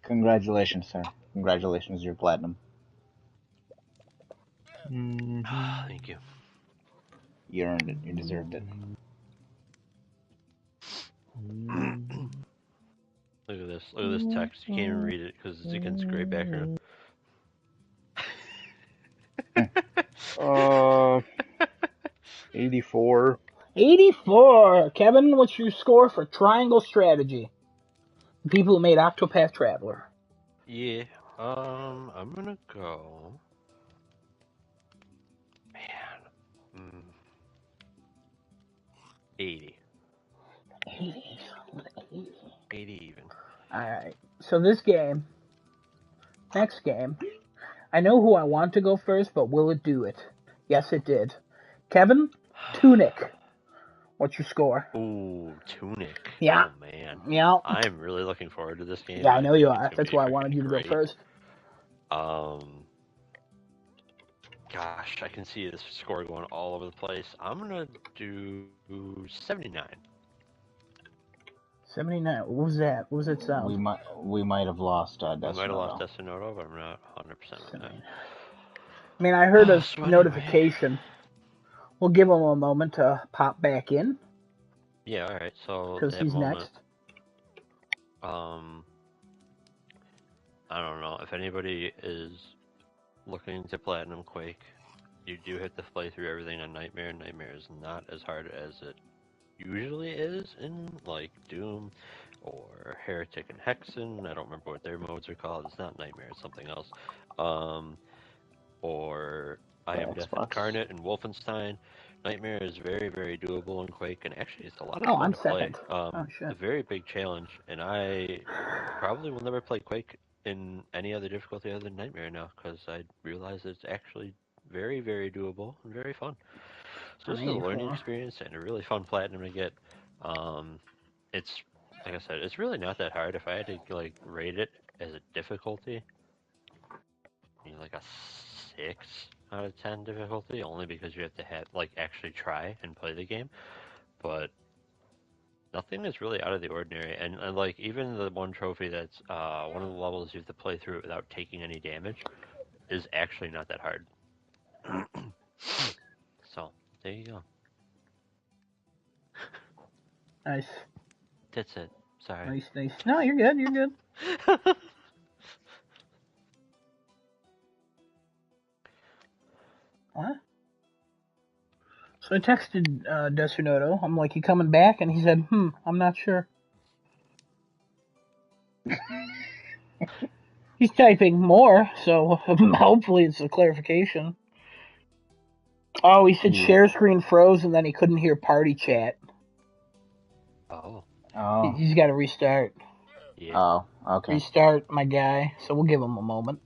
Congratulations, sir. Congratulations, you're platinum. Thank you. You earned it. You deserved it. Look at this. Look at this text. You can't even read it because it's against gray background. 84. 84. Kevin, what's your score for Triangle Strategy? The people who made Octopath Traveler. Yeah. I'm gonna go. Man. 80. 80. 80 even. Alright. So this game, next game, I know who I want to go first, but will it do it? Yes, it did. Kevin, Tunic. What's your score? Ooh, Tunic. Yeah. Oh man. Yeah. I'm really looking forward to this game. Yeah, I know you think are. it's gonna That's be why I wanted freaking you to go great. first. Gosh, I can see this score going all over the place. I'm gonna do 79. 79. What was that? What was that sound? We might have lost We might have lost Destinoto. Destinoto, but I'm not 100% on that. I mean, I heard a So notification. We'll give him a moment to pop back in. Yeah, alright, so Because that he's moment, next. I don't know, if anybody is looking to Platinum Quake, you do have to play through everything on Nightmare. Nightmare is not as hard as it usually is in, like, Doom or Heretic and Hexen. I don't remember what their modes are called. It's not Nightmare, it's something else. Or I Am Death Incarnate and Wolfenstein. Nightmare is very, very doable in Quake, and actually it's a lot of fun I'm to play. second. A very big challenge, and I probably will never play Quake in any other difficulty other than Nightmare now, because I realize it's actually very, very doable and very fun. So this is a learning experience and a really fun platinum to get. It's, like I said, it's really not that hard. If I had to like rate it as a difficulty, like a 6 out of 10 difficulty, only because you have to have like actually try and play the game. But nothing is really out of the ordinary, and like even the one trophy that's one of the levels you have to play through it without taking any damage is actually not that hard. So there you go. Nice. That's it. Sorry. Nice. No, you're good. You're good. What? So I texted Destinoto. I'm like, you coming back? And he said, I'm not sure. He's typing more, so hopefully it's a clarification. Oh, he said share screen froze and then he couldn't hear party chat. Oh. He's got to restart. Yeah. Oh, okay. Restart, my guy. So we'll give him a moment.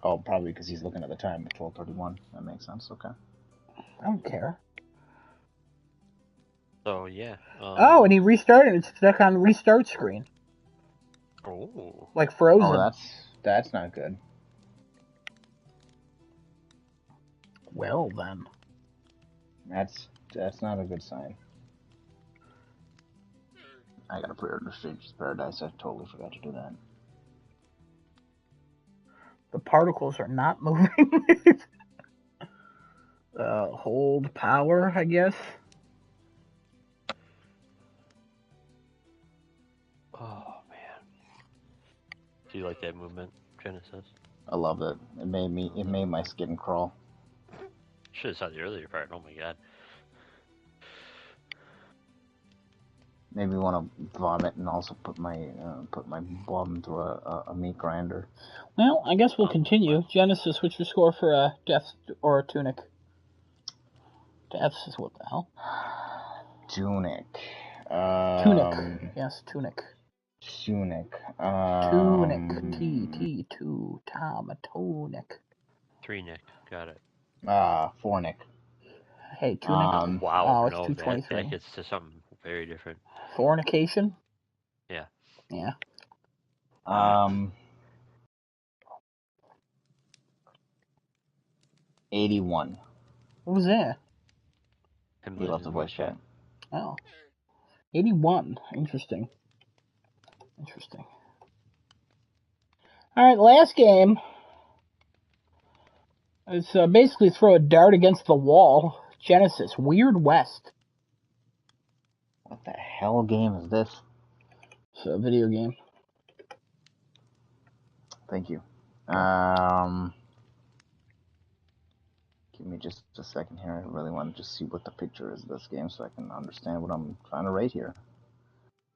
Oh, probably because he's looking at the time at 12:31. That makes sense. Okay. I don't care. So yeah. Oh, and he restarted. It's stuck on restart screen. Oh. Like frozen. Oh, that's not good. Well then. That's not a good sign. I gotta pre-order Stranger's Paradise. I totally forgot to do that. The particles are not moving. Hold power, I guess. Oh man. Do you like that movement, Genesis? I love it. It made my skin crawl. Should have saw the earlier part. Oh my god. Made me want to vomit and also put my bum through a meat grinder. Well, I guess we'll continue. Genesis, what's your score for a Death or a Tunic? Deaths is what the hell? Tunic. Tunic. Yes, Tunic. Tunic. Tunic. T2. Tom. Tunic. 3 Nick. Got it. 4 Nick. Hey, Tunic. Wow. Oh, it's no, 223. that gets to something very different. Fornication? Yeah. Yeah. 81. What was that? He left the voice chat. Oh. 81. Interesting. Alright, last game. It's basically throw a dart against the wall. Genesis. Weird West. What the hell game is this? It's a video game. Thank you. Give me just a second here. I really want to just see what the picture is of this game so I can understand what I'm trying to rate here.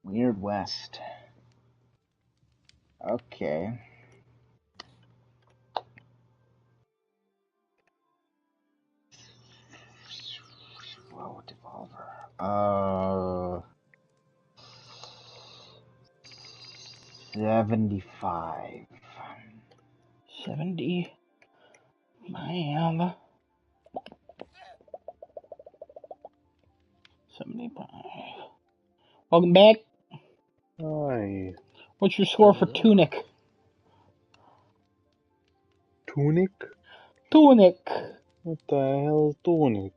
Weird West. Okay. Whoa, Devolver. 75. 70. Man. 75. Welcome back. Hi. What's your score for Tunic? Tunic? Tunic. What the hell is Tunic?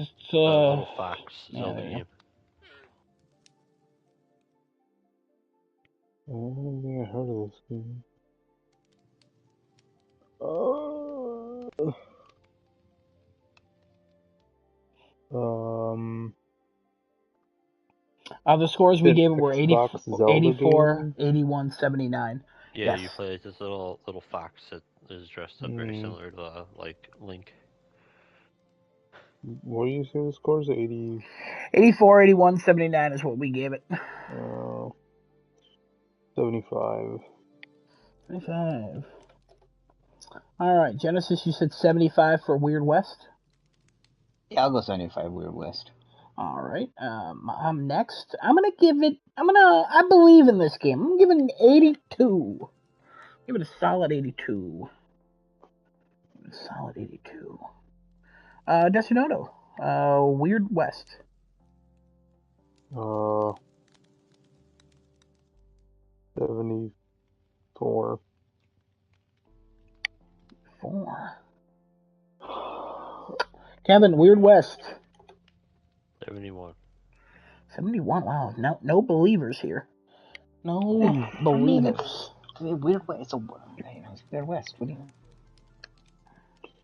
It's Little Fox Zelda there you game. I don't think I heard of this game. The scores we gave were 80, Xbox Zelda 84, game? 81, 79. Yeah, Yes. you play as this little fox that is dressed up very similar to like Link. What do you say the score is? 80? 84, 81, 79 is what we gave it. 75. 75. Alright, Genesis, you said 75 for Weird West? Yeah, I'll go 75 Weird West. Alright, I'm next. I believe in this game. I'm giving it an 82. Give it a solid 82. Solid 82. Desinoto, Weird West. 74. 4. Kevin, Weird West. 71. 71. Wow, no believers here. No believers. Weird West. It's Weird West. What do you?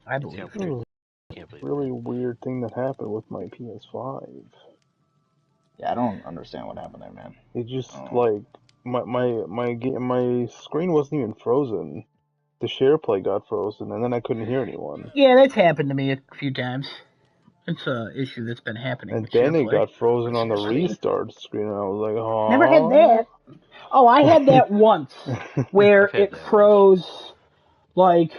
I believe. Can't believe really weird thing that happened with my PS5. Yeah, I don't understand what happened there, man. It just like my screen wasn't even frozen. The share play got frozen, and then I couldn't hear anyone. Yeah, that's happened to me a few times. It's an issue that's been happening. And with then it SharePlay. got frozen on the restart screen, and I was like, oh. Never had that. Oh, I had that once where I've had it that once. froze, like,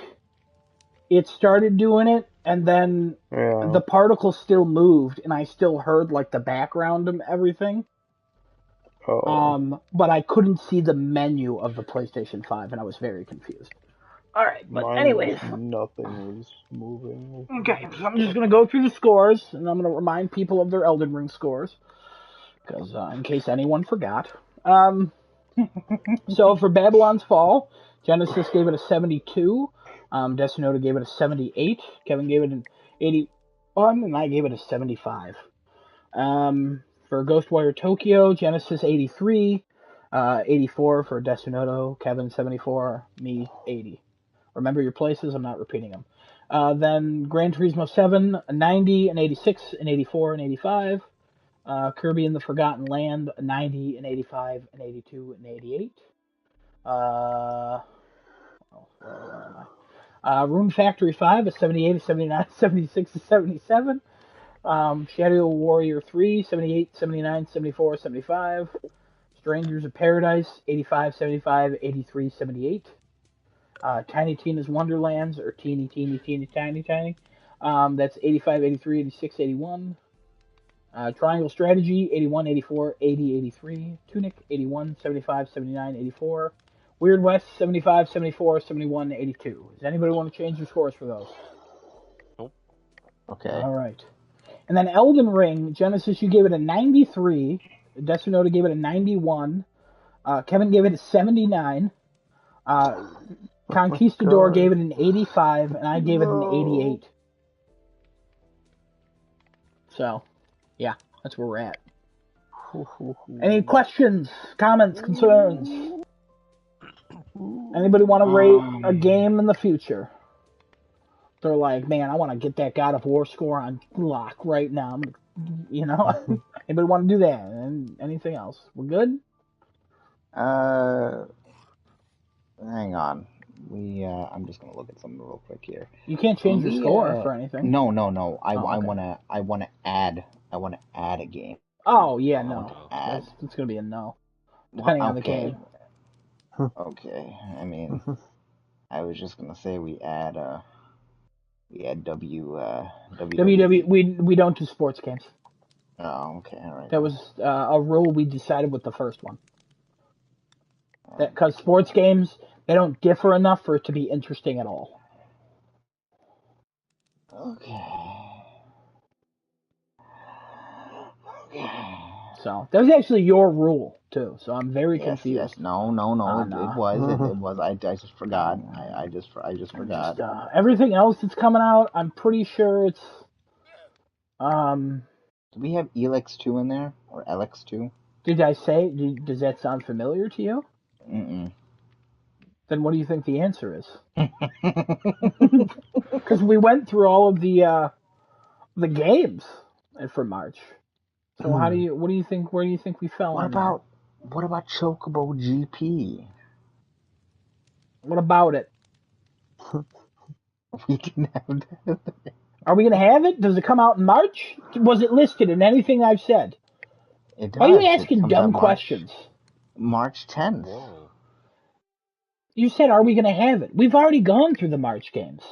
it started doing it, and then Yeah. the particle still moved, and I still heard, like, the background and everything. Oh, But I couldn't see the menu of the PlayStation 5, and I was very confused. Alright, but mine was anyways. nothing was moving. Okay, so I'm just going to go through the scores, and I'm going to remind people of their Elden Ring scores, because in case anyone forgot. So for Babylon's Fall, Genesis gave it a 72, Decinoda gave it a 78, Kevin gave it an 81, and I gave it a 75. For Ghostwire Tokyo, Genesis 83, 84 for Decinodo, Kevin 74, me 80. Remember your places, I'm not repeating them. Then Gran Turismo 7, a 90, an 86, an 84, an 85. Kirby in the Forgotten Land, a 90, an 85, an 82, an 88. Where am I? Rune Factory 5, a 78, a 79, 76, a 77. Shadow Warrior 3, 78, 79, 74, 75. Strangers of Paradise, 85, 75, 83, 78. Tiny Tina's Wonderlands, or Teeny, Teeny, Teeny, Tiny, Tiny. That's 85, 83, 86, 81. Triangle Strategy, 81, 84, 80, 83. Tunic, 81, 75, 79, 84. Weird West, 75, 74, 71, 82. Does anybody want to change their scores for those? Nope. Okay. All right. And then Elden Ring, Genesis, you gave it a 93. Decinoda gave it a 91. Kevin gave it a 79. Conquistador gave it an 85, and I gave it an 88. So, yeah, that's where we're at. Any questions, comments, concerns? Anybody want to rate a game in the future? They're like, man, I want to get that God of War score on lock right now. I'm gonna, anybody want to do that? And anything else? We're good. Hang on. I'm just gonna look at something real quick here. You can't change your score for anything. No. Oh, okay. I wanna add a game. Oh yeah, I no. want to add. That's gonna be a no, depending on the Okay. game. Okay. I mean, I was just gonna say we add WWE. We don't do sports games. Oh, okay, all right. That was a rule we decided with the first one. That because sports games, they don't differ enough for it to be interesting at all. Okay. So that was actually your rule too. So I'm very confused. Yes. No. No. It was. I just forgot. I just forgot. Everything else that's coming out, I'm pretty sure it's. Do we have Elix 2 in there or Elix 2? Did I say? Does that sound familiar to you? Mm-mm. Then what do you think the answer is? Because we went through all of the games for March. So what do you think? Where do you think we fell on that? What about Chocobo GP? What about it? We can have that. Are we gonna have it? Does it come out in March? Was it listed in anything I've said? It does. Why are you asking dumb March, questions? March 10th. Whoa. You said, are we going to have it? We've already gone through the March games.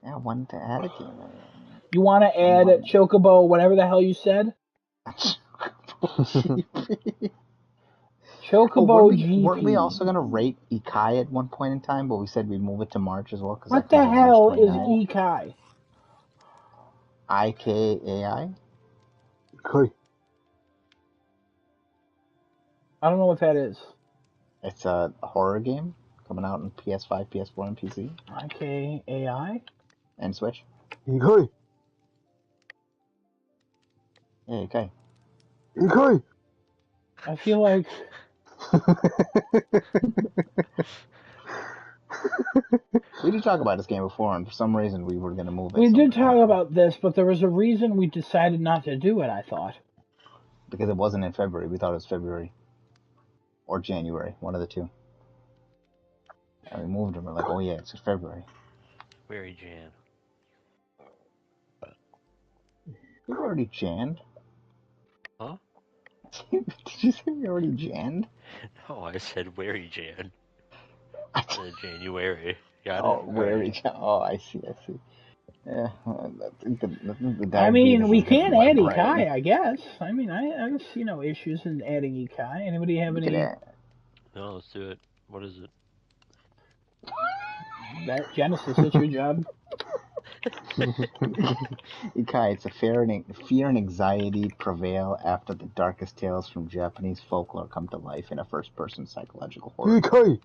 Yeah, I wanted to add a game. You want to add Chocobo, whatever the hell you said? Chocobo GP. Weren't we also going to rate Ikai at one point in time, but we said we'd move it to March as well? Cause What the hell is Ikai? IKAI? I don't know what that is. It's a horror game coming out on PS5, PS4, and PC. IKAI? And Switch. Ikai. Yeah, okay. Ikai. I feel like... We did talk about this game before, and for some reason we were going to move it. We did talk about this, but there was a reason we decided not to do it, I thought. Because it wasn't in February. We thought it was February. Or January. One of the two. And we moved them. We're like, oh yeah, it's February. Very Jan. We've already Janned. Huh? Did you say we already Jan? No, I said wary Jan. January. Got Oh, it? where Alright. Jan? Oh, I see. Yeah, I think the I mean, diabetes we is getting can to my add brain. Ikai, I guess. I mean, I don't see no issues in adding Ikai. Anybody have We could any? add. No, let's do it. What is it? That Genesis, it's your job. Ikai, it's a fear and anxiety prevail after the darkest tales from Japanese folklore come to life in a first-person psychological horror. Ikai!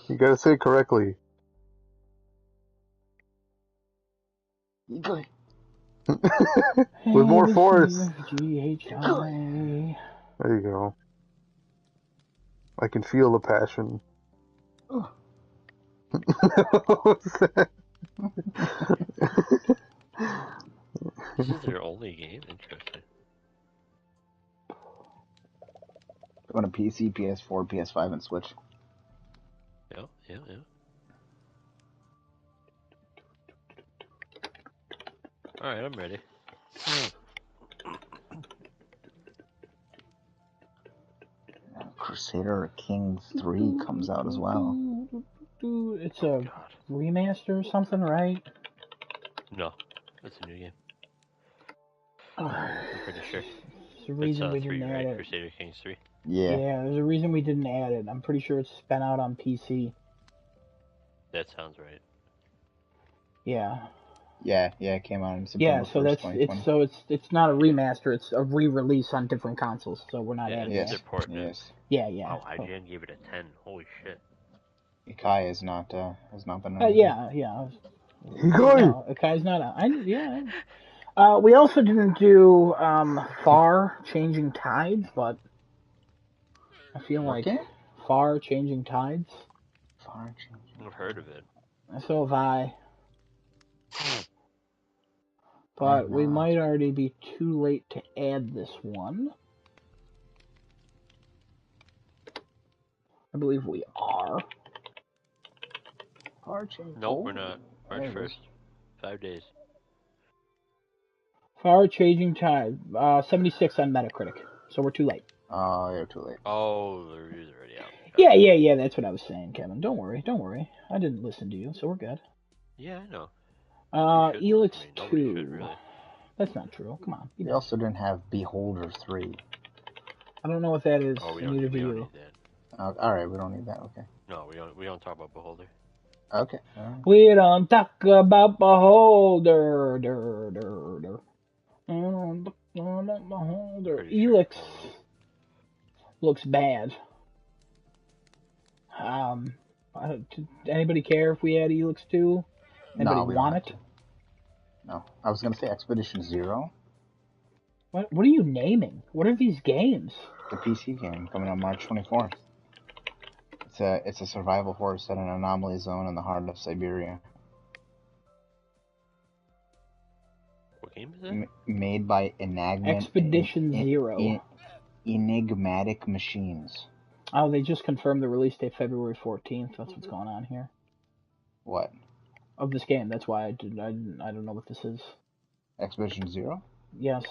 You gotta say it correctly. Ikai. With more force. GHI. There you go. I can feel the passion. Oh. This is their only game? Interesting. On a PC, PS4, PS5, and Switch. Yeah. Alright, I'm ready. Crusader Kings 3 comes out as well. It's a remaster or something, right? No, it's a new game. Oh, I'm pretty sure. There's a reason we 3, didn't add right? it. Crusader Kings 3. Yeah. Yeah, there's a reason we didn't add it. I'm pretty sure it's been out on PC. That sounds right. Yeah. Yeah, it came out in September 1st, 2020. It's not a remaster. It's a re-release on different consoles. So we're not adding It's it. their porting it. Yes. Yeah. Wow, IGN gave it a 10. Holy shit. Ikai has not been. Yeah. Ikai! No, Akai's not out. We also didn't do Far Changing Tides, but I feel What like game? Far Changing Tides. Far Changing. I've heard of it. So have I. But we might already be too late to add this one. I believe we are. Far Changing. Nope, we're not. March 1st. 5 days. Far Changing Tide. 76 on Metacritic. So we're too late. Oh, you're too late. Oh, the review's already out. Yeah, that's what I was saying, Kevin. Don't worry. I didn't listen to you, so we're good. Yeah, I know. Elix 2. Nobody should, really. That's not true. Come on. We also didn't have Beholder 3. I don't know what that is. Oh, we don't need that. Alright, we don't need that, okay. No, we don't talk about Beholder. Okay. We don't talk about Beholder. Elix looks bad. Anybody care if we add Elix 2? Anybody want it? No. I was going to say Expedition Zero. What are you naming? What are these games? The PC game coming on March 24th. It's a survival horror set in an anomaly zone in the heart of Siberia. What game is it? Made by Expedition Zero. Enigmatic Machines. Oh, they just confirmed the release date February 14th. That's what's going on here. What? Of this game. That's why I don't know what this is. Expedition Zero? Yes.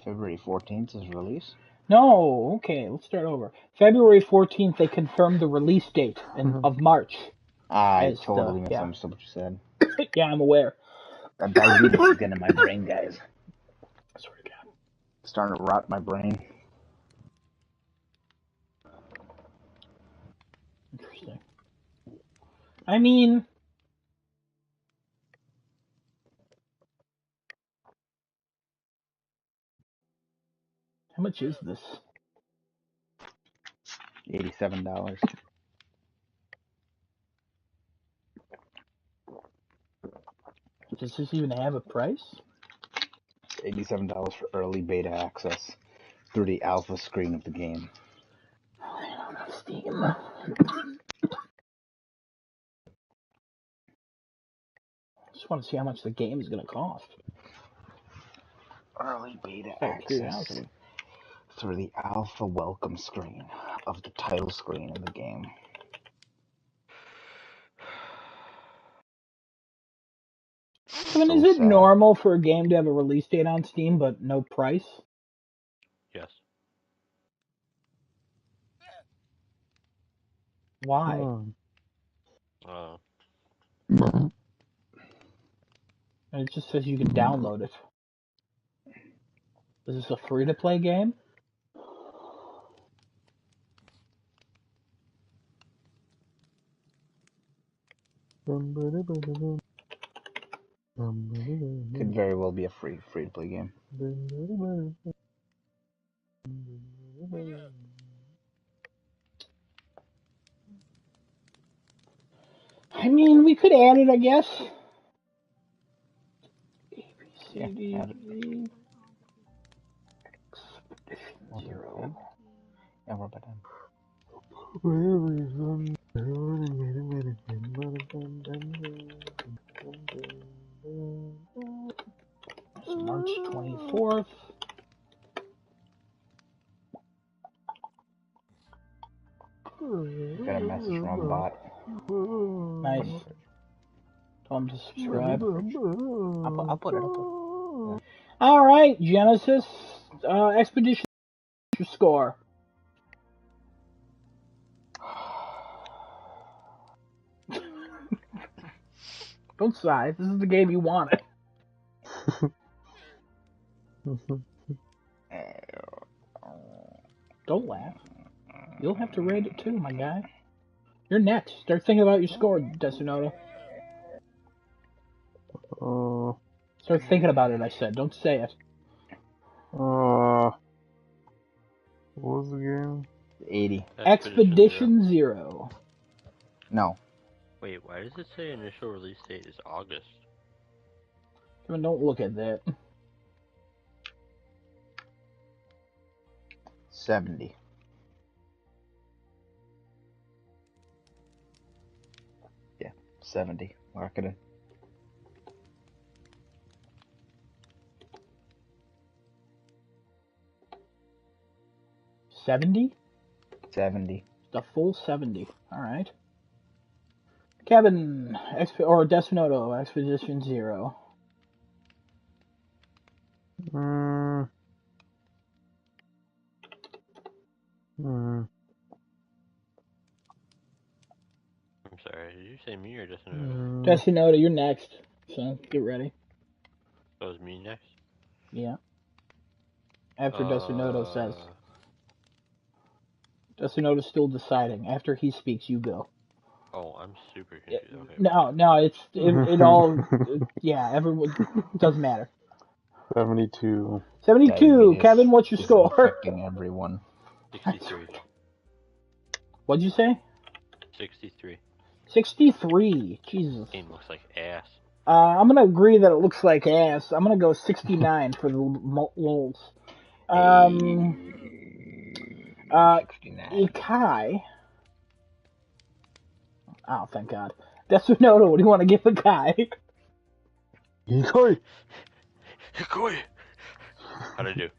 February 14th is release? No, okay, let's start over. February 14th, they confirmed the release date of March. I totally misunderstood what you said. Yeah, I'm aware. That diabetes is getting in my brain, guys. I swear to God. Starting to rot my brain. Interesting. I mean... How much is this? $87. Does this even have a price? $87 for early beta access through the alpha screen of the game. Oh, I don't know, Steam. I just want to see how much the game is going to cost. Early beta access through the alpha welcome screen of the title screen of the game. Kevin, so is it sad. normal for a game to have a release date on Steam but no price? Yes. Why? Uh, And it just says you can download it. Is this a free-to-play game? Could very well be a free to play game. I mean, we could add it, I guess. A, B, C, Yeah, D, add it. E. Expedition Zero. Yeah, we're about done. It's March 24th. Got a message from a bot. Nice. Tell them to subscribe. I'll put it. Yeah. All right, Genesis. Expedition score. Don't sigh. This is the game you wanted. Don't laugh. You'll have to rate it too, my guy. You're next. Start thinking about your score, Desunoto. Start thinking about it, I said. Don't say it. What was the game? 80. Expedition Zero. No. Wait, why does it say initial release date is August? I mean, don't look at that. 70. Yeah, 70. Mark it in. $70? 70. The full 70. Alright. Kevin, or Desunoto, Expedition Zero. I'm sorry, did you say me or Desunoto? Desunoto, you're next. So, get ready. So is me next? Yeah. After Desunoto says. Desunoto's still deciding. After he speaks, you go. Oh, I'm super confused. Okay. No, it all, yeah, everyone, doesn't matter. 72. 72, Kevin, what's your score? Affecting everyone. 63. What'd you say? 63. 63, Jesus. Game looks like ass. I'm gonna agree that it looks like ass. I'm gonna go 69 for the lulz. 69. Ikai. Oh, thank God. Desunoto, what do you want to give Ikai? Ikoi! Ikoi! How'd I do?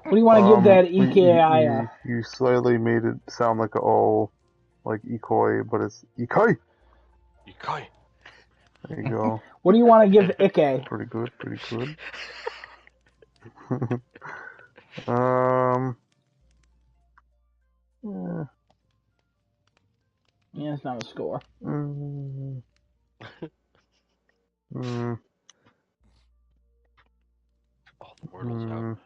What do you want to give that Ikai? You slightly made it sound like a O, like Ikoi, but it's Ikai! Ikoi! There you go. What do you want to give Ike? Pretty good, pretty good. Yeah. Yeah, it's not a score. Oh, the Wordle's out.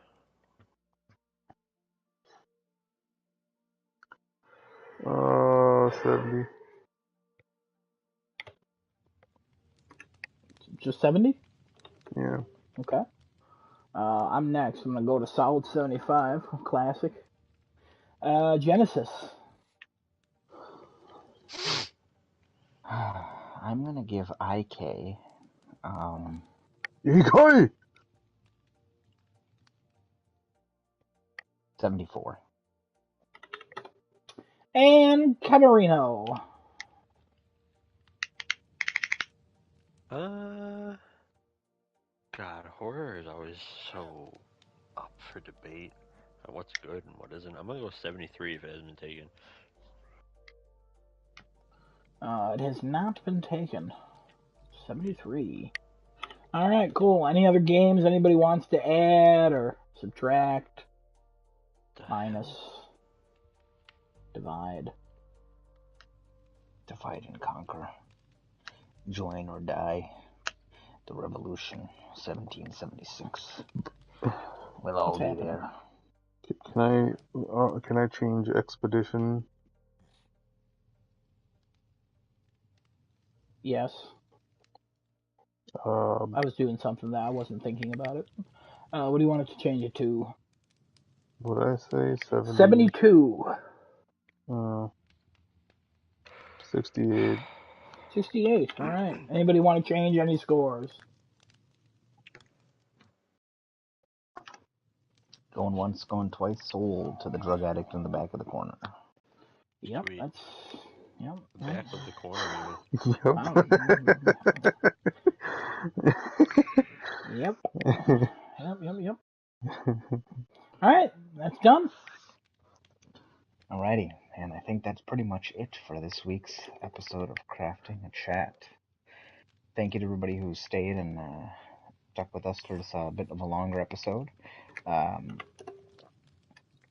70. Just 70? Yeah. Okay. I'm next. I'm gonna go to solid 75, classic. Genesis. I'm gonna give IK. Ikoi! 74. And Camerino. God, horror is always so up for debate. What's good and what isn't. I'm gonna go 73 if it hasn't been taken. It has not been taken. 73. All right, cool. Any other games anybody wants to add or subtract, minus, divide? Divide and conquer. Join or die. The Revolution, 1776. We'll all What's be happening? there. Can I change expedition? Yes. I was doing something that I wasn't thinking about it. What do you want it to change it to? What did I say? 72. 68. 68. All right. Anybody want to change any scores? Going once, going twice, sold to the drug addict in the back of the corner. Yep, Sweet. that's. Yep. Back of the corner, even. Wow. Yep. Yep. All right, that's done. Alrighty, and I think that's pretty much it for this week's episode of Crafting a Chat. Thank you to everybody who stayed and stuck with us through this bit of a longer episode.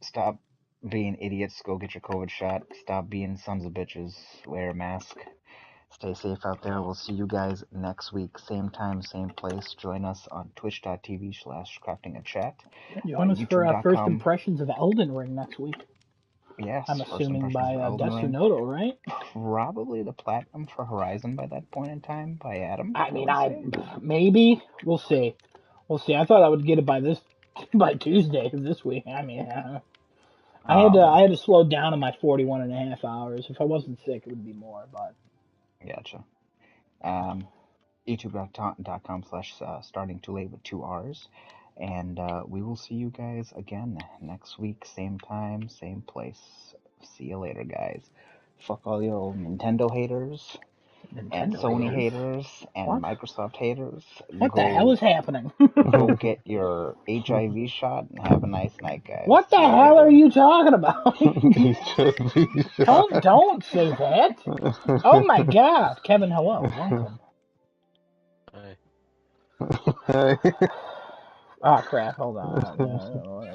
Stop being idiots. Go get your COVID shot. Stop being sons of bitches. Wear a mask. Stay safe out there. We'll see you guys next week. Same time, same place. Join us on twitch.tv/craftingachat. Join us for first youtube.com. impressions of Elden Ring next week. Yes, I'm first assuming impressions of by Elden Ring. Desunoto, right? Probably the platinum for Horizon by that point in time by Adam. I mean, maybe we'll see. We'll see. I thought I would get it by Tuesday of this week. I mean, I had to slow down in my 41 and a half hours. If I wasn't sick, it would be more. But gotcha. youtube.com/starting too late with 2 R's. And we will see you guys again next week, same time, same place. See you later, guys. Fuck all your old Nintendo haters and Sony haters and What? Microsoft haters. What the hell is happening? Go get your HIV shot and have a nice night, guys. What the hell are you talking about? HIV Don't say that. Oh my God, Kevin, hello, welcome. Hi. Oh crap! Hold on.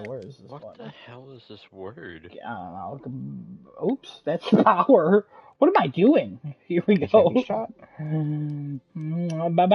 Where is this What button? the hell is this word? I don't know. Oops, that's power. What am I doing? Here we go. HIV shot? Bye bye.